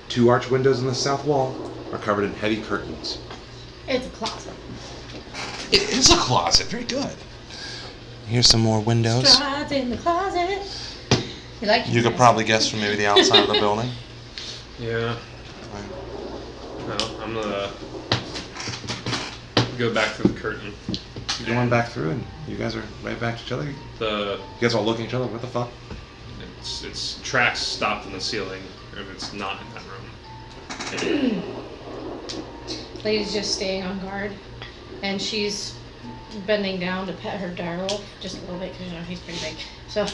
2 arch windows in the south wall are covered in heavy curtains. it's a closet. It is a closet. Very good. Here's some more windows. Strides in the closet. You like? You could probably guess from maybe the outside of the building. Yeah. No, I'm gonna go back through the curtain. You're going back through, and you guys are right back to each other. You The guys all looking at each other. What the fuck? it's tracks stopped in the ceiling, or if it's not in that room. Lady's just staying on guard, and she's bending down to pet her direwolf just a little bit because he's pretty big. So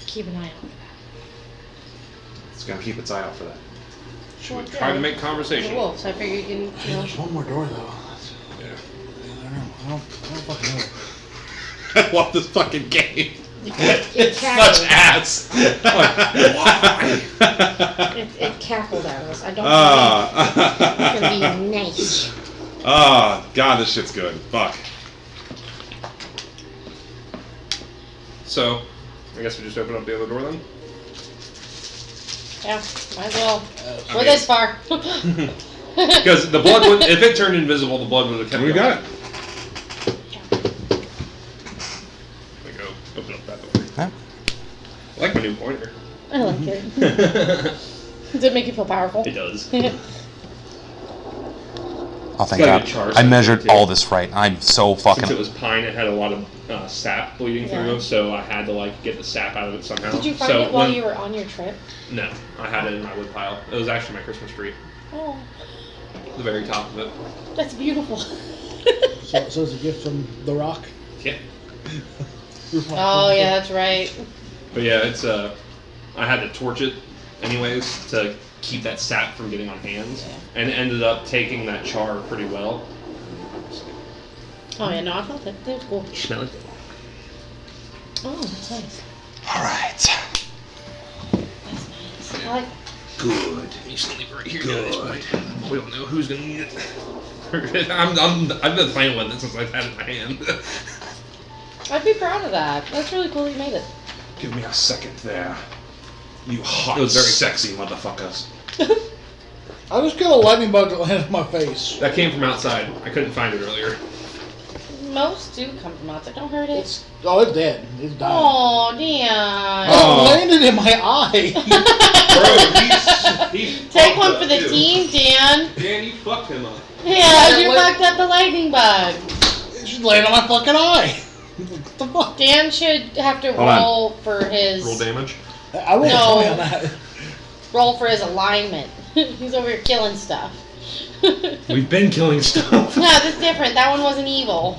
keep an eye out for that. It's gonna keep its eye out for that. Should we try to make conversation? Wolf, so I figure you can. Hey, there's one more door though. Yeah. I don't fucking know. I love this fucking game. It Such ass. It cackled at us. I don't Ah. think it's gonna be nice. Ah, God, this shit's good. Fuck. So, I guess we just open up the other door then? Yeah, might as well. We're this far. Because the blood would, if it turned invisible, the blood would have kept We going. got it. There we go. Open up that door. Huh? I like my new pointer. I like it. Does it make you feel powerful? It does. Oh, thank It's got a God. charge I measured too. all this right. I'm so fucking. Since it was pine, it had a lot of sap bleeding Yeah. through, so I had to like get the sap out of it somehow. Did you find so it while when- you were on your trip? No, I had it in my wood pile. It was actually my Christmas tree, Oh, the very top of it. that's beautiful. So it's a gift from The Rock. Yeah. Oh yeah, that's right. But yeah, it's I had to torch it anyways to keep that sap from getting on hands, and it ended up taking that char pretty well. Oh yeah, no, I felt it. That was cool. Smell it. Oh, that's nice. All right. That's nice. I like. Good. You just leave it right here. Good. We don't know who's gonna need it. I've been playing with it since I've had it in my hand. I'd be proud of that. That's really cool that you made it. Give me a second there. You hot, It was very sexy motherfuckers. I just got a lightning bug that landed in my face. That came from outside. I couldn't find it earlier. Most do come from outside. Don't hurt it. It's dead. It's dying. Oh, Dan. Oh, it landed in my eye. Bro, he's Take one for the team, Dan. Dan, you fucked him up. Yeah, you fucked up the lightning bug. It should land on my fucking eye. What the fuck? Dan should have to Hold on. roll for his Roll damage. I rolled No. a 20 on that. roll for his alignment. He's over here killing stuff. We've been killing stuff. No, that's different. That one wasn't evil.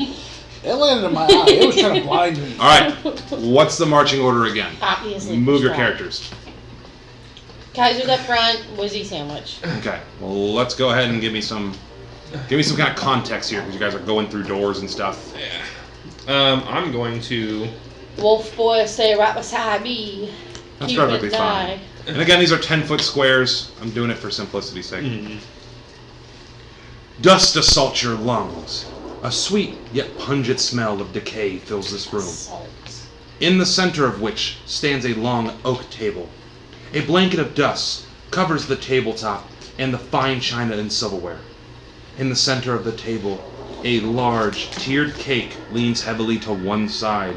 It landed in my eye. It was trying to blind me. All right. What's the marching order again? Obviously. Move your strong. characters. Kaiser's up front. Wizzy sandwich. Okay. Well, let's go ahead and give me some kind of context here, because you guys are going through doors and stuff. Yeah. I'm going to. Wolf boy, stay right beside me. That's Keep perfectly it fine. tight. And again, these are 10-foot squares. I'm doing it for simplicity's sake. Mm-hmm. Dust assaults your lungs. A sweet yet pungent smell of decay fills this room, Salt. in the center of which stands a long oak table. A blanket of dust covers the tabletop and the fine china and silverware. In the center of the table, a large, tiered cake leans heavily to one side.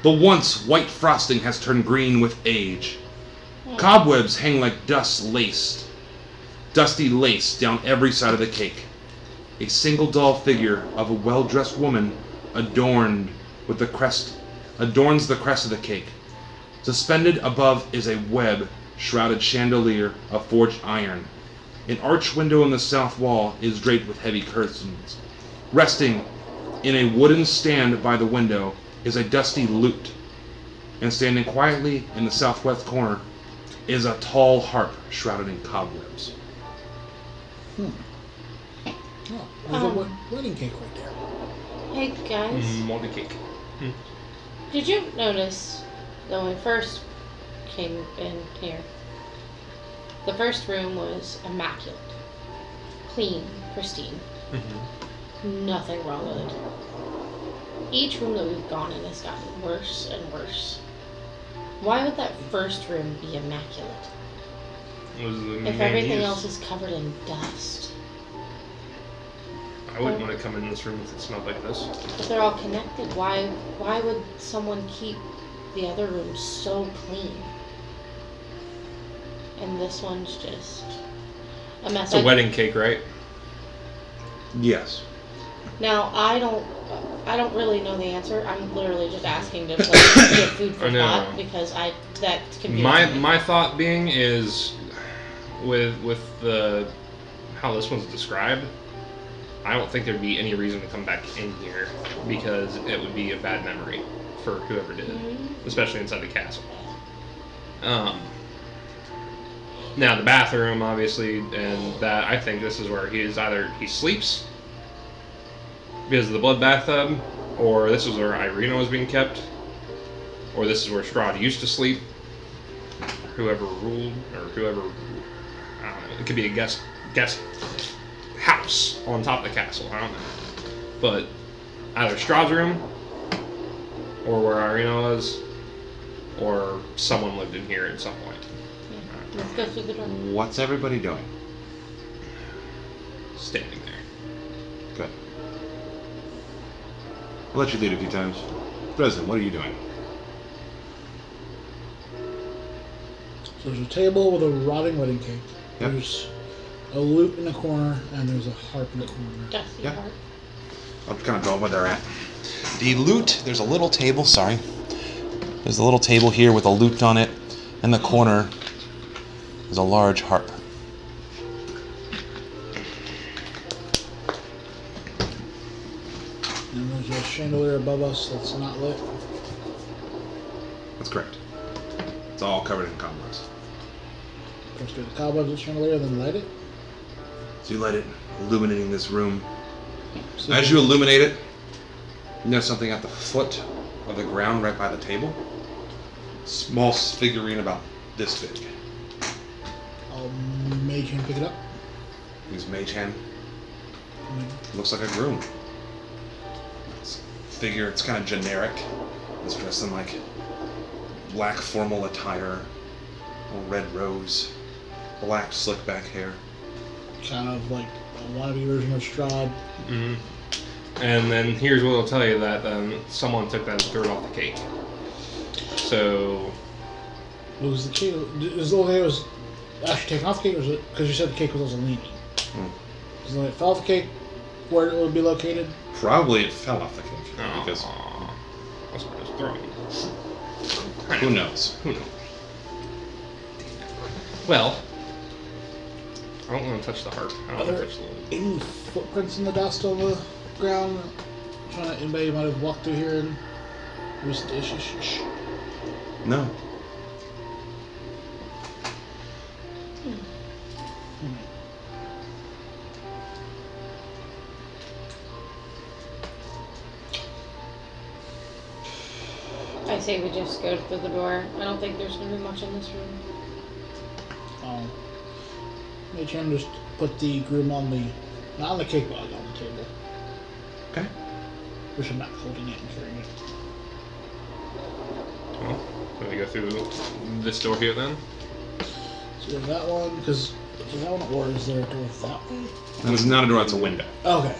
The once white frosting has turned green with age. Cobwebs hang like dusty lace down every side of the cake. A single doll figure of a well-dressed woman adorns the crest of the cake. Suspended above is a web-shrouded chandelier of forged iron. An arched window in the south wall is draped with heavy curtains. Resting in a wooden stand by the window is a dusty lute, and standing quietly in the southwest corner is a tall harp shrouded in cobwebs. Oh, there's a wedding cake right there. Hey guys, Want a cake. did you notice that when we first came in here, the first room was immaculate, clean, pristine, nothing wrong with it. Each room that we've gone in has gotten worse and worse. Why would that first room be immaculate if everything else is covered in dust? I wouldn't want to come in this room if it smelled like this. But they're all connected. Why would someone keep the other rooms so clean? And this one's just a mess. It's a wedding cake, right? Yes. Now I don't really know the answer. I'm literally just asking to like, get food for thought because that can be my thought being is with the how this one's described, I don't think there'd be any reason to come back in here because it would be a bad memory for whoever did it, especially inside the castle. Now the bathroom, obviously, and that I think this is where he sleeps because of the blood bathtub, or this is where Irina was being kept, or this is where Strahd used to sleep. Whoever ruled, or whoever, I don't know. It could be a guest house on top of the castle. I don't know, but either Strahd's room, or where Irina was, or someone lived in here at some point. Let's go through the door. What's everybody doing? Standing there. Good. I'll let you lead a few times. President, what are you doing? So there's a table with a rotting wedding cake. Yep. There's a lute in the corner, and there's a harp in the corner. Dusty Yep. heart. I'll kind of go where they're at. The lute, there's a little table, sorry. There's a little table here with a lute on it. In the corner is a large harp. And there's a chandelier above us that's not lit. That's correct. It's all covered in cobwebs. First get the cobwebs of the chandelier, then light it. So you light it, illuminating this room. So As you illuminate it, you notice something at the foot of the ground right by the table. Small figurine about this big. I'll mage hand pick it up. Use mage hand. Looks like a groom. Figure, it's kind of generic. It's dressed in like black formal attire, a red rose, black slick back hair. Kind of like a wannabe version of Strahd. Mm-hmm. And then here's what I'll tell you, that someone took that and threw it off the cake. So... What was the cake? Is the way it was actually taken off the cake, or was it because you said the cake was also leaning? Is it fell off the cake where it would be located? Probably it fell off the cake. Because that's what I was throwing. who knows? Who knows? Well, I don't want to touch the harp. I don't want to touch the lid. Any footprints in the dust on the ground? Trying to, anybody might have walked through here and was shh. No. I say we just go through the door. I don't think there's gonna be much in this room. Mage hand just put the groom on the, not on the cake, but on the table. Okay. Which I'm not holding it and carrying it. Well, let me go through this door here then. So there's that one, because is that one, or is there a door that way? That is not a door, it's a window. Okay.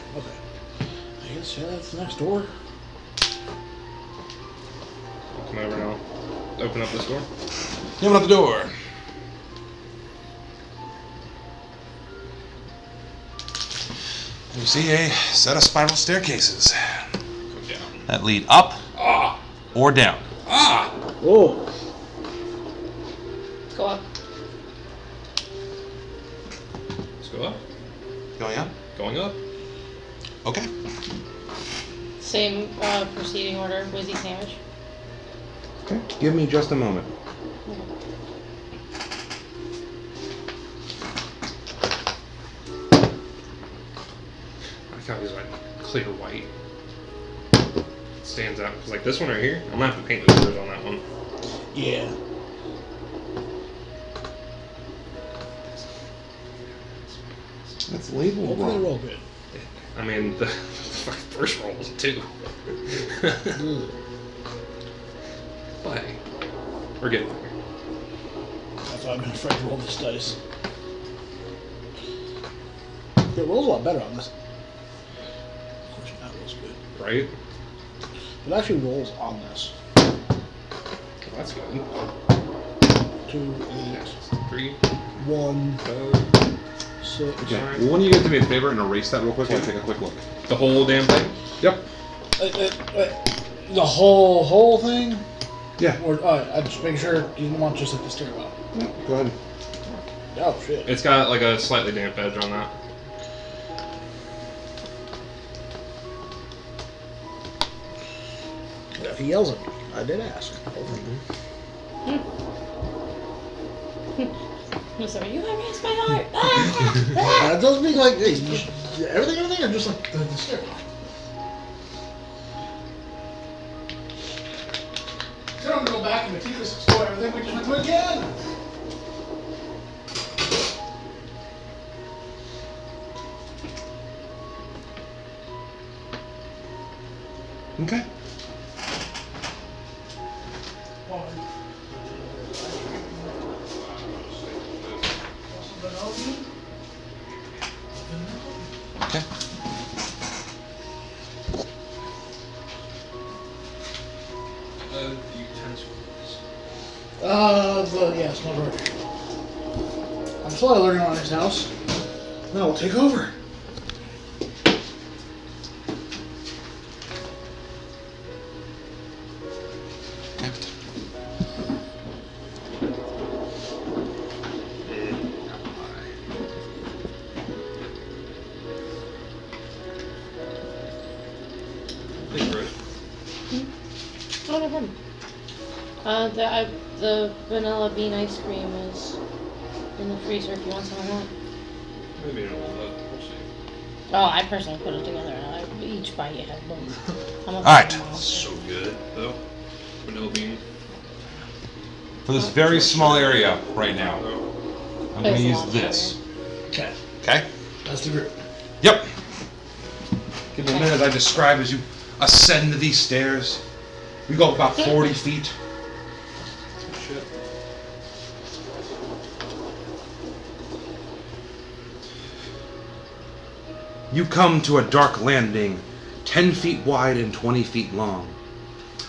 I guess, yeah, that's the next door. Come over now. Open up this door. Open up the door. You see a set of spiral staircases Go down. that lead up Ah! or down. Ah! Whoa. Let's go up. Let's go up. Going up? Going up. Okay. Same proceeding order. Wizzy sandwich. Okay. Give me just a moment. I like how he's like clear white. Stands out. Because like this one right here, I'm gonna have to paint the numbers on that one. Yeah. That's labeled Hopefully they wrong. roll good. I mean, the fucking first roll was 2. Ugh. But hey, we're getting there. That's why I've been afraid to roll this dice. It rolls a lot better on this. Of course, that rolls good. Right? It actually rolls on this. Well, that's good. 2, 8, 3, 1, 6. Okay. Well, when you get to me a favor and erase that real quick, I'll take a quick look. The whole damn thing? Yep. The whole thing? Yeah. Or I just make sure you didn't want just like the stairwell. Yeah, go ahead. Oh shit. It's got like a slightly damp edge on that. If he yells at me, I did ask. I'm sorry, you erased my heart. Ah! That doesn't mean like hey, just, everything, or just like the stairwell. So I'm gonna go back and meticulously explore everything we just went through again. Okay. Okay. Yes, my brother. I'm slowly learning on his house. Now we'll take over. Oh, no problem. The vanilla bean ice cream is in the freezer if you want some of that. Maybe in a little bit. We'll see. Oh, I personally put it together. And each bite you had both. All right. So good, though. Vanilla bean. For this very small area right now, I'm going to There's use lots this. Okay, Okay? that's the group. Yep. Give me a minute as I describe as you ascend these stairs. We go about 40 feet. Shit. You come to a dark landing, 10 feet wide and 20 feet long.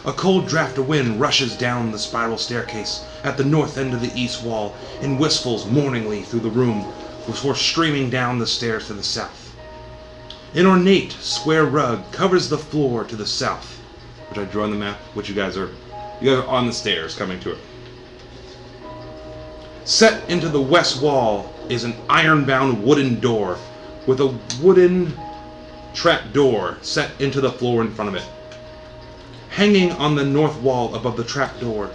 A cold draft of wind rushes down the spiral staircase at the north end of the east wall and whistles mourningly through the room before streaming down the stairs to the south. An ornate square rug covers the floor to the south, which I draw on the map, which you guys are on the stairs coming to it. Set into the west wall is an iron-bound wooden door with a wooden trap door set into the floor in front of it. Hanging on the north wall above the trap door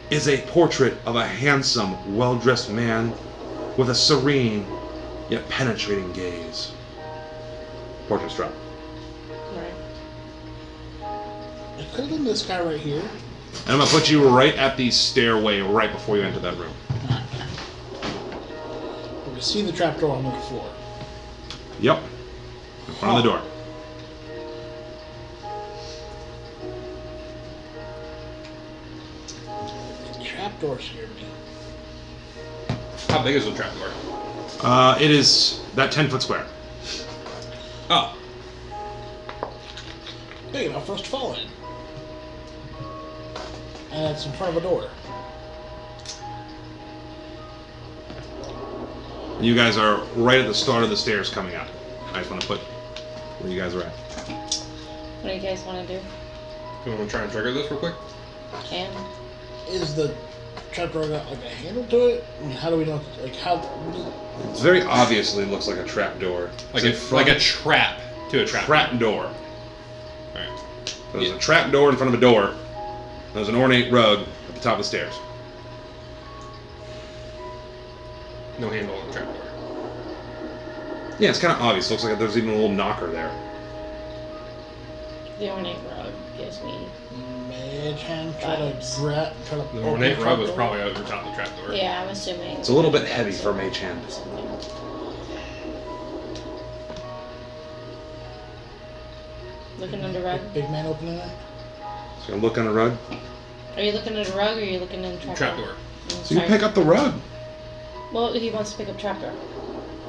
is a portrait of a handsome, well-dressed man with a serene yet penetrating gaze. Portrait's drop. Right. It could have been this guy right here. And I'm going to put you right at the stairway right before you enter that room. We see the trapdoor on the floor. Yep. In front of the door. The trapdoor scared me. How big is the trapdoor? It is that 10-foot square. Oh. Big enough for us to fall in. And it's in front of a door. You guys are right at the start of the stairs coming out. I just want to put where you guys are at. What do you guys want to do? Do you want to try and trigger this real quick? Can. Is the trapdoor got like a handle to it? I mean, how do we know? Like how? It's very obviously looks like a trap door. Like It's a trap to a trap. trap door. Alright. So there's a trap door in front of a door. There's an ornate rug at the top of the stairs. No handle on the trap door. Yeah, it's kind of obvious. Looks like there's even a little knocker there. The ornate rug gives me. Mage hand try Vibes. to grab, try to. The open ornate rug was trapdoor? probably over top of the trap door. Yeah, I'm assuming. It's a little bit heavy for a mage hand. Looking under rug. Big man opening it. So you look on the rug. Are you looking at a rug or are you looking in trapdoor? Trap door. So you pick up the rug. Well, he wants to pick up trapdoor.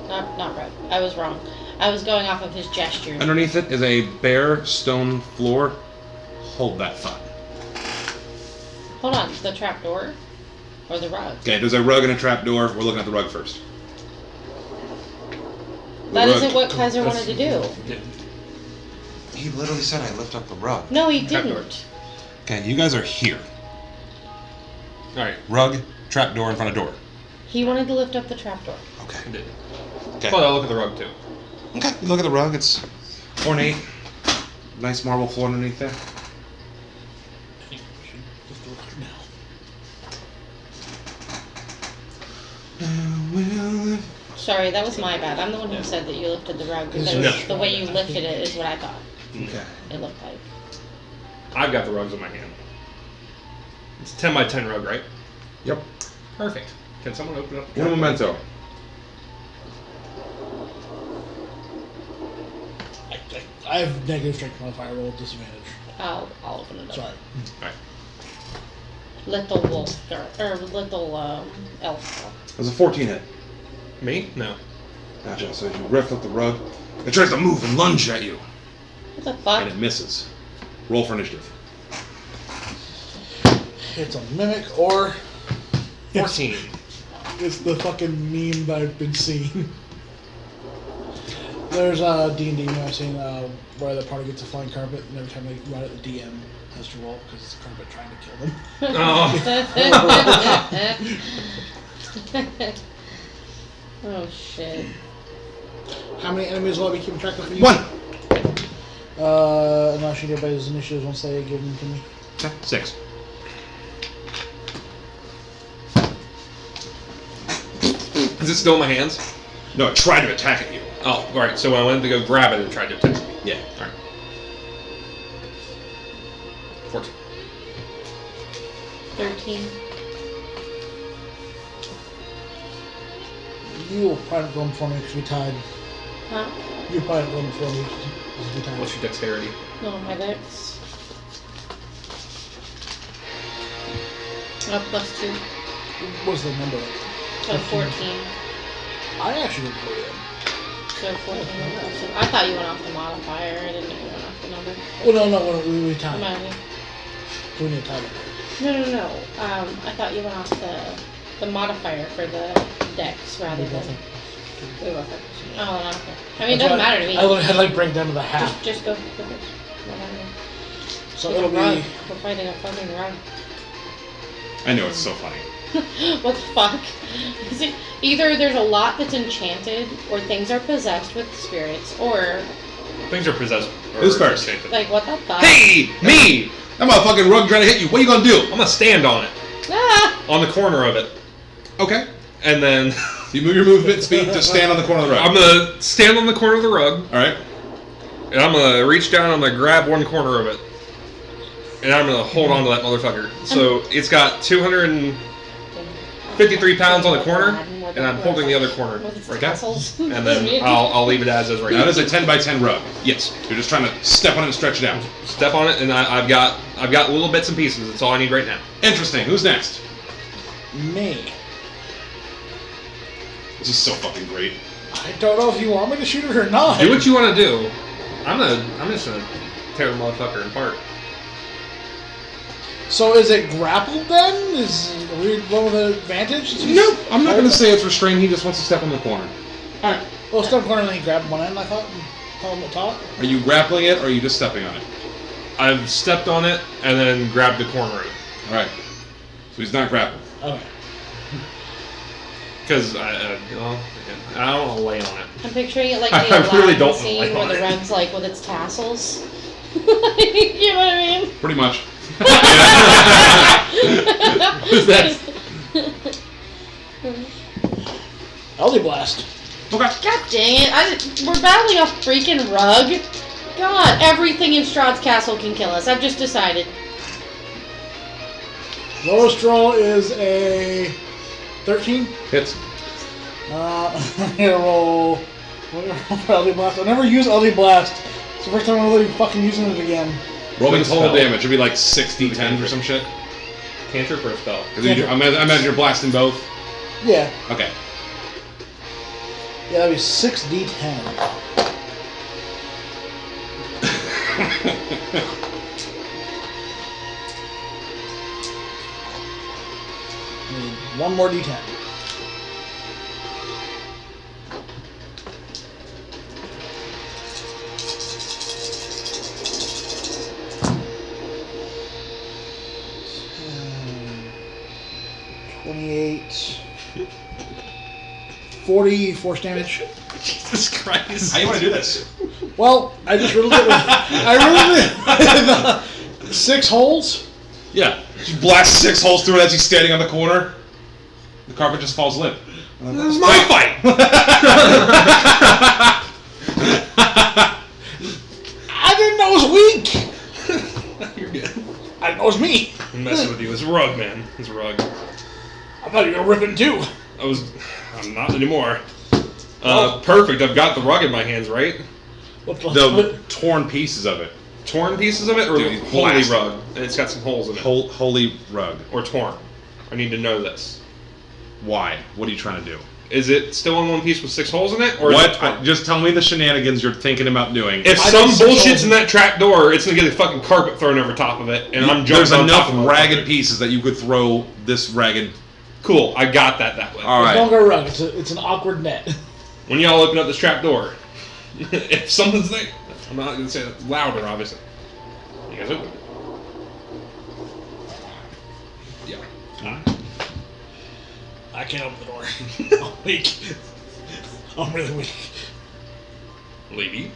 Not rug. I was wrong. I was going off of his gesture. Underneath it is a bare stone floor. Hold that thought. Hold on. The trapdoor or the rug? Okay, there's a rug and a trap door. We're looking at the rug first. That rug. isn't what Kaiser wanted to do. He literally said I lift up the rug. No, he Trapdoor. didn't. Okay, you guys are here. Alright. Rug, trap door in front of door. He wanted to lift up the trapdoor. Okay. I did. Okay. Well, I'll look at the rug too. Okay, you look at the rug. It's ornate. Nice marble floor underneath there. I think we should just look now. Sorry, that was my bad. I'm the one who said that you lifted the rug. Because No. the way you lifted it is what I thought Okay. it looked like. I've got the rugs in my hand. It's a 10 by 10 rug, right? Yep. Perfect. Can someone open up the One trap door? memento. I have negative strength modifier roll with disadvantage. I'll open it up. Sorry. Alright. Little wolf girl or little elf. There's a 14 hit. Me? No. Gotcha. So you lift up the rug. It tries to move and lunge at you, What the fuck? and it misses. Roll for initiative. It's a mimic or 14. it's the fucking meme that I've been seeing. There's a D&D meme I've seen where the party gets a flying carpet, and every time they run it, the DM has to roll because it's a carpet trying to kill them. Oh. Oh shit. How many enemies will I be keeping track of for you? One. And I should get by his initiatives once they give them to me. Okay. 6. Is it still in my hands? No, it tried to attack at you. Oh, alright. So when I went to go grab it, it tried to attack me. Yeah. Alright. 14. 13. You'll probably run for me because we tied. Huh? You'll probably run for me because we tied. What's your dexterity? No, my dex. +2. What's the number? So 14. I actually didn't put it in. So 14. I thought you went off the modifier. I didn't know you went off the number. Well, no, we tied. Remind me. We need to tie it. No. I thought you went off the modifier for the dex rather than. We both have. Oh, no, okay. I mean, it doesn't matter to me. I literally had like break down to the half. Just go. Whatever. So It's a it'll rug. be. We're fighting a fucking rug. I know, it's so funny. What the fuck? Is it either there's a lot that's enchanted, or things are possessed with spirits, or Things are possessed. or Who's first? enchanted. like what the fuck? Hey, me! That motherfucking rug trying to hit you. What are you gonna do? I'm gonna stand on it. Ah! On the corner of it. Okay. And then You move your movement speed to stand on the corner of the rug. I'm gonna stand on the corner of the rug. All right. And I'm gonna reach down, I'm gonna grab one corner of it. And I'm gonna hold on to that motherfucker. So it's got 253 pounds on the corner, and I'm holding the other corner With its right there. tassels. And then I'll leave it as is right Now now. that is a 10 by 10 rug. Yes. You're just trying to step on it and stretch it out. Step on it, and I've got little bits and pieces. That's all I need right now. Interesting. Who's next? Me. This is so fucking great. I don't know if you want me to shoot it or not. Do what you want to do. I'm just gonna tear the motherfucker apart. So is it grappled then? Is we one with an advantage? Nope. I'm not gonna say it's restrained. He just wants to step on the corner. Alright. Well, step corner and then he grabbed one end, I thought. on the top? Are you grappling it, or are you just stepping on it? I've stepped on it and then grabbed the corner of it. All right. So he's not grappled. Okay. Because I don't want to lay on it. I'm picturing it like I the Aladdin really don't scene like where the it. rug's like with its tassels. You know what I mean? Pretty much. Who's that? Elder Blast. Okay. God dang it! We're battling a freaking rug. God, everything in Strahd's castle can kill us. I've just decided. Lowest roll is a 13. Hits. I'm gonna roll for Elder Blast. I never use Elder Blast. It's the first time I'm really fucking using it again. Roll me Good total spell. damage. It'd be like 60-10 or some shit. Cantrip or a spell? I imagine you're blasting both. Yeah. Okay. Yeah, that'd be 6d10. Need one more d10. Hmm. 28. 40 force damage. Jesus Christ. How you want to do this? Well, I just riddled it with, I riddled it with 6 holes. Yeah. You blast 6 holes through it as he's standing on the corner. The carpet just falls limp. This is my fight. I didn't know it was weak. You're good. I didn't know it was me. I'm messing with you. It's a rug, man. It's a rug. I thought you were gonna rip it in two. I'm not anymore. Perfect. I've got the rug in my hands, right? The torn pieces of it. Torn pieces of it, or Dude, the he's holy blasted. rug, and it's got some holes in it, Holy rug. or torn. I need to know this. Why? What are you trying to do? Is it still in one piece with 6 holes in it, or What? Is it torn? Just tell me the shenanigans you're thinking about doing. If I some did 6 bullshit's holes. in that trap door, it's gonna get a fucking carpet thrown over top of it, and I'm jumping There's on enough top of it. ragged pieces that you could throw this ragged. Cool, I got that way. All right. Don't go rug. It's an awkward net. When y'all open up this trap door, if something's there, I'm not gonna say that louder, obviously. You guys open it. Yeah. I can't open the door. I'm weak. I'm really weak. Lady,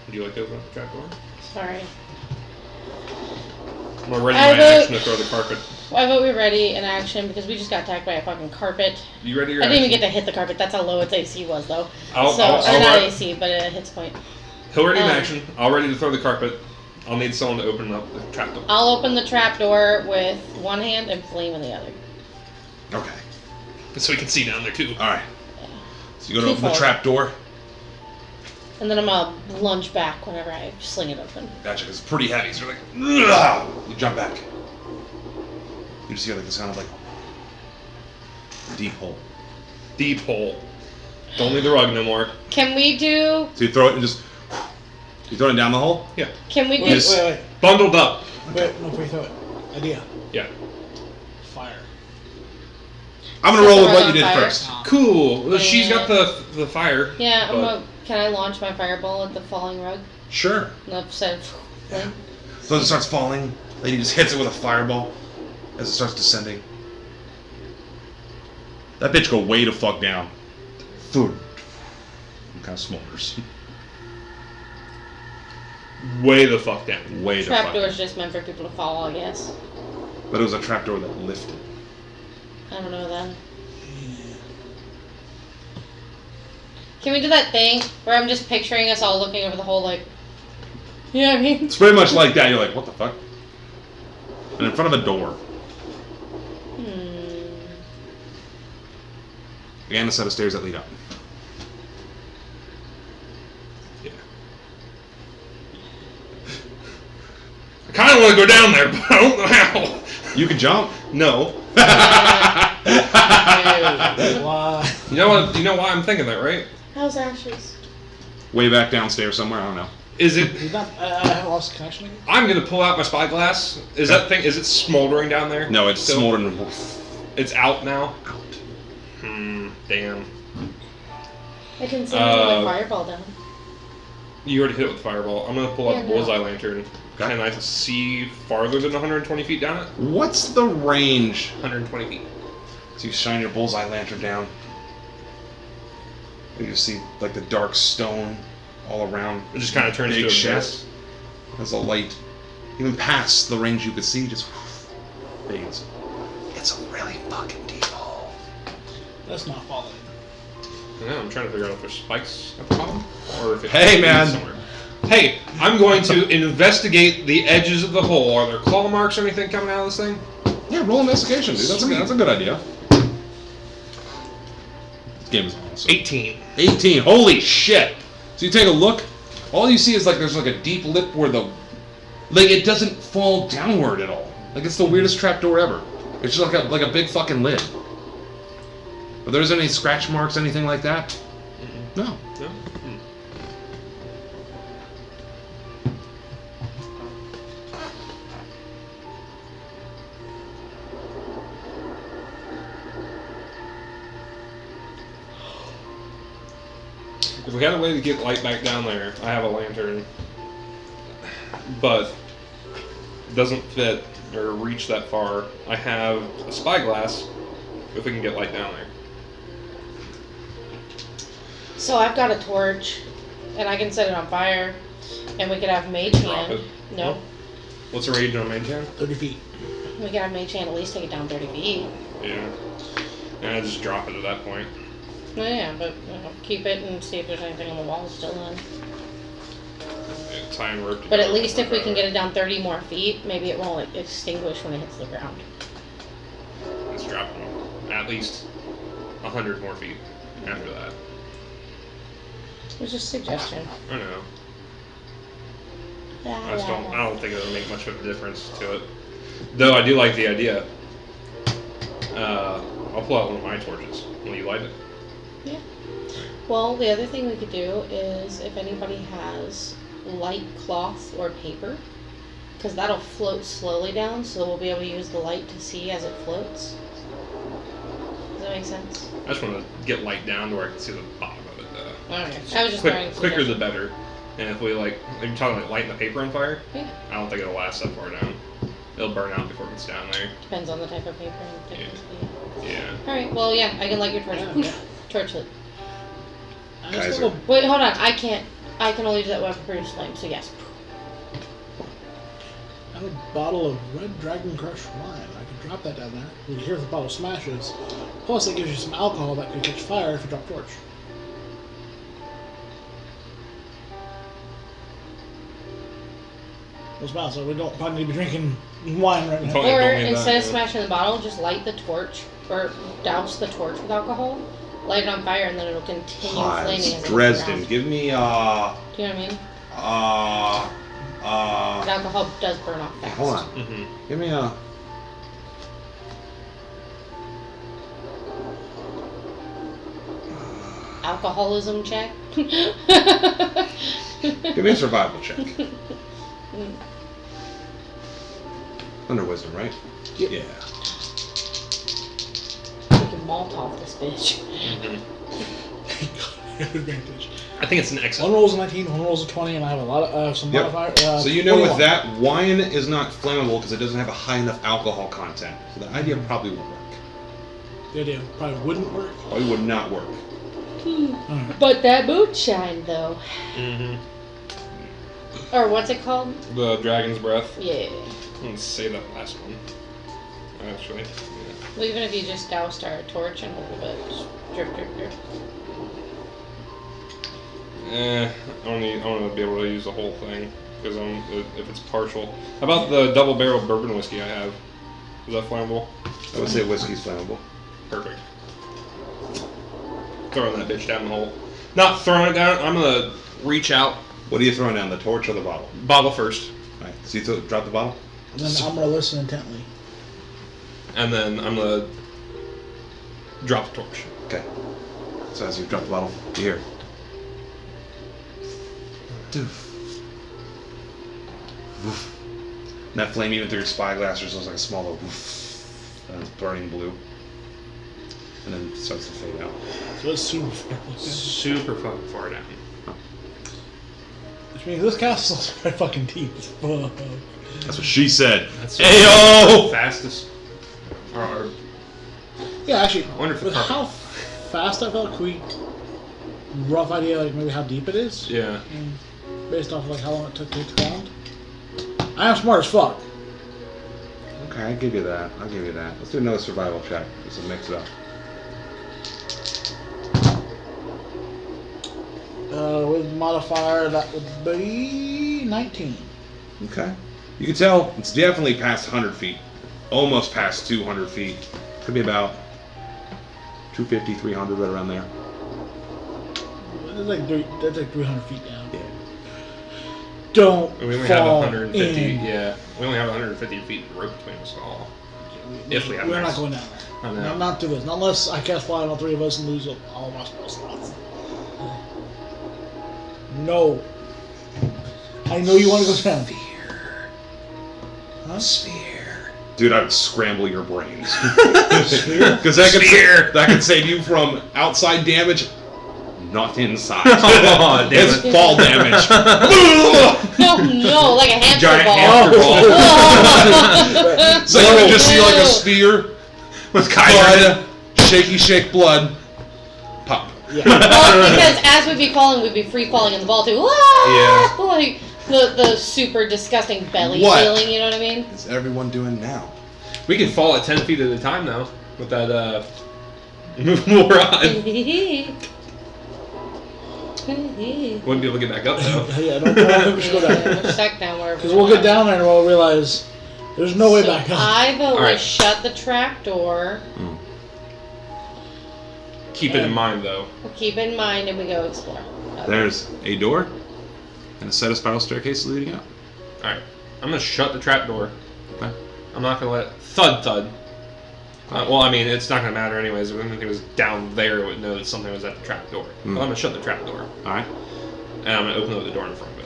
would you like to open up the trap door? Sorry. I'm gonna ready I my vote- action to throw the carpet. Well, I vote we're ready in action because we just got attacked by a fucking carpet. You ready? Your I didn't even action? get to hit the carpet. That's how low its AC was, though. I'll Not ready- AC, but it hits point. He'll ready in Um, action. I'll ready to throw the carpet. I'll need someone to open up the trap door. I'll open the trap door with one hand and flame in the other. Okay. So we can see down there too. All right. So you go to open the Twofold. trap door. And then I'm gonna lunge back whenever I sling it open. Gotcha. 'Cause it's pretty heavy. So you're like, "Ugh." You jump back. You just hear like the sound of like deep hole. Deep hole. Don't leave the rug no more. Can we do? So you throw it and just you throw it down the hole. Yeah. Can we do? Wait, wait. Bundled up. Wait, no, before you throw it. Idea. Yeah. Fire. I'm gonna roll with what you On did fire? first. Cool. Well, she's got the fire. Yeah, but- can I launch my fireball at the falling rug? Sure. Instead of flame? So as it starts falling, lady just hits it with a fireball as it starts descending. That bitch go way to fuck down. Thud. It kind of smolders. Way the fuck down. Way to Trap fuck. door is just meant for people to fall, I guess. But it was a trapdoor that lifted. I don't know then. Can we do that thing where I'm just picturing us all looking over the hole like, you know what I mean? It's pretty much like that. You're like, what the fuck? And in front of a door. And a set of stairs that lead up. Yeah. I kind of want to go down there, but I don't know how. You can jump. No. Why? You know what? You know why I'm thinking that, right? How's Ashes? Way back downstairs somewhere. I don't know. Is it? He's not. I lost connection again. I'm gonna pull out my spyglass. Is that thing? Is it smoldering down there? No, it's Still? smoldering. It's out now. Out. Damn. I can send my fireball down. You already hit it with fireball. I'm gonna pull out Yeah, the no. bullseye lantern. Okay. Can I see farther than 120 feet down it? What's the range? 120 feet. So you shine your bullseye lantern down. And you see like the dark stone all around. It just kind of turns big to a chest. mist. As a light, even past the range you could see, just fades. It's a really fucking deep hole. That's not falling. Yeah, I'm trying to figure out if there's spikes at the bottom or if it Hey, leads man. somewhere. Hey, I'm going to investigate the edges of the hole. Are there claw marks or anything coming out of this thing? Yeah, roll investigation, dude. That's a good idea. This game is awesome. 18. 18. Holy shit! So you take a look. All you see is like there's like a deep lip where the it doesn't fall downward at all. Like it's the weirdest trapdoor ever. It's just like a big fucking lid. But there's any scratch marks, anything like that? No. No? Hmm. If we had a way to get light back down there, I have a lantern, but it doesn't fit or reach that far. I have a spyglass if we can get light down there. So I've got a torch, and I can set it on fire, and we could have Mage Drop Hand. it. No, What's the range on Mage Hand? 30 feet. we could have Mage Hand at least take it down 30 feet. Yeah. And I just drop it at that point. Well, yeah, but keep it and see if there's anything on the wall still in. Yeah, tie and rope. But at least if we can get it down 30 more feet, maybe it won't like, extinguish when it hits the ground. Let's drop it at least 100 more feet after that. It was just a suggestion. I know. I don't think it'll make much of a difference to it. Though I do like the idea. I'll pull out one of my torches. Will you light it? Yeah. Well, the other thing we could do is if anybody has light cloth or paper, because that'll float slowly down, so we'll be able to use the light to see as it floats. Does that make sense? I just want to get light down to where I can see the bottom of it. Okay. I was just throwing a Quicker the suggestion. better. And if we like, are you talking like lighting the paper on fire? Yeah. I don't think it'll last that far down. It'll burn out before it gets down there. Depends on the type of paper and thickness. Yeah. Alright, well, yeah, I can light your torch. Yeah, Poof. yeah. Torch lit. I Kaiser. still Wait, hold on. I can't. I can only do that weapon produce flame, so yes. have a bottle of Red Dragon Crush wine. I could drop that down there. You can hear if the bottle smashes. Plus, it gives you some alcohol that could catch fire if you drop a torch. Well, smell, so we don't probably need to be drinking wine right now. Don't- Or don't need that, instead of yeah. smashing the bottle, just light the torch, or douse the torch with alcohol, light it on fire, and then it'll continue flaming. as it hits the Dresden, ground. give me Do you know what I mean? But alcohol does burn off fast. hold on. Mm-hmm. Give me a Alcoholism check. give me a survival check. Under wisdom, right? Yep. Yeah. We can Molotov this bitch. Advantage. I think it's an One excellent. rolls a 19, one rolls a 20, and I have a lot of some Yep. modifier. So you know with 21. that, wine is not flammable because it doesn't have a high enough alcohol content. So the idea probably won't work. The idea probably wouldn't work. Probably would not work. Alright. But that moonshine, though. Mm-hmm. Or what's it called? The dragon's breath. Yeah. Let's say that last one. Actually. Yeah. Well, even if you just doused our torch and a little bit, just drip, drip, drip. I want to be able to use the whole thing because if it's partial. How about the double barrel bourbon whiskey I have? Is that flammable? I would say whiskey's flammable. Perfect. Throwing that bitch down the hole. Not throwing it down. I'm gonna reach out. What are you throwing down, the torch or the bottle? Bottle first, All right. So you drop the bottle? And then I'm gonna listen intently. and then I'm gonna drop the torch. Okay. So as you drop the bottle, you hear. Doof. Woof. And that flame, even through your spyglass, just looks like a small little woof. And it's burning blue. And then it starts to fade out. So it's super far. Super fucking far down. Which means this castle's pretty fucking deep as fuck. That's what she said. That's Ayo! fastest. Or Yeah, actually, I wonder if with the how fast I felt, can we rough idea like maybe how deep it is? yeah. Based off of like how long it took to hit the ground. I am smart as fuck. Okay, I'll give you that. Let's do another survival check. Just to mix it up. With modifier, that would be 19. Okay. You can tell it's definitely past 100 feet. Almost past 200 feet. Could be about 250, 300, right around there. That's like 300 feet down. Yeah. Don't We only have fall 150. in. Yeah, we only have 150 feet of rope between us all. If we have We're max. not going down I there. know. Not through this. Not unless I cast fly on all three of us and lose all of our spell slots. No. I know you want to go down. Huh? Sphere. Dude, I'd scramble your brains. Because that could save you from outside damage, not inside. Oh, damn It's it. fall damage. Oh no, like a hamster Giant ball. hamster ball. So you can just see like a sphere With Kaiser. blood, shaky shake blood, pop. Yeah. Well, because as we'd be falling, we'd be free falling in the ball too. Ah! Yeah. Like the super disgusting belly What? feeling, you know what I mean? What's everyone doing now? We can fall at 10 feet at a time though, with that movable rod. Wouldn't be able to get back up though. Yeah, I don't think we should go down there. We're stuck down wherever. Because we'll get down there and we'll realize there's no way So back up. I vote we Alright. shut the trap door. Keep it in mind though. We'll keep it in mind and we go explore. Okay. There's a door and a set of spiral staircases leading up. Alright. I'm gonna shut the trap door. Okay. I'm not gonna let thud. Well, I mean, it's not gonna matter anyways. If anything was down there, it would know that something was at the trap door. But I'm gonna shut the trap door. Alright. And I'm gonna open up the door in front of it.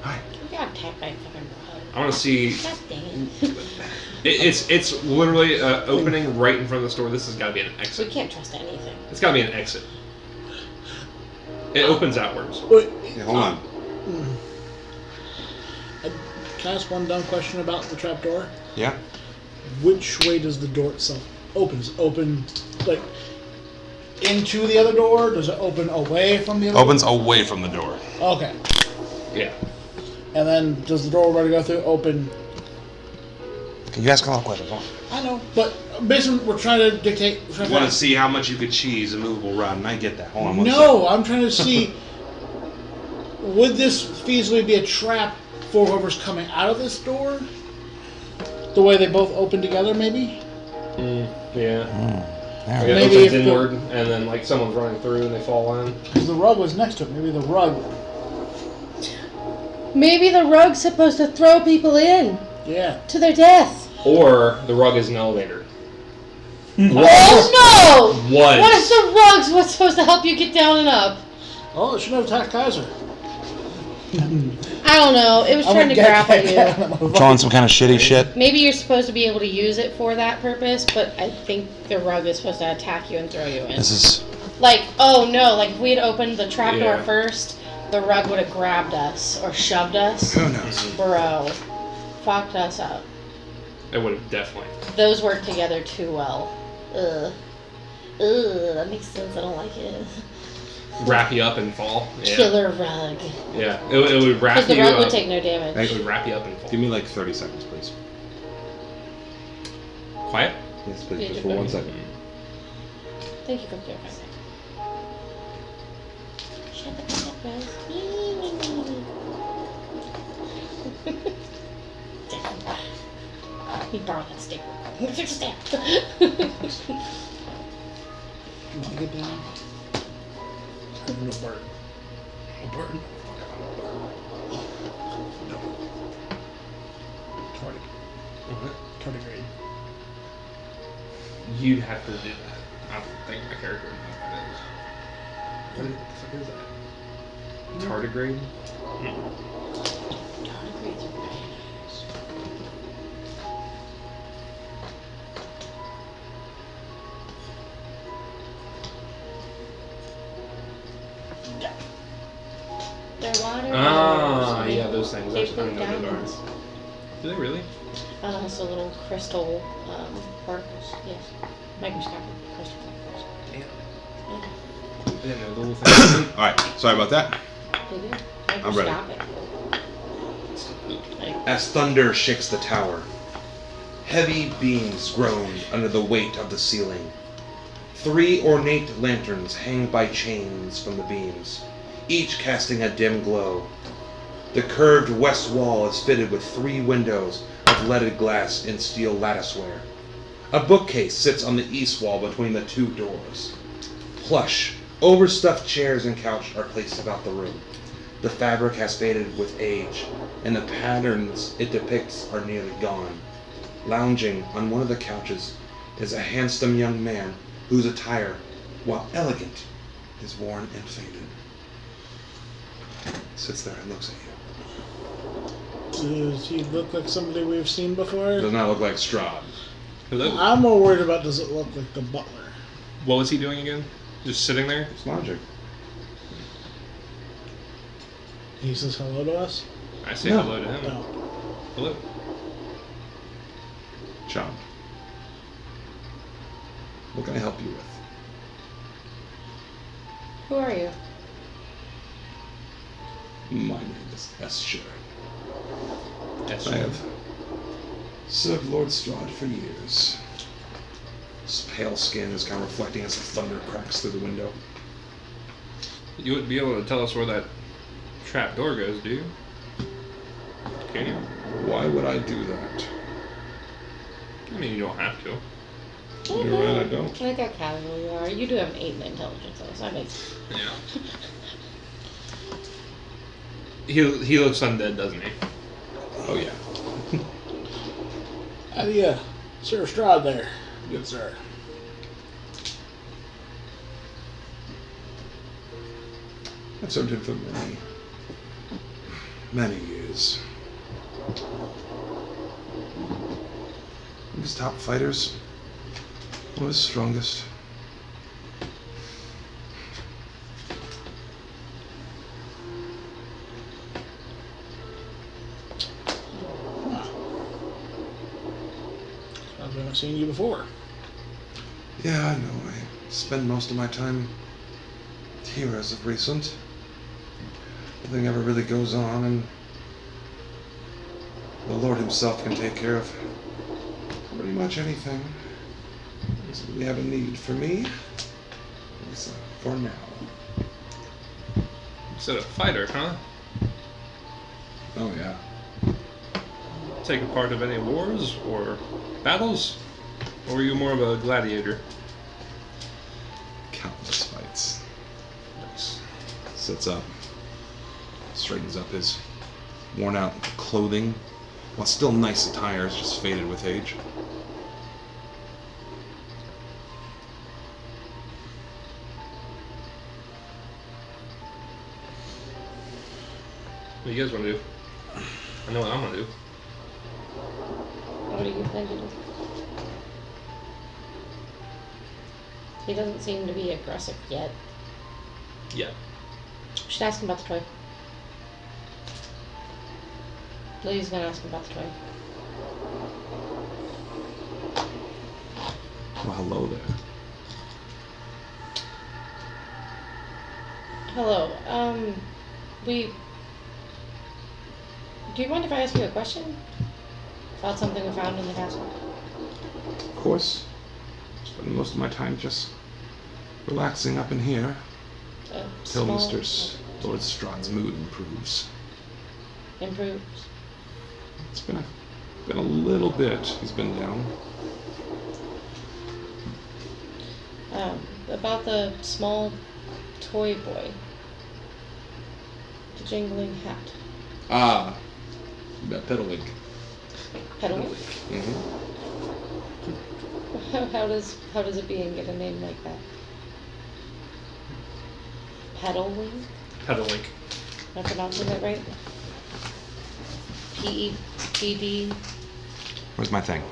Alright. We got attacked by a fucking rug. I wanna see. God dang it. It's literally opening right in front of the store. This has gotta be an We exit. can't trust anything. It's gotta be an exit. It opens outwards. Wait, Yeah, hold on. can I ask one dumb question about the trapdoor? Yeah? Which way does the door itself open? Does it open like into the other door? Does it open away from the other Opens away from the door. door? Okay. Yeah. And then does the door we're going to go through open? Can you ask a lot of questions? I know, but basically we're trying to dictate. You want to see how much you could cheese a movable rod, and I get that. Hold on one No, I'm trying to see. Would this feasibly be a trap for whoever's coming out of this door? The way they both open together, maybe? Yeah. There Like we it go. Maybe opens if the- inward, and then like someone's running through and they fall in. Because the rug was next to it. Maybe the rug. Maybe the rug's supposed to throw people in Yeah. to their death. Or the rug is an elevator. Oh no! Was. What if the rug's what's supposed to help you get down and up? Oh, it should have attacked Kaiser. I don't know. It was trying to grapple you. Drawing some kind of shitty shit. Maybe you're supposed to be able to use it for that purpose, but I think the rug is supposed to attack you and throw you in. This is... Like, oh no, like if we had opened the trapdoor Yeah. first, the rug would have grabbed us or shoved us. Who knows? Bro, fucked us up. It would have definitely. Those work together too well. Ugh. Ugh, that makes sense. I don't like it. Wrap you up and fall. Yeah. Killer rug. Yeah. It would wrap Because the you rug up. would take no damage. It would wrap you up and fall. Give me like 30 seconds, please. Quiet. Yes, please. Yeah, Just just for go 1 ahead. second. Thank you for clarifying that. Shut the fuck up, Rose. Damn. You borrow that stick. Fix the stamp. You want to get down? I have no burden. No burden? No. Tardigrade. You'd have to do that. I don't think my character would know what that is. What the fuck is that? Tardigrade? Tardigrades are very nice. They're water. Ah. Yeah, those things. They I know put what they are. diamonds. Do they really? So little crystal particles. Yes. Microscopic crystal particles. Damn. Yeah, I didn't know the little thing. All right, sorry about that. they do. I'm ready. Microscopic. Like, As thunder shakes the tower, heavy beams groan under the weight of the ceiling. 3 ornate lanterns hang by chains from the beams, each casting a dim glow. The curved west wall is fitted with 3 windows of leaded glass in steel latticeware. A bookcase sits on the east wall between the 2 doors. Plush, overstuffed chairs and couch are placed about the room. The fabric has faded with age, and the patterns it depicts are nearly gone. Lounging on one of the couches is a handsome young man whose attire, while elegant, is worn and faded. Sits there and looks at you. Does he look like somebody we've seen before? Does not look like Strahd. Hello. I'm more worried about does it look like the butler? What was he doing again? Just sitting there? It's logic. He says hello to us? I say No. hello to him. No. Hello. John. What can I help you with? who are you? My name is Escher. Yes. I have served Lord Strahd for years. His pale skin is kind of reflecting as the thunder cracks through the window. You wouldn't be able to tell us where that trap door goes, do you? Can you? Why would I do that? I mean, you don't have to. You're right, I don't. Look how casual you are. You do have an 8 in intelligence, though, so that makes. Yeah. He looks undead, doesn't he? Oh yeah. How do you, Sir Strahd there, good sir? I've served him for many years. One of his top fighters. One of his strongest. I've never seen you before. Yeah, I know. I spend most of my time here as of recent. Nothing ever really goes on, and the Lord himself can take care of pretty much anything. Doesn't really have a need for me. At least for now. Instead of fighter, huh? Oh yeah. Taking part of any wars or battles? Or were you more of a gladiator? Countless fights. Nice. Sits up. Straightens up his worn out clothing. While still nice attire, is just faded with age. What do you guys want to do? I know what I'm gonna do. What do you think it is? He doesn't seem to be aggressive yet. Yeah. We should ask him about the toy. Lily's gonna ask him about the toy. Well, hello there. Hello. Do you mind if I ask you a question? About something we found in the castle? Of course. Spend most of my time just relaxing up in here till Small- Lord Strahd's mood improves. Improves. It's been a little bit. He's been down. About the small toy boy. The jingling hat. Ah, that Pedalwig. Pedal? Mm-hmm. How does a being get a name like that? Pedalwing? Pedalink. Am I pronouncing that right? P-E-P-D. Where's my thing?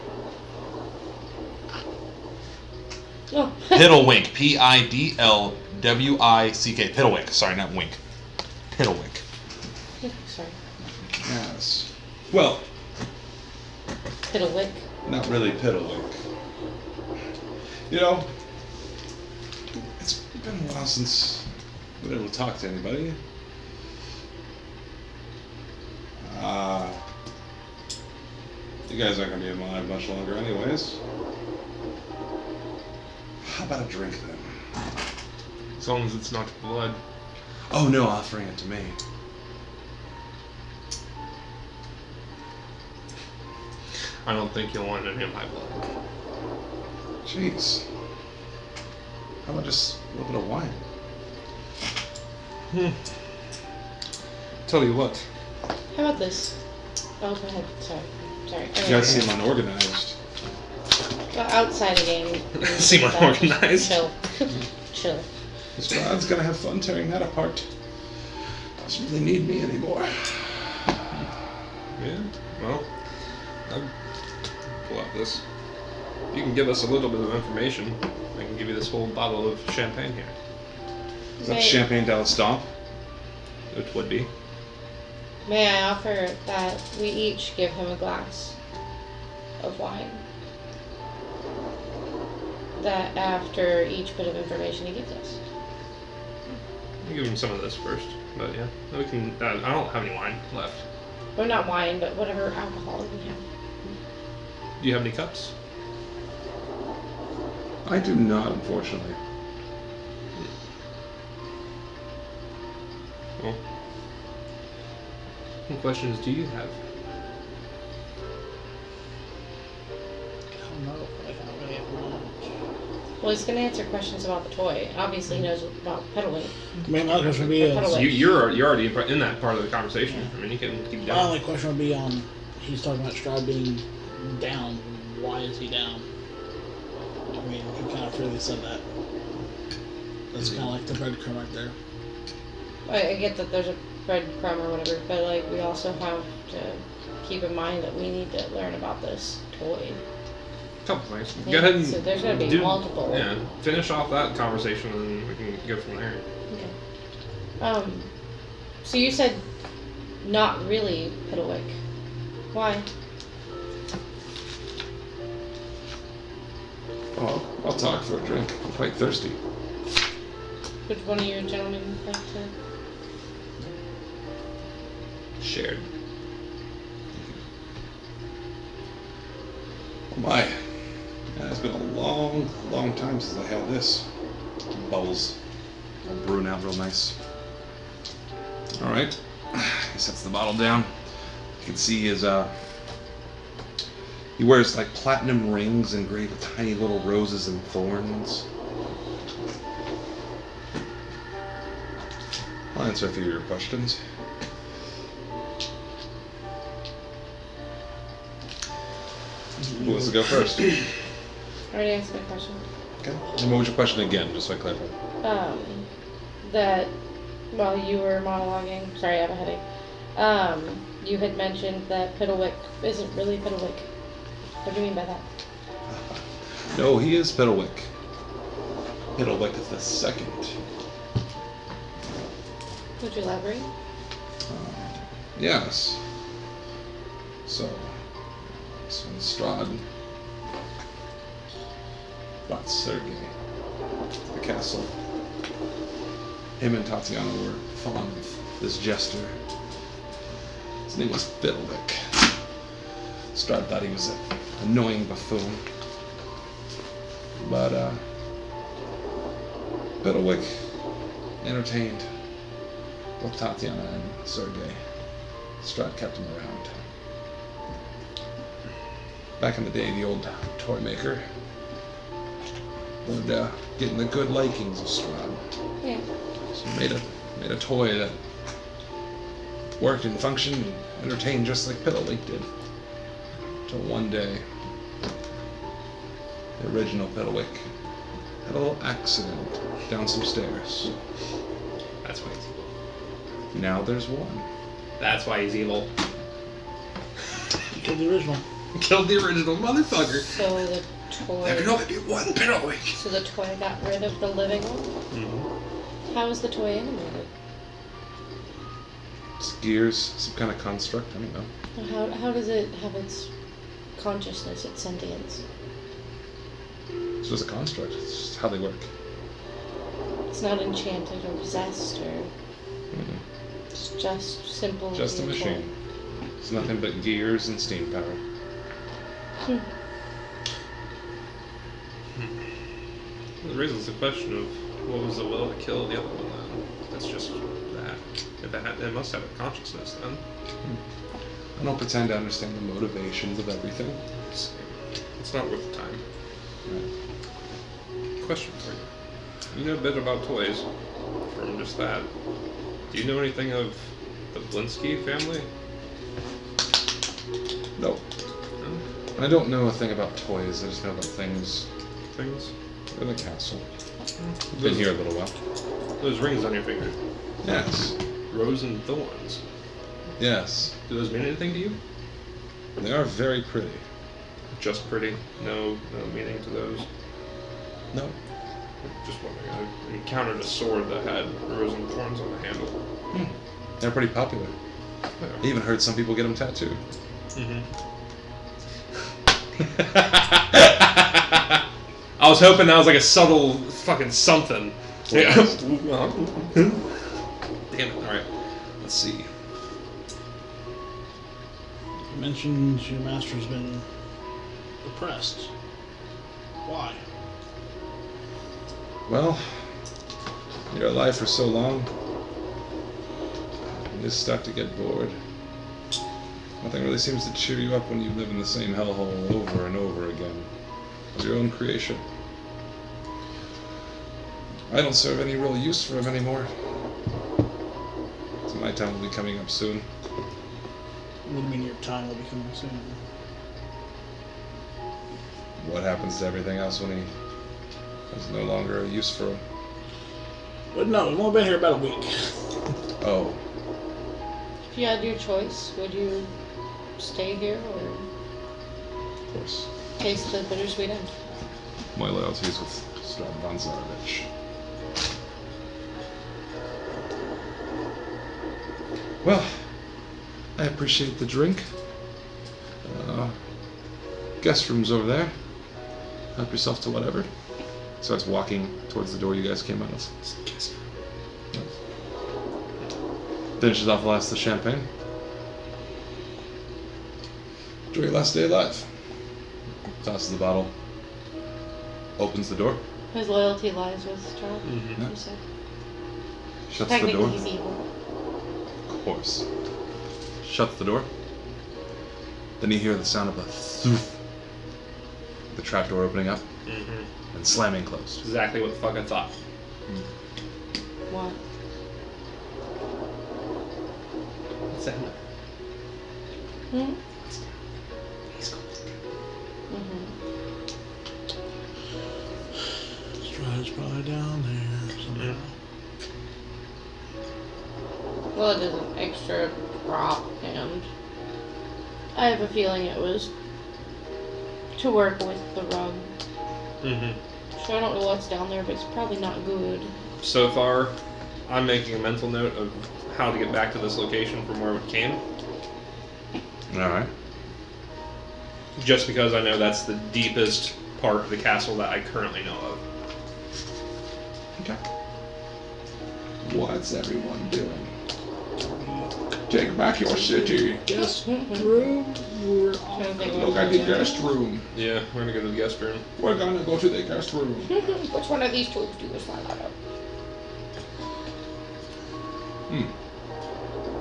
Oh. Piddlewink. P-I-D-L-W-I-C-K. Piddlewink. Sorry, not wink. Piddlewink. Sorry. Yes. Well, Piddlewick. not really Piddlewick. You know, it's been a while since I've been able to talk to anybody. You guys aren't going to be alive much longer anyways. How about a drink then? As long as it's not blood. Oh no, offering it to me. I don't think you'll want any of my blood. Jeez. How about just a little bit of wine? Tell you what. How about this? Oh, go ahead. Sorry. You guys seem unorganized. Well, outside the game. Seem unorganized. Chill. Chill. Strad's gonna have fun tearing that apart. Doesn't really need me anymore. Yeah, well, I'll pull out this. You can give us a little bit of information. I can give you this whole bottle of champagne here. Is that champagne down stomp? It would be. May I offer that we each give him a glass of wine? That after each bit of information he gives us. You give him some of this first, but yeah, we can. I don't have any wine left. Well, not wine, but whatever alcohol we have. Do you have any cups? I do not, unfortunately. Well, what questions do you have? I don't know. I don't really have much. Well, he's going to answer questions about the toy. Obviously, he knows about pedaling. I mean, my question would be, Pedal You're already in that part of the conversation. I mean, you can keep my going. only question would be on, he's talking about Strahd being down. Why is he down? I mean, he kind of freely said that. That's kind of like the breadcrumb right there. I get that there's a breadcrumb or whatever, but like we also have to keep in mind that we need to learn about this toy. Couple things. Yeah, Go ahead and so there's gonna be multiple. Yeah, finish off that conversation and we can go from there. Okay. So you said not really Piddlewick. Why? Oh, I'll talk for a drink. I'm quite thirsty. Which one of your gentlemen like to? Shared. Oh my. Yeah, it's been a long, long time since I had this. Bubbles. All brewing out real nice. Alright. He sets the bottle down. You can see his, he wears like platinum rings engraved with tiny little roses and thorns. I'll answer a few of your questions. Who wants to go first? I already answered my question. Okay. And what was your question again, just so I clarify? That while you were monologuing, sorry, I have a headache. You had mentioned that Piddlewick isn't really Piddlewick. What do you mean by that? No, he is Piddlewick. Piddlewick is the second. Would you elaborate? Yes. So when Strahd brought Sergei to the castle, him and Tatiana were fond of this jester. His name was Piddlewick. Strahd thought he was an annoying buffoon. But Piddlewick entertained both Tatiana and Sergei. Strahd kept him around. Back in the day, the old toy maker would get in the good likings of Strahd. Yeah. So he made a toy that worked and functioned and entertained just like Piddlewick did. Till one day, the original Piddlewick had a little accident down some stairs. That's why he's evil. Now there's one. That's why he's evil. He killed the original. Killed the original motherfucker. So the toy. There can only be one Piddlewick. So the toy got rid of the living one. Mm-hmm. How is the toy animated? It's gears, some kind of construct. I don't know. How does it have its consciousness, its sentience? It's just a construct. It's just how they work. It's not enchanted or possessed or. Mm-mm. It's just simple. Just a beautiful. machine. It's nothing but gears and steam power. It raises the question of what was the will to kill the other one then? That's just that. It must have a consciousness then. I don't pretend to understand the motivations of everything. It's not worth the time. Right. Question for you. You know a bit about toys from just that. Do you know anything of the Blinsky family? No. No? I don't know a thing about toys. I just know about things Things? in the castle. Been here a little while. Those rings on your finger. Yes. Rose and thorns. Yes. Do those mean anything to you? They are very pretty. Just pretty. No meaning to those. No. Just wondering. I encountered a sword that had rose and thorns on the handle. They're pretty popular. I even heard some people get them tattooed. I was hoping that was like a subtle fucking something. Yeah. Damn it. Alright. Let's see. You mentioned your master's been oppressed. Why? Well, you're alive for so long, you just start to get bored. Nothing really seems to cheer you up when you live in the same hellhole over and over again, of your own creation. I don't serve any real use for him anymore. So my time will be coming up soon. What do you mean your time will be coming soon? What happens to everything else when he has no longer a use for him? But no, we've only been here about a week. Oh, If you had your choice, would you stay here or of course. taste the bittersweet end? My loyalty is with Stravan Zarovich. Well, I appreciate the drink. Guest room's over there. Help yourself to whatever. Starts walking towards the door you guys came out of. Finishes off the last of the champagne. Enjoy your last day alive. Tosses the bottle. Opens the door. His loyalty lies with Charles. Yeah. You said. Shuts the Technically, door. he's evil. Of course. Shuts the door. Then you hear the sound of a thoof. The trapdoor opening up and slamming closed. Exactly what the fuck I thought. What? What's that? Hmm? He's cold. Stride's probably down there somehow. Well, it is an extra prop, and I have a feeling it was to work with the rug. So I don't know what's down there, but it's probably not good. So far, I'm making a mental note of how to get back to this location from where we came. Alright. Just because I know that's the deepest part of the castle that I currently know of. Okay. What's everyone doing? Take back your city. Guest room. We're Trying to think Look what at we're the doing. guest room. Yeah, we're gonna go to the guest room. We're gonna go to the guest room. Which one of these two do you find out?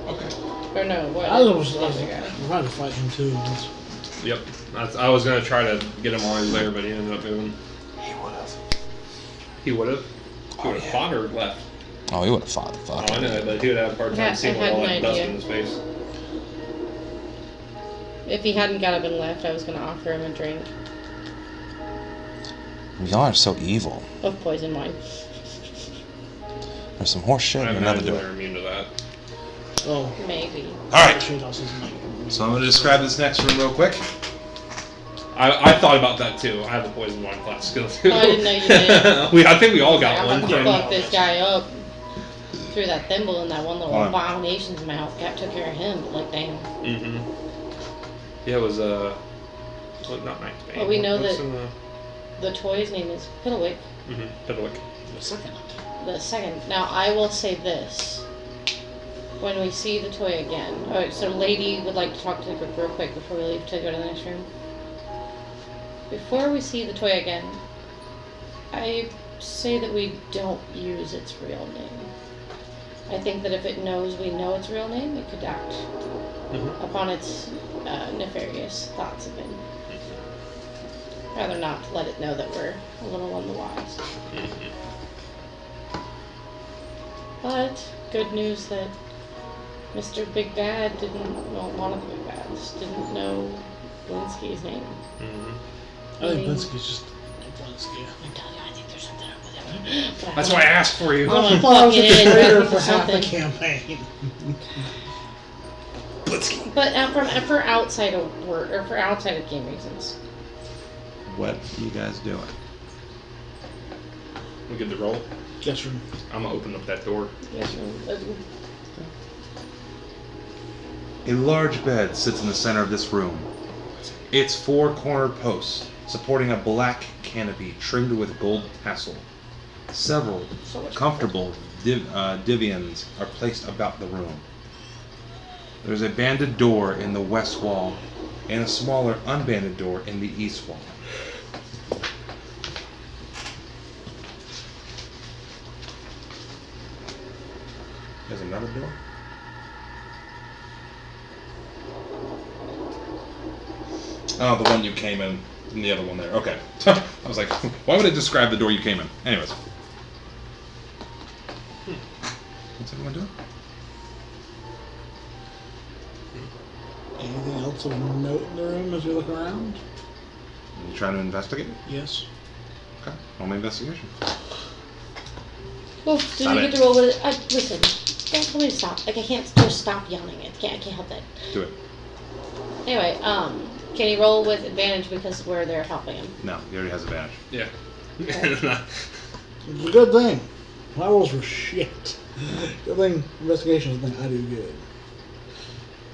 Okay. Or no, what? I was the other guy? we're about to fight him too. Yep. I was gonna try to get him while he was there, but he ended up moving. He would have. He would have. He would have fought or left. Oh, he would have fought the fuck. Oh, I know, but he would have a hard Yeah, time seeing I with had all an that dust idea. in his face. If he hadn't got up and left, I was going to offer him a drink Y'all are so evil. of poison wine. There's some horse shit I in another imagine door. they're immune to that. Oh, Maybe. Alright. shit, I'll see some So I'm gonna describe this next room real quick. I thought about that too. I have a poison wine class skill too. Oh, I didn't know you did. I think we all got I'm one. about to From, fuck this guy up. threw that thimble in that one little Hold on. abomination's mouth, took care of him, but like, damn. Mm-hmm. Yeah, it was, well, not Knight's Bane. Well, we know What's that in the toy's name is Piddlewick, Fiddlewick. The second. the second. Now, I will say this. When we see the toy again... Alright, so Lady would like to talk to the group real quick before we leave to go to the next room. Before we see the toy again, I say that we don't use its real name. I think that if it knows we know its real name, it could act upon its nefarious thoughts of it. Rather not let it know that we're a little on the wise. But, good news that Mr. Big Bad didn't, well, one of the Big Bads didn't know Blinsky's name. I think Blinsky's just Blinsky. I'm telling you, I think there's something up with him. But That's why I asked for you. I want I to thought I was fuck a it in. traitor but for half the something. campaign. Blitzky. But for outside of work, or for outside of game reasons. What are you guys doing? We good to roll? Guest room. I'm gonna open up that door. Yes, A large bed sits in the center of this room. Its four cornered posts supporting a black canopy trimmed with gold tassel. Several comfortable divans are placed about the room. There's a banded door in the west wall and a smaller unbanded door in the east wall. There's another door? Oh, the one you came in, and the other one there. Okay. I was like, why would it describe the door you came in? Anyways. What's everyone doing? Anything else of note in the room as we look around? You trying to investigate? Yes. Okay. Roll my investigation. Well, did you get to roll with it? Listen, don't tell me to stop. Like, I can't just stop yelling. I can't help that. Do it. Anyway, can he roll with advantage because we're there helping him? No, he already has advantage. Yeah. It's a good thing. My rolls were shit. Good thing investigation is the thing I do good.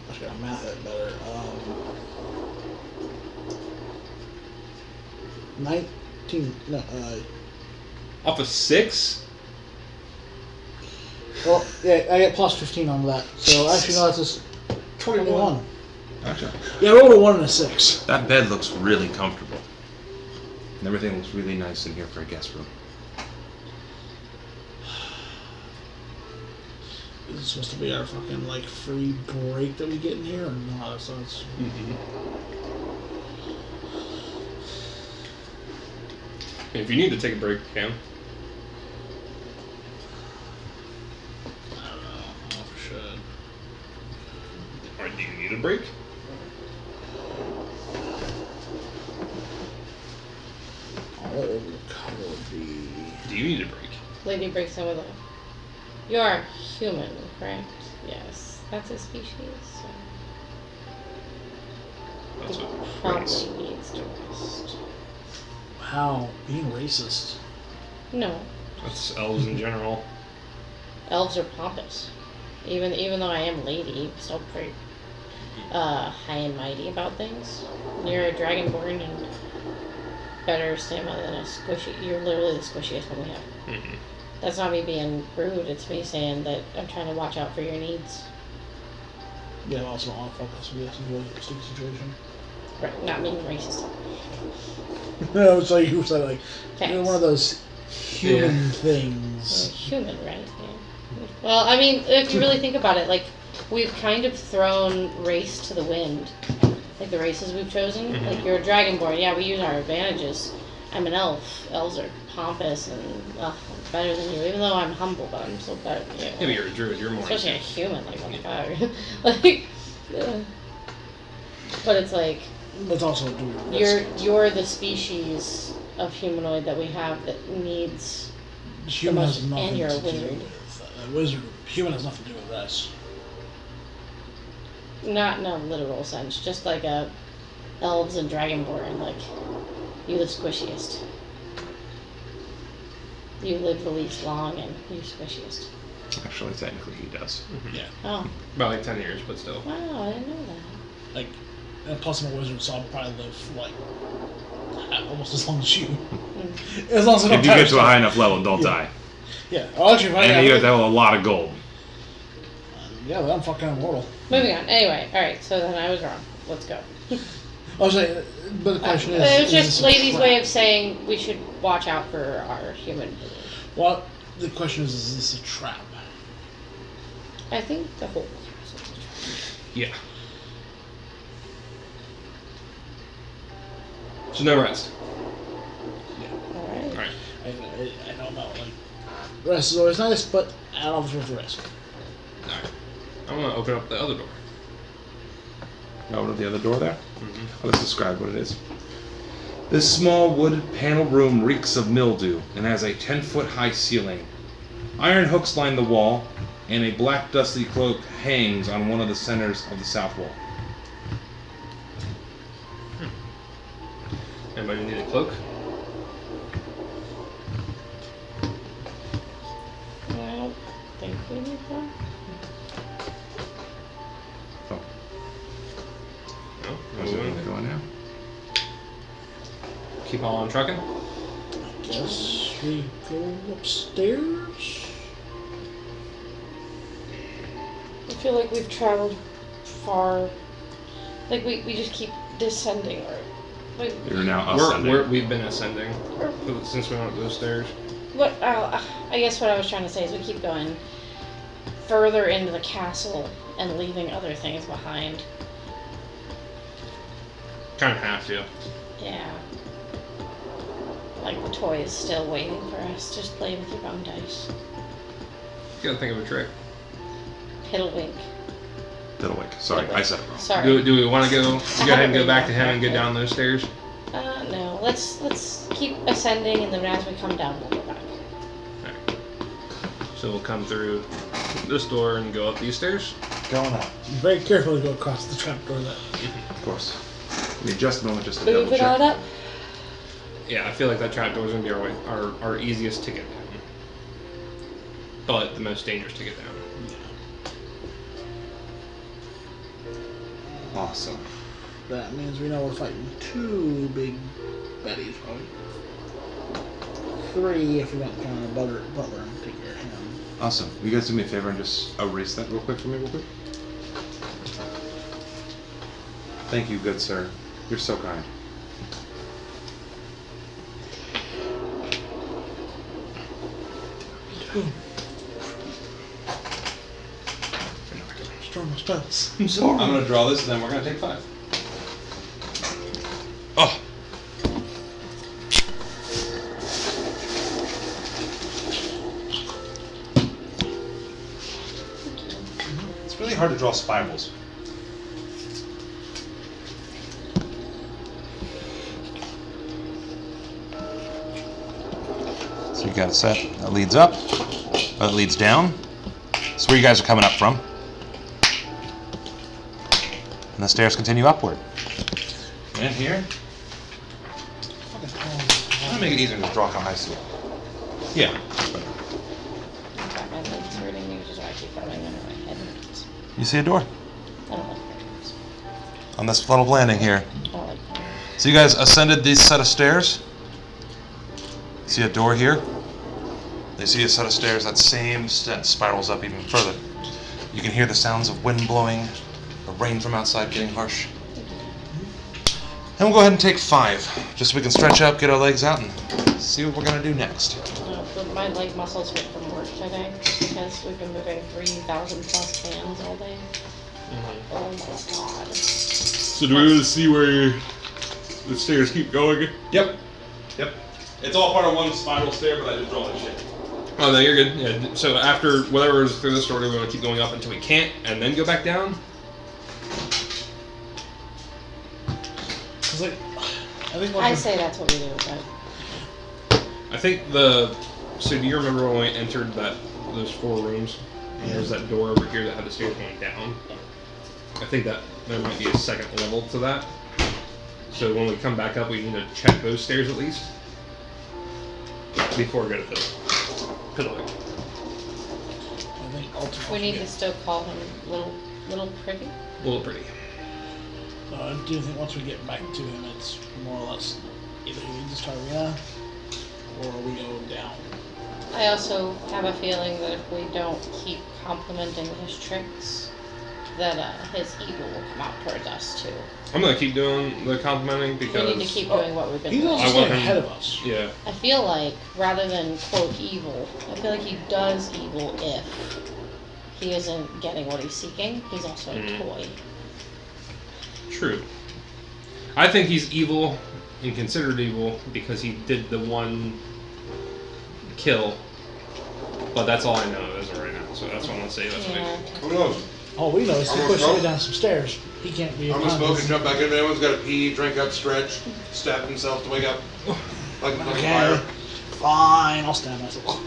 I just gotta math it better. 19. No, Off of 6? well, yeah, I get plus 15 on that. So actually, no, that's just 21. Gotcha. Yeah, I rolled a 1 and a 6. That bed looks really comfortable. And everything looks really nice in here for a guest room. Is it supposed to be our fucking like free break that we get in here or not? So it's If you need to take a break, you can. I don't know if I should. Or do you need a break? All over the cover would be. Do you need a break? Lady breaks in with a... You are human, correct? Yes. That's a species, so... That's It what probably race. needs to rest. Wow, being racist. No. That's elves in general. Elves are pompous. Even though I am lady, I'm still pretty high and mighty about things. You're a dragonborn and better stamina than a squishy. You're literally the squishiest one we have. Mm-hmm. That's not me being rude. It's me saying that I'm trying to watch out for your needs. Yeah, also on focus. We have some really sticky situation. Right, not being racist. No, it's like you said, like you're Thanks. one of those human You're things. human, right? Yeah. Well, I mean, if you really think about it, like we've kind of thrown race to the wind. Like the races we've chosen. Mhm. Like you're a dragonborn. Yeah, we use our advantages. I'm an elf. Elves are pompous and better than you. Even though I'm humble, but I'm still better than you. Yeah, but you're a druid. You're more. Especially a human, like what the fuck? Like, but it's like It's also you're the species of humanoid that we have that needs human the has most, nothing and you're a to do wizard. with a wizard. Human has nothing to do with us. Not in a literal sense, just like a elves and dragonborn. Like you the squishiest. You live the least long, and you're squishiest. Actually, technically, he does. Yeah. Oh. About like 10 years, but still. Wow, I didn't know that. Like, and plus I'm a wizard, so I'll probably live for like almost as long as you. As long as I don't If you get perish, to a high enough level, don't Yeah. die. Yeah. Oh, actually, if I And you have to have a lot of gold. yeah, but I'm fucking immortal. Moving on. Anyway, alright, so then I was wrong. Let's go. I was saying, but the question is. It was is just this a Lady's trap? way of saying we should watch out for our human. Well, the question is this a trap? I think the whole. Yeah. So no rest. Alright. Alright. I don't know. Like, rest is always nice, but I don't know if it's worth the risk. Alright. I'm gonna open up the other door. Open up the other door there. Mm-hmm. Let's describe what it is. This small wood panel room reeks of mildew and has a 10-foot high ceiling. Iron hooks line the wall, and a black dusty cloak hangs on one of the centers of the south wall. Anybody need a cloak? I don't think we need one. Oh, No. how's it going now? Keep on trucking. Guess we go upstairs. I feel like we've traveled far. Like we just keep descending. Or like, You're now ascending. We've been ascending since we went up those stairs. what? I guess what I was trying to say is we keep going further into the castle and leaving other things behind. Kind of have to. Yeah. Like the toy is still waiting for us. Just play with your bone dice. You gotta think of a trick. Piddlewink. Diddlewick. Sorry, I said it wrong. Sorry. Do we want to go ahead and go back to him and go down those stairs? No. Let's keep ascending, and then as we come down, we'll go back. Alright. So we'll come through this door and go up these stairs. Going up. Very carefully go across the trapdoor there. Of course. Give me just a moment just to double Move it on check. up. Yeah, I feel like that trapdoor is gonna be our easiest to get down, but the most dangerous to get down. Awesome. That means we know we're fighting two big baddies, probably. Three if we don't count a butler and take care of him. Awesome. Will you guys do me a favor and just erase that real quick for me, real quick? Thank you, good sir. You're so kind. Strong spells. I'm gonna draw this, and then we're gonna take 5. Oh. It's really hard to draw spirals. So you got a set that leads up, that leads down. That's where you guys are coming up from. And the stairs continue upward. And here, I'm gonna make it easier to draw how high see it. Yeah. In fact, my leg's hurting me, which is why I keep rubbing under my head. You see a door I don't like pyramids. on this little landing here. I don't like pyramids. So you guys ascended this set of stairs. See a door here? You see a set of stairs, that same set spirals up even further. You can hear the sounds of wind blowing, the rain from outside getting harsh. And we'll go ahead and take 5, just so we can stretch out, get our legs out, and see what we're gonna do next. But my leg muscles hurt from work today because we've been moving 3,000 plus cans all day. Oh my god. So do we want to see where the stairs keep going? Yep. Yep. It's all part of one spiral stair, but I did draw that shit. Oh no, you're good. Yeah. So after whatever is through this door, we want to keep going up until we can't, and then go back down. Cause like, I think I say that's what we do, but I think the. So do you remember when we entered those 4 rooms? And there's that door over here that had the stairs going down. I think that there might be a second level to that. So when we come back up, we need to check those stairs at least before we go to the pillow. I ultimate. We need to still call him little pretty. A little pretty. Do you think once we get back to him, it's more or less either he leads us to Arena or we go down? I also have a feeling that if we don't keep complimenting his tricks, that his evil will come out towards us too. I'm gonna keep doing the complimenting because We need to keep doing what we've been He's doing. also I staying want him- ahead of us. Yeah. I feel like, rather than quote evil, I feel like he does evil if he isn't getting what he's seeking. He's also a toy. True. I think he's evil and considered evil because he did the one kill. But that's all I know as of right now. So that's what I'm gonna say. That's Yeah. Who knows? All we know is he I'm gonna pushed me smoke. down some stairs. He can't be. I'm gonna smoke and jump back in. If anyone's got to pee, drink up, stretch, stab himself to wake up. Like a Okay, fire. fine. I'll stab myself.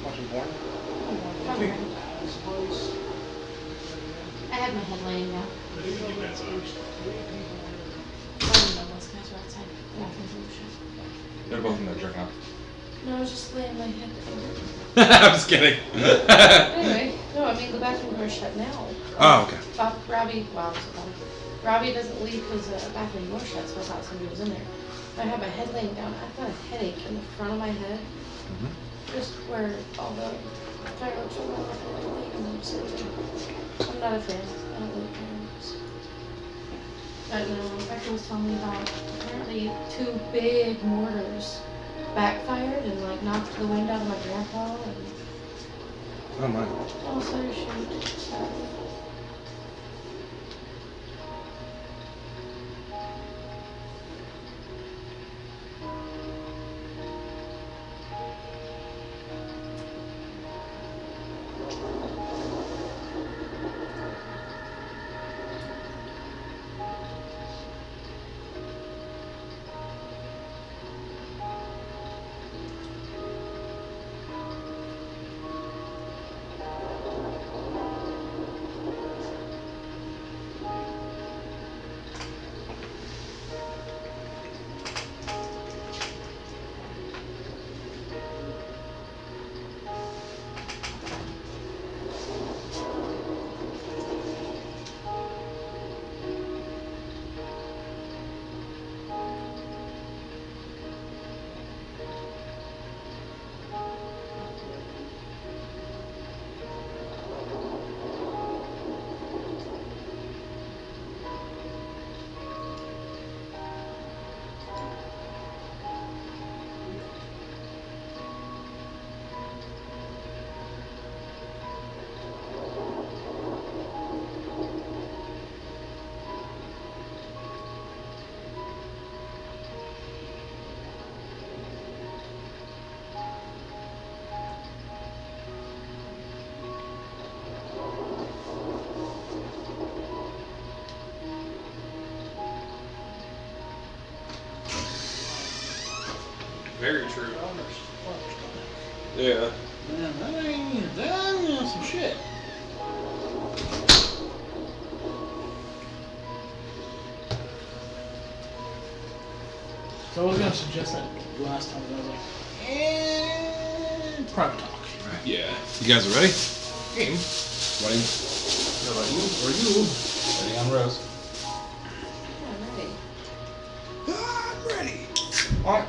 Watching porn? I had my head laying down. I didn't know those guys were outside. They're both in there jerking off. No, I was just laying my head down. I'm just kidding. Anyway, no, I mean the bathroom door's shut now. Oh, okay. Robbie doesn't leave his bathroom door shut, so I thought somebody was in there. I had my head laying down. I've got a headache in the front of my head, just where all the fireworks are going off and everything, and I'm sleeping. I'm not a fan. I don't like fireworks. But no, Rebecca was telling me about apparently 2 big mortars backfired and like knocked the wind out of my grandpa and Oh my. all sort of shit. Very true. Fuck. Yeah. Man, that ain't some shit. So I was gonna suggest that last time, but I was like, private talk. Yeah. You guys are ready? Game. Ready? No, about you or you. Ready on Rose. I'm ready. I'm ready. Alright.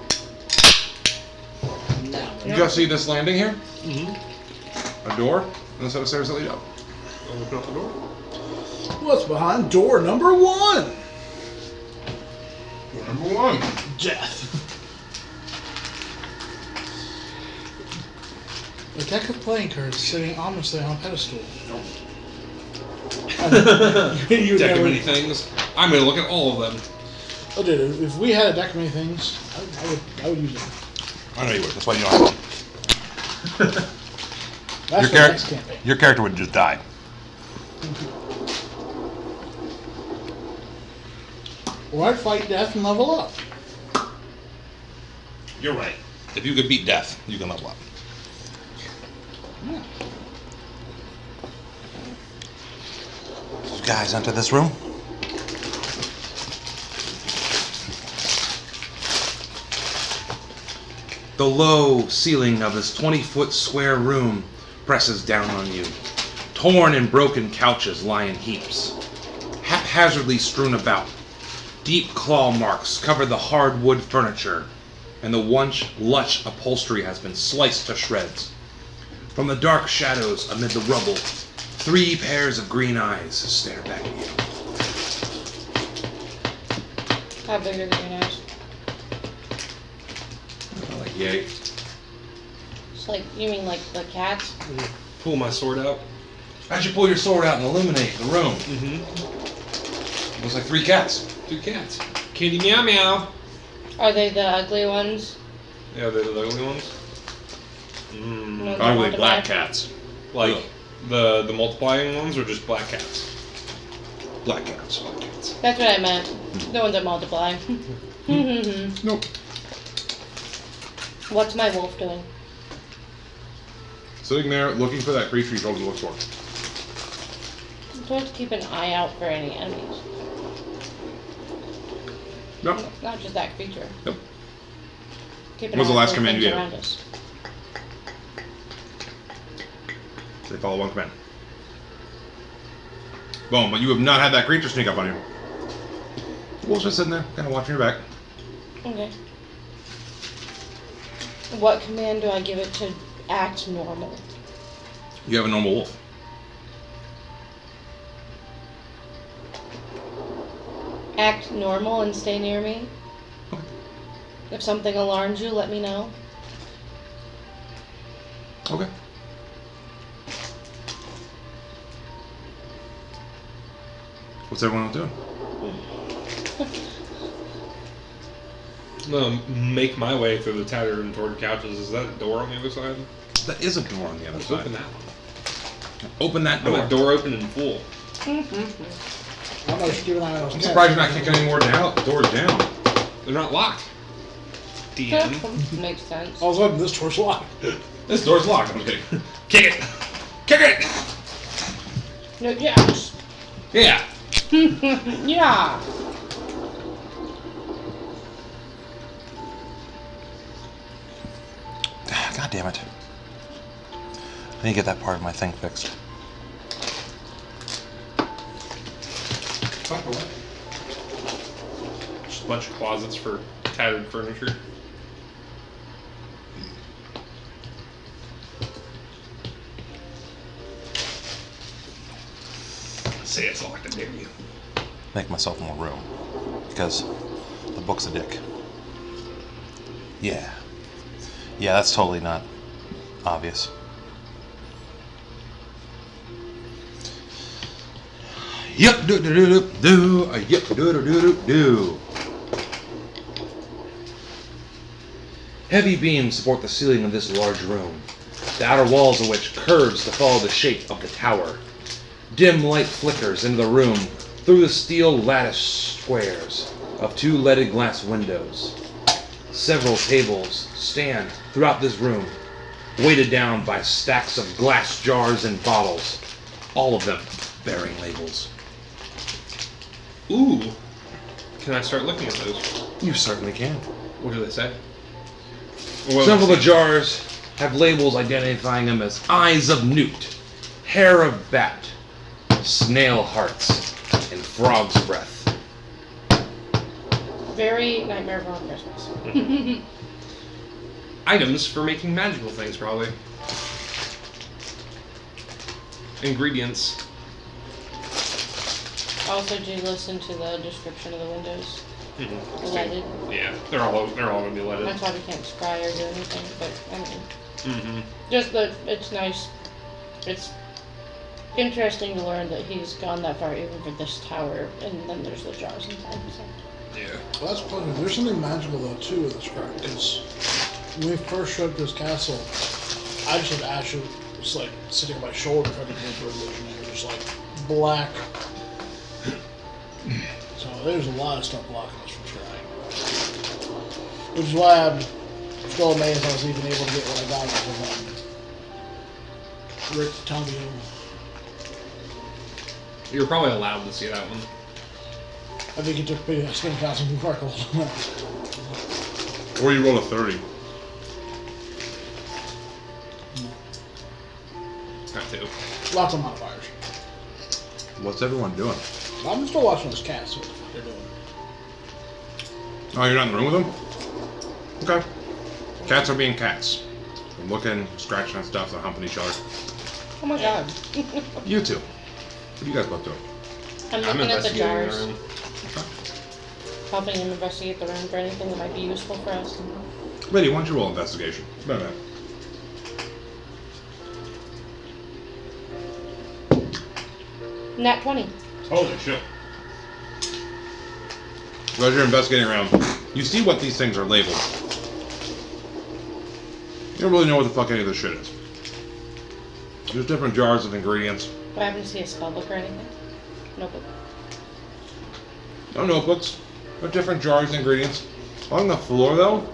Now. You guys see this landing here? Mm-hmm. A door and a set of stairs that lead up. Open up the door. What's behind door number 1? Door number 1. Death. A deck of playing cards sitting ominously on a pedestal. You Deck of never- many things. I'm gonna look at all of them. Oh, dude, if we had a deck of many things, I would use it. I know you would. That's why you don't have one. That's the next campaign. Your character would just die. Or I'd fight death and level up. You're right. If you could beat death, you can level up. Yeah. You guys enter this room? The low ceiling of this 20-foot square room presses down on you. Torn and broken couches lie in heaps, haphazardly strewn about. Deep claw marks cover the hardwood furniture, and the once lush upholstery has been sliced to shreds. From the dark shadows amid the rubble, 3 pairs of green eyes stare back at you. How big are the green eyes? Like, yay. It's like, you mean like the cats? Pull my sword out. As you pull your sword out and illuminate the room, Mm-hmm. looks like 3 cats. 2 cats. Kitty meow meow. Are they the ugly ones? Yeah, they're the ugly ones. No, Ugly they want to black buy- cats. Like the multiplying ones, or just black cats? Black cats. Black cats. That's what I meant. The ones that multiply. Nope. What's my wolf doing? Sitting there looking for that creature you told him to look for. Do I have to keep an eye out for any enemies? Nope. Not just that creature. Nope. Keep What was the eye out last for command things you gave? around us. They follow one command. Boom, but you have not had that creature sneak up on you. Wolf's just sitting there, kind of watching your back. Okay. What command do I give it to act normal? You have a normal wolf. Act normal and stay near me? Okay. If something alarms you, let me know. Okay. What's everyone else doing? I'm gonna make my way through the tattered and torn couches. Is that a door on the other side? That is a door on the other Let's side. open that one. Open that I door. want door open in full. I'm not just giving out I'm surprised you're not kicking any more down. The door's down. They're not locked. DM. Makes sense. All of a sudden, this door's locked. This door's locked. I'm kidding. Kick it! Kick it! No, yes. Yeah. Yeah. God damn it. I need to get that part of my thing fixed. Talk away. Just a bunch of closets for tattered furniture. Say it's locked, I dare you. Make myself more room. Because the book's a dick. Yeah. Yeah, that's totally not obvious. Yep, do do do do do. Yep, do do do do do. Heavy beams support the ceiling of this large room, the outer walls of which curves to follow the shape of the tower. Dim light flickers into the room through the steel lattice squares of 2 leaded glass windows. Several tables stand throughout this room, weighted down by stacks of glass jars and bottles, all of them bearing labels. Ooh. Can I start looking at those? You certainly can. What do they say? Several of the jars have labels identifying them as eyes of newt, hair of bat, snail hearts, and frog's breath. Very Nightmare Before Christmas. Items for making magical things, probably. Ingredients. Also, do you listen to the description of the windows? Mm-hmm. Lighted. Yeah, they're all gonna be lighted. That's why we can't scry or do anything, but I mean, Mm-hmm. just that it's nice. It's interesting to learn that he's gone that far even for this tower, and then there's the jars inside. So. Yeah. Well, that's funny. There's something magical though too with this card because when we first showed up this castle, I just had Asher just like sitting on my shoulder trying to go through a vision, and it was just like black. So there's a lot of stuff blocking us from trying, which is why I'm still amazed I was even able to get what I got from Rick Tommy. You're probably allowed to see that one. I think it took me a spin castle before I called him out. Or you roll a 30. Got to. Lots of modifiers. What's everyone doing? I'm still watching those cats. What the fuck they're doing? Oh, you're not in the room with them? Okay. Cats are being cats. They're looking, scratching at stuff, they're humping each other. Oh my god. You two. What are you guys both doing? I'm I'm looking at the investigating jars, the room. helping him investigate the room for anything that might be useful for us. Lady, why don't you roll investigation? About that. Nat 20. Holy shit. As you're investigating around, you see what these things are labeled. You don't really know what the fuck any of this shit is. There's different jars of ingredients. Do I happen to see a spellbook or anything? Notebook. No notebooks. But different jars of ingredients. On the floor, though,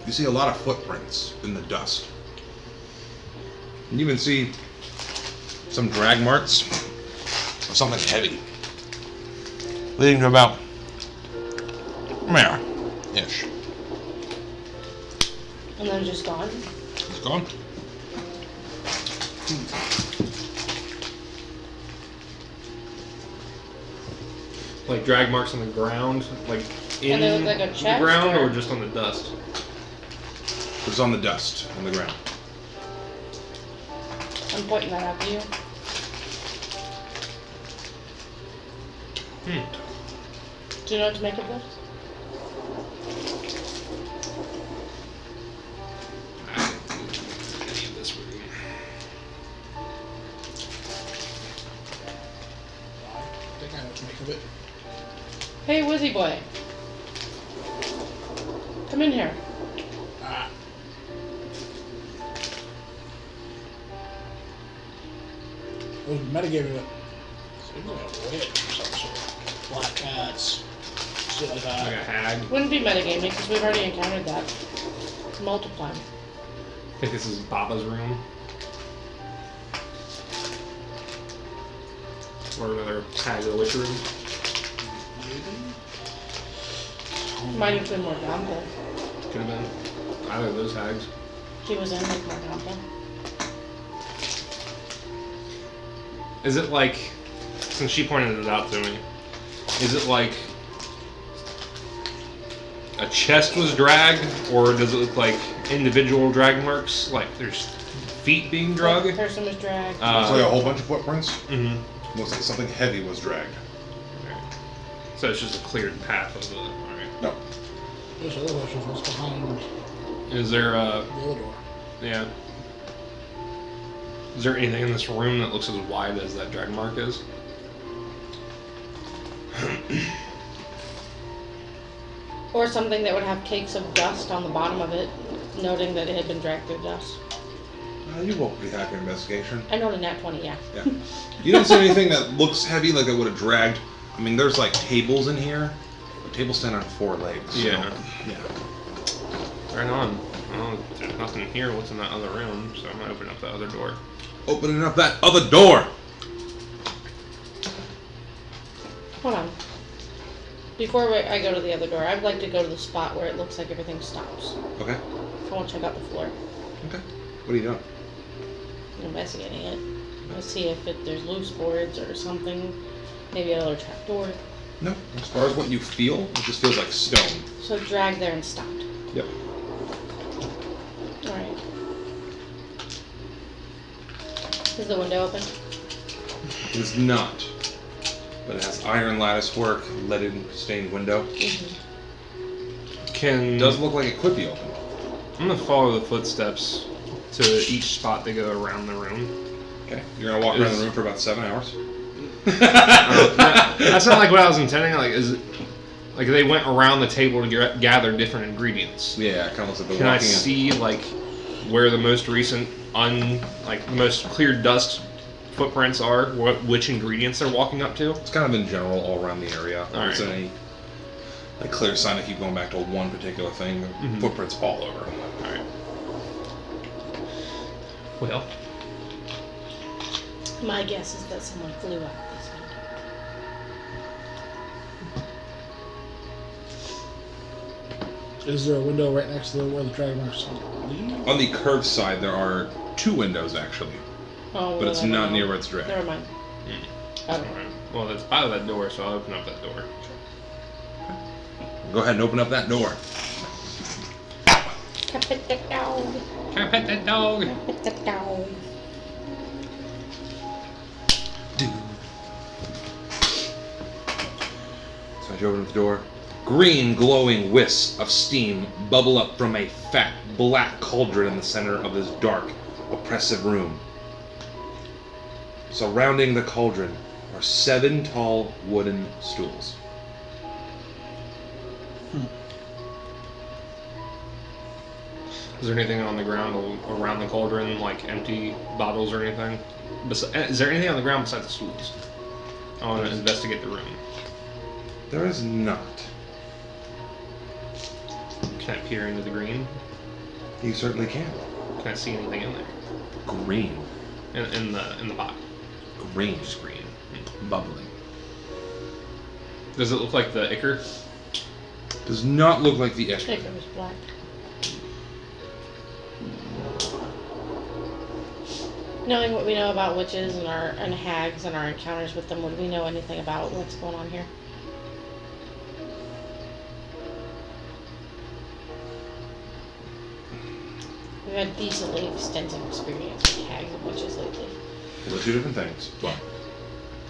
you see a lot of footprints in the dust. You even see some drag marks of something heavy. Leading to about there-ish. And then just gone? It's gone. Like drag marks on the ground, like in And they look like a the chest, ground, or- or just on the dust? It's on the dust, on the ground. I'm pointing that out to you. Do you know what to make of this? Any of this room. I think I know what to make of it. Hey, Wizzy boy. Come in here. Ah. It was metagaming it. Seems like a witch or some sort. Black cats. Shit like that. Like a hag. Wouldn't be metagaming because we've already encountered that. Multiple times. I think this is Baba's room. Or another hag or witch room. Might have been Morgante. Could have been either of those hags. He was in with Morgante. Is it like, since she pointed it out to me, is it like a chest was dragged, or does it look like individual drag marks? Like there's feet being Like dragged? the person was dragged. It's like a whole bunch of footprints. Mm-hmm. Looks like something heavy was dragged. So it's just a cleared path of the. Alright. No. There's other questions. What's behind Is there the other door? yeah. Is there anything in this room that looks as wide as that drag mark is? Or something that would have cakes of dust on the bottom of it, noting that it had been dragged through dust. You roll pretty high for investigation. I know the nat 20, yeah. Yeah. You don't see anything that looks heavy like it would have dragged. I mean, there's like tables in here. Tables stand on 4 legs. so- Yeah. Yeah. Right on. Well, there's nothing here. What's in that other room? So I'm gonna open up the other door. Opening up that other door. Hold on. Before I go to the other door, I'd like to go to the spot where it looks like everything stops. Okay. I want to check out the floor. Okay. What are you doing? I'm investigating it. Let's see if there's loose boards or something. Maybe another trap door. No. As far as what you feel, it just feels like stone. So dragged there and stopped. Yep. Alright. Is the window open? It is not. But it has iron lattice work, leaded stained window. Can It does look like it could be open. I'm gonna follow the footsteps to each spot they go around the room. Okay. You're gonna walk around the room for about 7 hours. That's not like what I was intending. Like they went around the table to gather different ingredients. Yeah, it kind of looks like they're Can I walking in. see like where the most recent the most clear dust footprints are? Which ingredients they're walking up to? It's kind of in general all around the area. There Alright. isn't any like clear sign if you going back to one particular thing. Footprints all over. All right. Well, My guess is that someone flew out this window. Is there a window right next to where the drag marks lead? On the curved side, there are 2 windows actually, Oh, but it's never not mind. near where it's dragged. Never mind. all Okay. right. Well, that's out of that door, so I'll open up that door. Go ahead and open up that door. Can I pet that dog? Can I pet that dog? Can I pet that dog? So I open up the door. Green glowing wisps of steam bubble up from a fat black cauldron in the center of this dark, oppressive room. Surrounding the cauldron are 7 tall wooden stools. Is there anything on the ground around the cauldron, like empty bottles or anything? Is there anything on the ground besides the stools? I want to investigate the room. There is not. Can I peer into the green? You certainly can. Can I see anything in there? Green. In the pot? Green. Just green. Bubbling. Does it look like the ichor? Does not look like the I Escher. think it was black. Knowing what we know about witches and hags and our encounters with them, would we know anything about what's going on here? We've had decently extensive experience with hags and witches lately. Those are 2 different things. But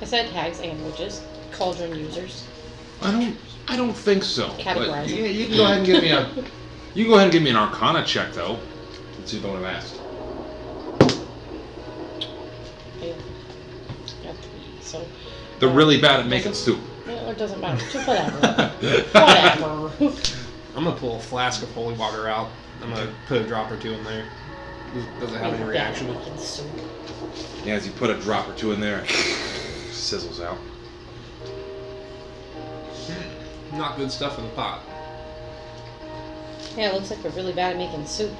I said hags and witches, cauldron users. I don't think so. But Categorize it. you can go ahead and give me an Arcana check though. Let's see if I would have asked. I got 3, so. They're really bad at making soup. Well, it doesn't matter. Just whatever. Whatever. I'm gonna pull a flask of holy water out. I'm gonna put a drop or 2 in there. Does it have any reaction? Making soup. Yeah, as you put a drop or 2 in there, sizzles out. Not good stuff in the pot. Yeah, it looks like we're really bad at making soup.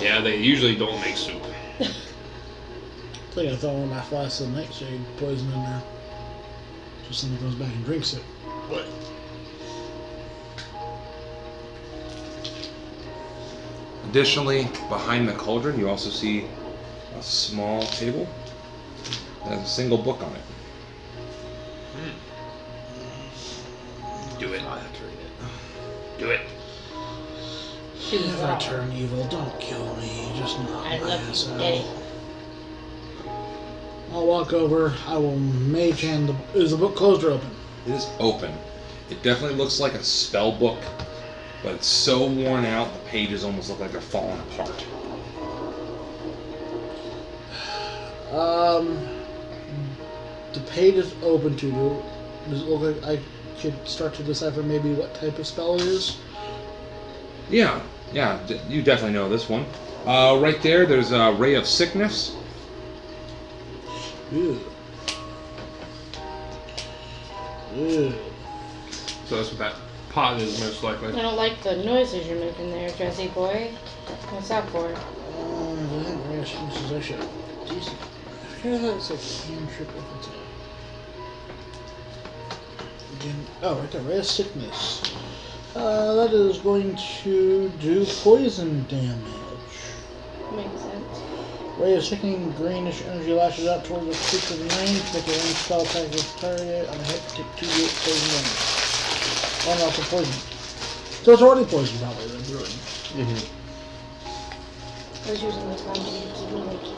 Yeah, they usually don't make soup. I think I throw one of my flasks of nightshade poison in there. So someone goes back and drinks it. But Additionally, behind the cauldron, you also see a small table that has a single book on it. Do it. I have to read it. Do it. if I turn evil, don't kill me. Just knock I my love ass you, out. Daddy. I'll walk over. I will mage hand the. Is the book closed or open? It is open. It definitely looks like a spell book, but it's so worn out, the pages almost look like they're falling apart. The page is open to you. Does it look like I could start to decipher maybe what type of spell it is? Yeah, you definitely know this one. Right there's a Ray of Sickness. Ew. Ew. So that's what that pot is most likely. I don't like the noises you're making there, Jesse boy. What's that for? I think Rare Sickness is actually decent. I forget how it's a cantrip if it's a... Again, oh, right there, Rare Sickness. That is going to do poison damage. Makes sense. Ray of sickening greenish energy lashes out towards the creature's range, make a ranged spell attack with target on a hit, take 2d8 poison damage. Oh no, it's poison. So it's already poisoned, probably, then brewing. I was using this one to keep me wakey.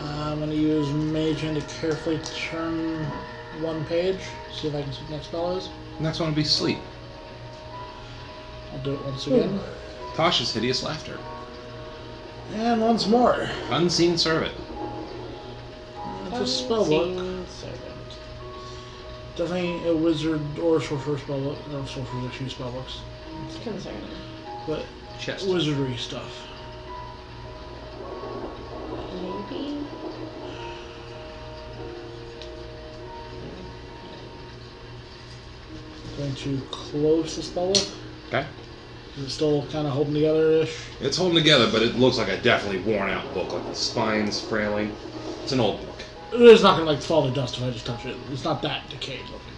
I'm going to use Mage Hand to carefully turn one page, see if I can see what the next spell is. Next one would be sleep. I'll do it once again. Tasha's hideous laughter. And once more. Unseen servant. It's a spell book. Unseen servant. Definitely a wizard or sorcerer spell book. No, sorcerers actually use spell books. It's concerning. But Chest. wizardry stuff. Maybe? Going to close the spell book. Okay. Is it still kind of holding together-ish? It's holding together, but it looks like a definitely worn out book. Like the spine's frailing. It's an old book. It's not going to like fall to dust if I just touch it. It's not that decayed looking.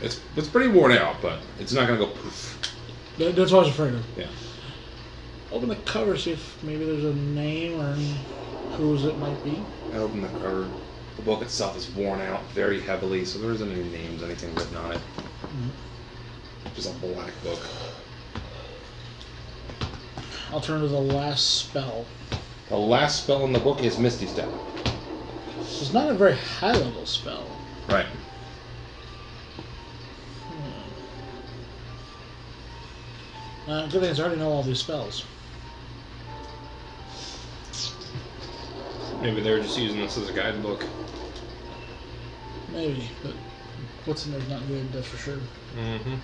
It's pretty worn out, but it's not gonna go poof. That's what I was afraid of. Yeah. Open the cover, see if maybe there's a name or whose it might be. I open the cover. The book itself is worn out very heavily, so there isn't any names, anything written on it. Just a black book. I'll turn to the last spell. The last spell in the book is Misty Step. It's not a very high level spell. Right. Good thing is I already know all these spells. Maybe they were just using this as a guidebook. Maybe, but what's in there's not good, that's for sure. Mm-hmm.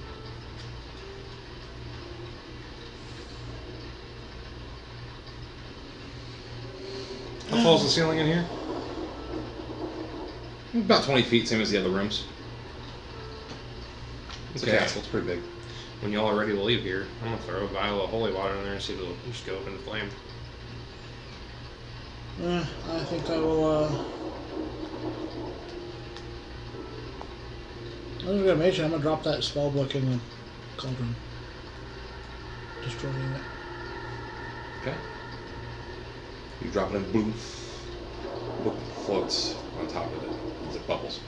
How tall's the ceiling in here? About 20 feet, same as the other rooms. It's a Okay. castle, it's pretty big. When y'all are ready to leave here, I'm gonna throw a vial of holy water in there and see if it'll just go up into flame. I think I will, I was gonna mention, I'm gonna drop that spell book in the cauldron. Destroying it. Okay. You drop it in, boom. Book floats on top of it as it bubbles.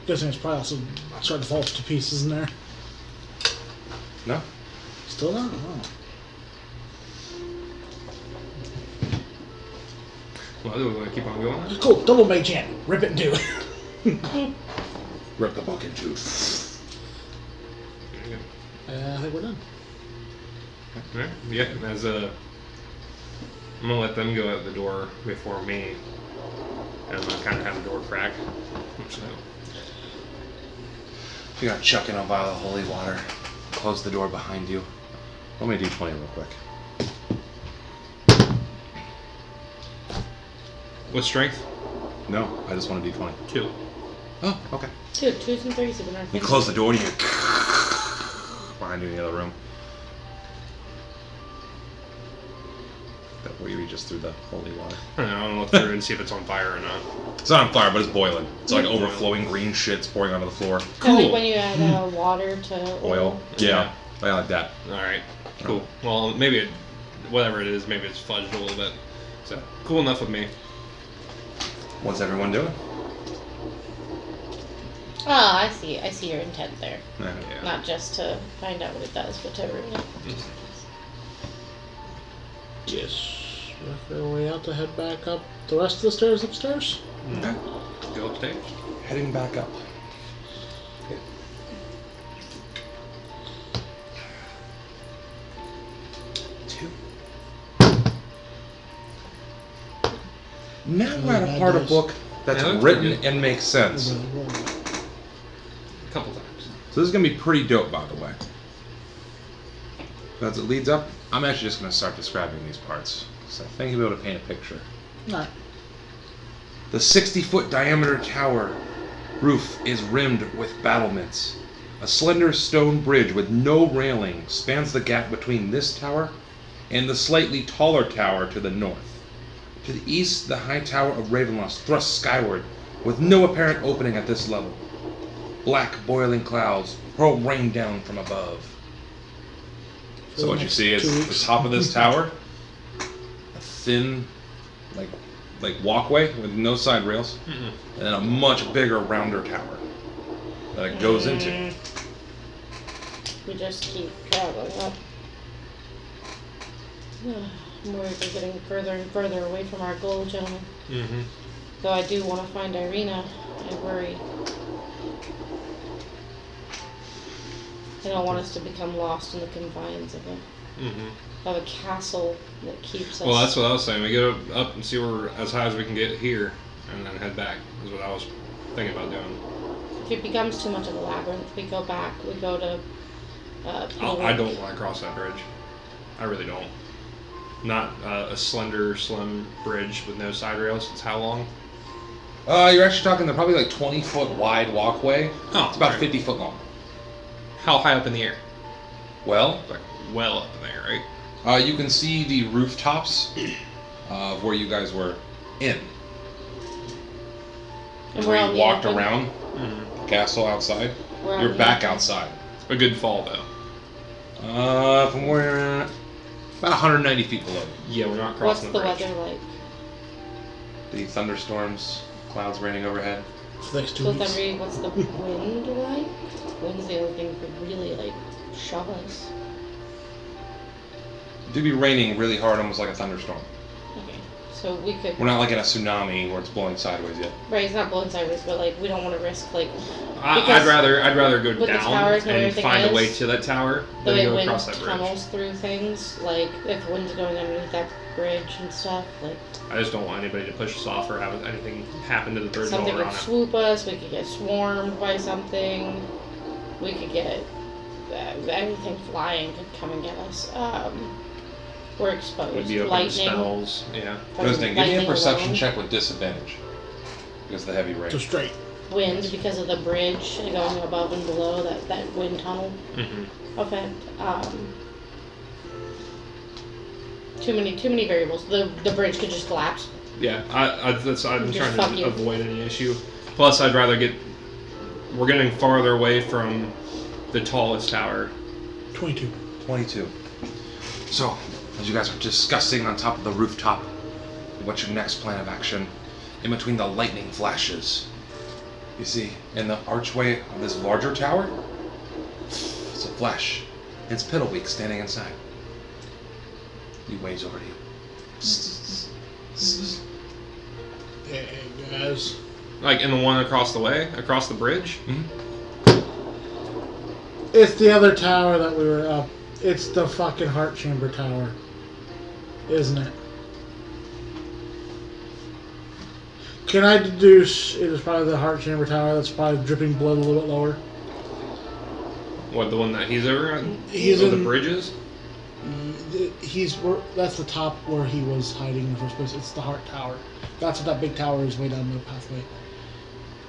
Guessing it's probably also starting to fall to pieces in there. No? Still not? Oh. Well, do we want to keep on going? Cool, double mage hand. Rip it in two. Rip the book in two. There you go. I think we're done. Alright, yeah, as I'm gonna let them go out the door before me. And I'm gonna kind of have the door crack. So, You gotta chuck in a vial of holy water. Close the door behind you. Let me do 20 real quick. with strength? No, I just want to do 20. 2. Oh, okay. Two, 2s and 3s have been our You thing. close the door and you hear behind you in the other room. That where you just threw the holy water. I don't know, I'm gonna look through and see if it's on fire or not. It's not on fire, but it's boiling. It's like overflowing green shit's pouring onto the floor. Kind of like when you add water to Oil. Yeah. I like that. Alright, cool. Well, maybe it, whatever it is, maybe it's fudged a little bit. So, cool enough with me. What's everyone doing? Ah, I see. I see your intent there. Yeah. Yeah. Not just to find out what it does, but to ruin it. Yes. Work our way out to head back up the rest of the stairs upstairs. Okay. Go upstairs. Heading back up. Now we're at a part of book that's Yeah, that's written pretty good. and makes sense. A couple times. So this is gonna be pretty dope, by the way. As it leads up, I'm actually just gonna start describing these parts. So I think you'll be able to paint a picture. Alright. The 60-foot diameter tower roof is rimmed with battlements. A slender stone bridge with no railing spans the gap between this tower and the slightly taller tower to the north. To the east, the high tower of Ravenloft thrusts skyward with no apparent opening at this level. Black boiling clouds hurl rain down from above. So what you see is the top of this tower, a thin, like walkway with no side rails, and then a much bigger, rounder tower that it goes into. We just keep traveling up. I'm worried we're getting further and further away from our goal, gentlemen. Though I do want to find Irina, I worry. I don't want us to become lost in the confines of a castle that keeps us. Well, that's what I was saying. We go up and see where as high as we can get here, and then head back. Is what I was thinking about doing. If it becomes too much of a labyrinth, we go back. We go to. I don't want to cross that bridge. I really don't. Not a slender, slim bridge with no side rails. It's how long? You're actually talking the probably like 20-foot wide walkway. Oh, it's about right. 50 foot long. How high up in the air? Well, Like well up in the air, right? you can see the rooftops of where you guys were in. And Where we're on you the walked open. around the castle outside. We're on You're the back open. outside. A good fall though. From where you're at, about 190 feet below. Yeah, we're not What's crossing the bridge. weather like? The thunderstorms, clouds raining overhead. For the next 2 So weeks. what's the wind like? Wind's the only thing that could really like shove us. It'd be raining really hard, almost like a thunderstorm. Okay, so we could. We're not like in a tsunami where it's blowing sideways yet. Right, it's not blowing sideways, but like we don't want to risk like I'd because rather go with the down towers and and everything find a way is, to that tower the than way go wind across that bridge. tunnels through things. Like if the wind's going underneath that bridge and stuff, like I just don't want anybody to push us off or have anything happen to the bridge while something we're would on it. swoop us. We could get swarmed by something. We could get anything flying could come and get us. We're exposed. Would be open to Lightning. spells. Yeah. Ghosting, give me a Lightning perception alone. check with disadvantage. Because of the heavy rain. So straight. Wind because of the bridge going above and below that wind tunnel effect. Too many variables. The bridge could just collapse. Yeah. I'm Just trying fuck to you. avoid any issue. Plus, I'd rather get. We're getting farther away from the tallest tower. 22. 22. So, as you guys are discussing on top of the rooftop, what's your next plan of action? In between the lightning flashes, you see, in the archway of this larger tower, it's a flash. It's Piddleweek standing inside. He waves over to you. Hey, guys. Like in the one across the way, across the bridge. It's the other tower that we were up. It's the fucking Heart Chamber Tower. Isn't it? Can I deduce it is probably the Heart Chamber Tower that's probably dripping blood a little bit lower? What, the one that he's over on? He's the in- bridges? That's the top where he was hiding in the first place. It's the Heart Tower. That's what that big tower is way down the pathway.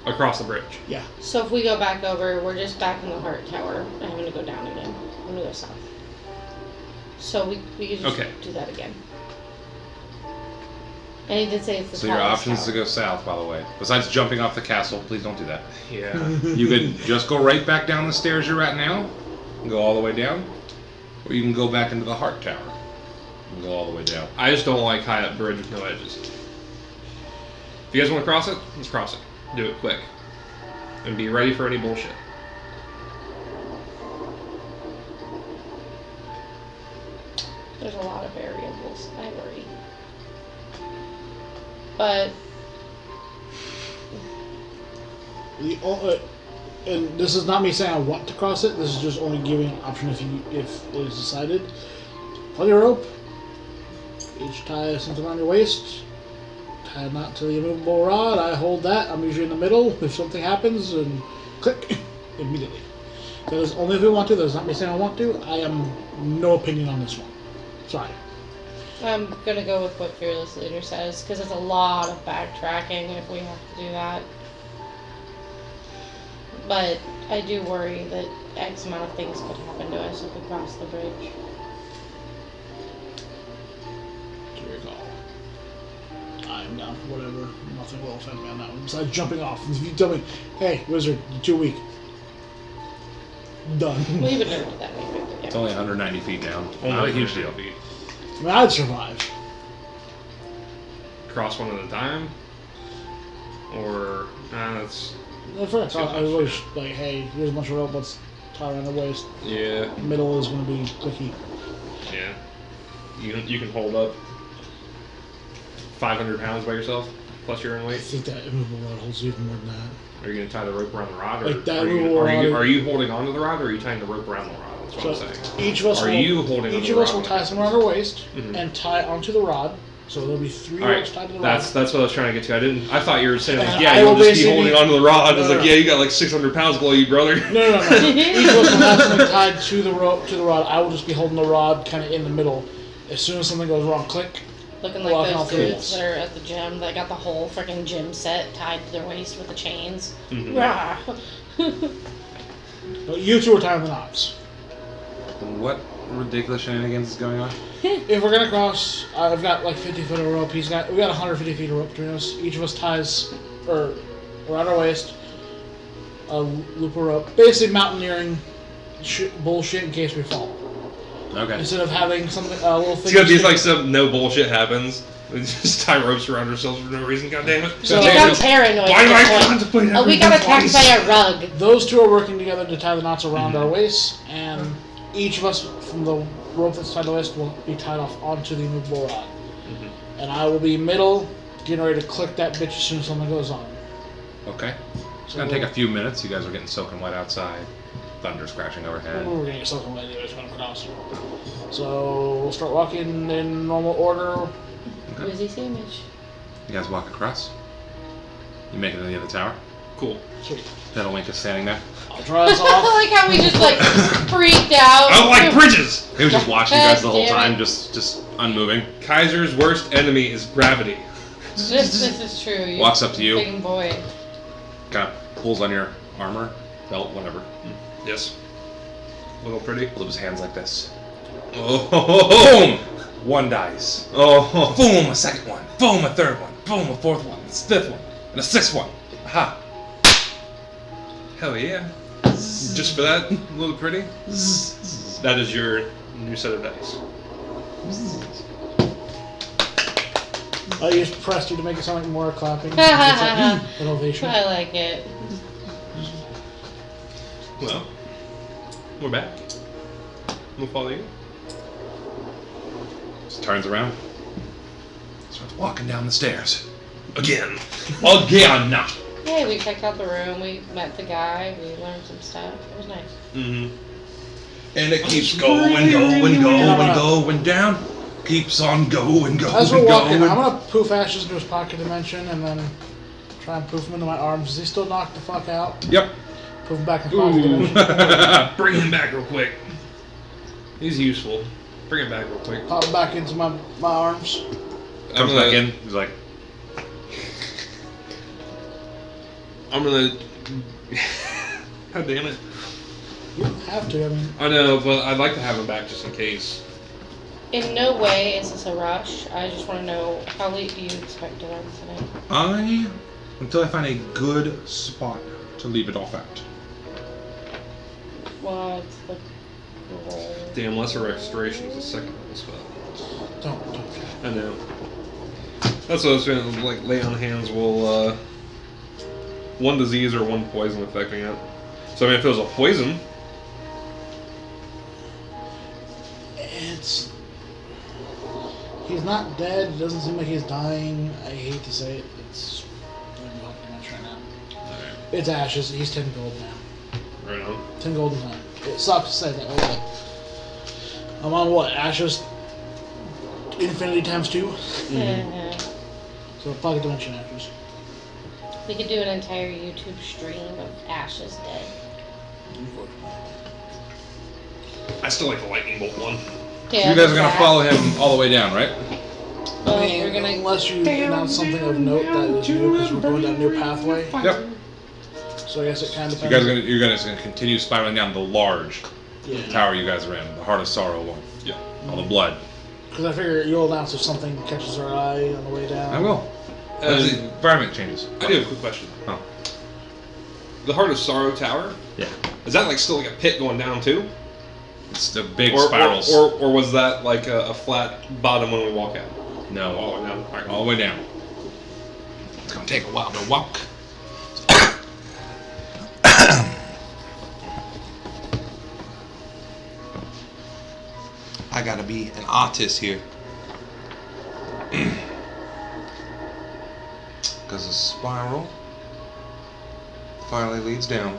Across the bridge. Yeah. So if we go back over, we're just back in the heart tower. I'm gonna go down again. I'm gonna go south. So we could just Okay. do that again. And he did say it's the So your tallest options to tower. go south, by the way. Besides jumping off the castle, please don't do that. Yeah. You could just go right back down the stairs you're at now, and go all the way down, or you can go back into the Heart Tower and go all the way down. I just don't like high up bridge with no edges. If you guys want to cross it, let's cross it. Do it quick. And be ready for any bullshit. There's a lot of variables. I worry. But And this is not me saying I want to cross it. This is just only giving an option if it is decided. Pull your rope. Each tie something around your waist. Tie a knot to the immovable rod. I hold that. I'm usually in the middle. If something happens, and click immediately. That is only if we want to. That is not me saying I want to. I am no opinion on this one. Sorry. I'm gonna go with what Fearless Leader says, because it's a lot of backtracking if we have to do that. But I do worry that X amount of things could happen to us if we cross the bridge. To your call. I'm down for whatever. Nothing will offend me on that one. Besides jumping off. If you tell me, hey, wizard, you're too weak. Done. We would never do that anyway, but It's yeah. only 190 feet down. Only Not a huge 190 deal. feet. I mean, I'd survive. Cross one at a time? Or, that's, At first, I was always like, hey, here's a bunch of rope, let's tie around the waist. yeah, Middle is going to be clicky. yeah. You can hold up 500 pounds by yourself, plus your own I weight. think that immovable rod holds even more than that. Are you going to tie the rope around the rod? Or Like that are, you, little rod- are you holding onto the rod, or are you tying the rope around the rod? That's what So I'm saying. each of us Are will, you holding each onto of the us will rod? tie something around our waist Mhm. and tie onto the rod. So there'll be 3 Alright, ropes tied to the that's rod. what I was trying to get to. I thought you were saying, like, And yeah, I you'll will just be basically- holding onto the rod. I was No, like, no. yeah, you got like 600 pounds below you, brother. No. Each of us will have something tied to the rope, to the rod. I will just be holding the rod kind of in the middle. As soon as something goes wrong, click. Looking Walk like off those the dudes walls. that are at the gym that got the whole freaking gym set tied to their waist with the chains. Mhm. Rah. But you two are tying the knots. What ridiculous shenanigans is going on? If we're gonna cross, I've got like 50 foot of rope. We got 150 feet of rope between us. Each of us ties, or around our waist, a loop of rope. Basically, mountaineering bullshit in case we fall. Okay. Instead of having something a little thing. It's gonna be to like stick- some no bullshit happens. We just tie ropes around ourselves for no reason. God damn it! So- We become paranoid Why do I at this point. contemplate Oh, we got attacked twice? by a rug. Those two are working together to tie the knots around Mhm. our waists, and each of us from the rope that's tied to the waist will be tied off onto the immovable rod. Mhm. And I will be middle, getting ready to click that bitch as soon as something goes on. Okay. It's So gonna take a few minutes. You guys are getting soaking wet outside. Thunder's crashing overhead. We're gonna get something like anyways when it cross. So we'll start walking in normal order. Okay. Busy sandwich. You guys walk across. You make it to the other tower. Cool. Sweet. Fiddlewink is standing there. I'll dry us I off. like how we just like freaked out. I don't like bridges. He was just watching you guys the whole Damn it. time, just unmoving. Kaiser's worst enemy is gravity. This is true. You Walks up to you, big boy. kind of pulls on your armor, belt, whatever. Yes. Little pretty. Pulls his hands like this. Oh. Boom! 1 dice. Oh. Boom! A second one. Boom! A third one. Boom! A fourth one. A fifth one. And a sixth one. Aha! Hell yeah. Just for that, little pretty. That is your new set of dice. I just pressed you to make it sound like more clapping. Ha, ha, ha, It's like, an ovation. I like it. Well, we're back. We'll follow you. Just turns around. Starts walking down the stairs. Again. Again! Hey, we checked out the room. We met the guy. We learned some stuff. It was nice. Mm-hmm. And it keeps going down. Keeps on going As we're walking, going. I'm gonna poof ashes into his pocket dimension and then try and poof him into my arms. Is he still knocked the fuck out? Yep. Poof him back in pocket dimension. Bring him back real quick. He's useful. Bring him back real quick. Pop him back into my arms. Comes back in. He's like, I'm gonna. God damn it. You don't have to, I mean. I know, but I'd like to have him back just in case. In no way is this a rush. I just want to know how late do you expect to run tonight? until I find a good spot to leave it off at. What's the goal? Damn, lesser restoration is the second level spell. Don't. I know. That's what I was saying. Like, lay on hands will, one disease or one poison affecting it. So, I mean, if it was a poison, It's. He's not dead. It doesn't seem like he's dying. I hate to say it. It's. I'm pocket dimension right now. It's ashes. He's 10 gold now. right on. 10 gold in time. It sucks to say that. Okay. I'm on what? Ashes? Infinity times 2? So pocket dimension ashes. We could do an entire YouTube stream of Ash's dead. I still like the lightning bolt one. Yeah, You guys are gonna that. follow him all the way down, right? Well, I mean, we're gonna. unless you announce something of note that is new, because we're going down a new pathway. Yep. So I guess it kind of You depends. you're gonna continue spiraling down the large tower you guys are in, the Heart of Sorrow one. Yeah. All the blood. Because I figure you'll announce if something catches our eye on the way down. I will. As the environment changes. I do have a quick question. Oh. The Heart of Sorrow Tower, Yeah. is that like still like a pit going down too? It's the big Or, spirals. or was that like a flat bottom when we walk out? No. All the way down. Alright. All the way down. It's gonna take a while to walk. I gotta be an artist here. Because the spiral finally leads down.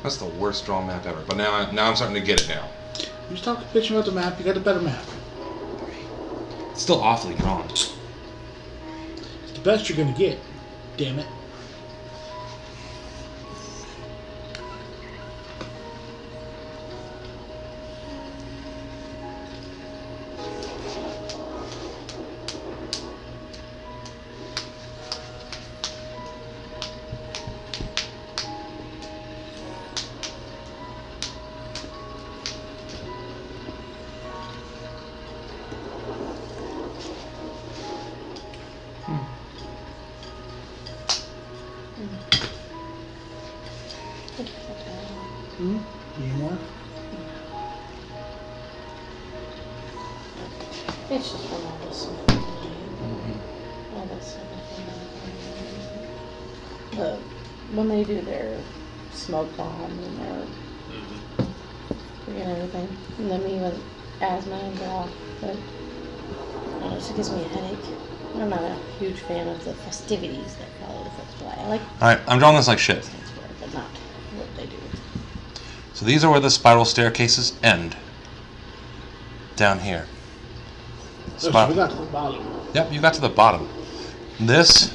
That's the worst drawn map ever. But now I'm starting to get it now. You stop bitching about the map, you got a better map. It's still awfully drawn. It's the best you're gonna get. Damn it. Any more? It's just from all this stuff. All this stuff. But when they do their smoke bombs and their freaking everything, and then me with asthma and blah, but I don't know, it just gives me a headache. I'm not a huge fan of the festivities that follow the 4th of July. I like Alright, I'm drawing this like shit. things for it, but not what they do. So these are where the spiral staircases end. Down here. Oh, so Spir- we got to the bottom. Yep, you got to the bottom. This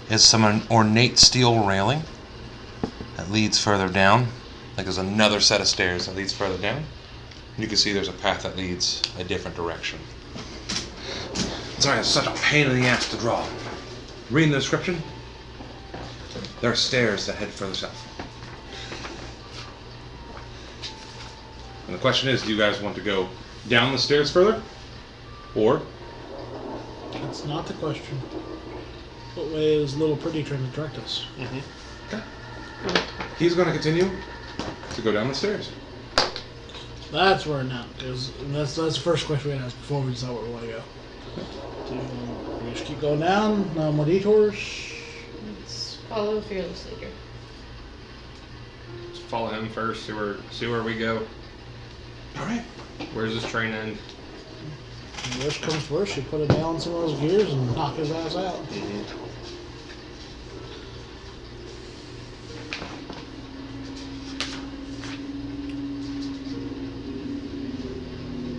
is some ornate steel railing that leads further down. Like there's another set of stairs that leads further down. You can see there's a path that leads a different direction. Sorry, it's such a pain in the ass to draw. Reading the description, there are stairs that head further south. And the question is, do you guys want to go down the stairs further? Or That's not the question. What way is Little Pretty trying to direct us? he's going to continue to go down the stairs. That's where now, because that's the first question we asked before we decide where we want to go. Do we just keep going down? No more detours? Let's follow Fearless Leader. Let's follow him first. See where we go. All right. Where's this train end? Worst comes worst, you put a nail in some of those gears and knock his ass out.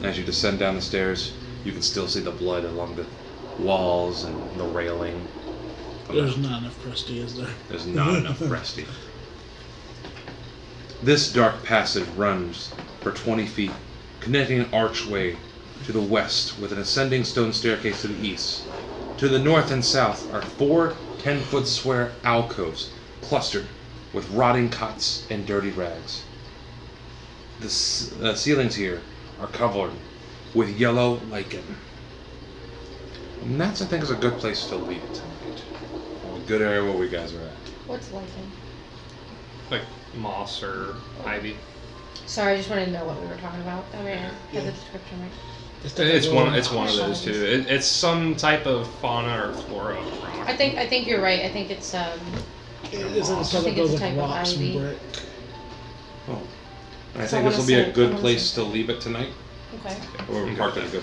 As you descend down the stairs, you can still see the blood along the walls and the railing. There's not enough Presty, is there? There's not enough Presty. This dark passage runs for 20 feet, connecting an archway to the west with an ascending stone staircase to the east. To the north and south are 4 10-foot square alcoves clustered with rotting cots and dirty rags. The ceilings here are covered with yellow lichen. And that's, I think, is a good place to leave it tonight. A good area where we guys are at. What's lichen? Like moss or ivy. Sorry, I just wanted to know what we were talking about. I mean, Yeah. the description right. It's one of those two. It's some type of fauna or flora of rock. I think you're right. I think it's Is it I stuff that think goes it's a like type of rocks and ivy. brick? Oh. I So I think this will be wanna a say- I good wanna place say- to leave it tonight. okay. We're parked at a good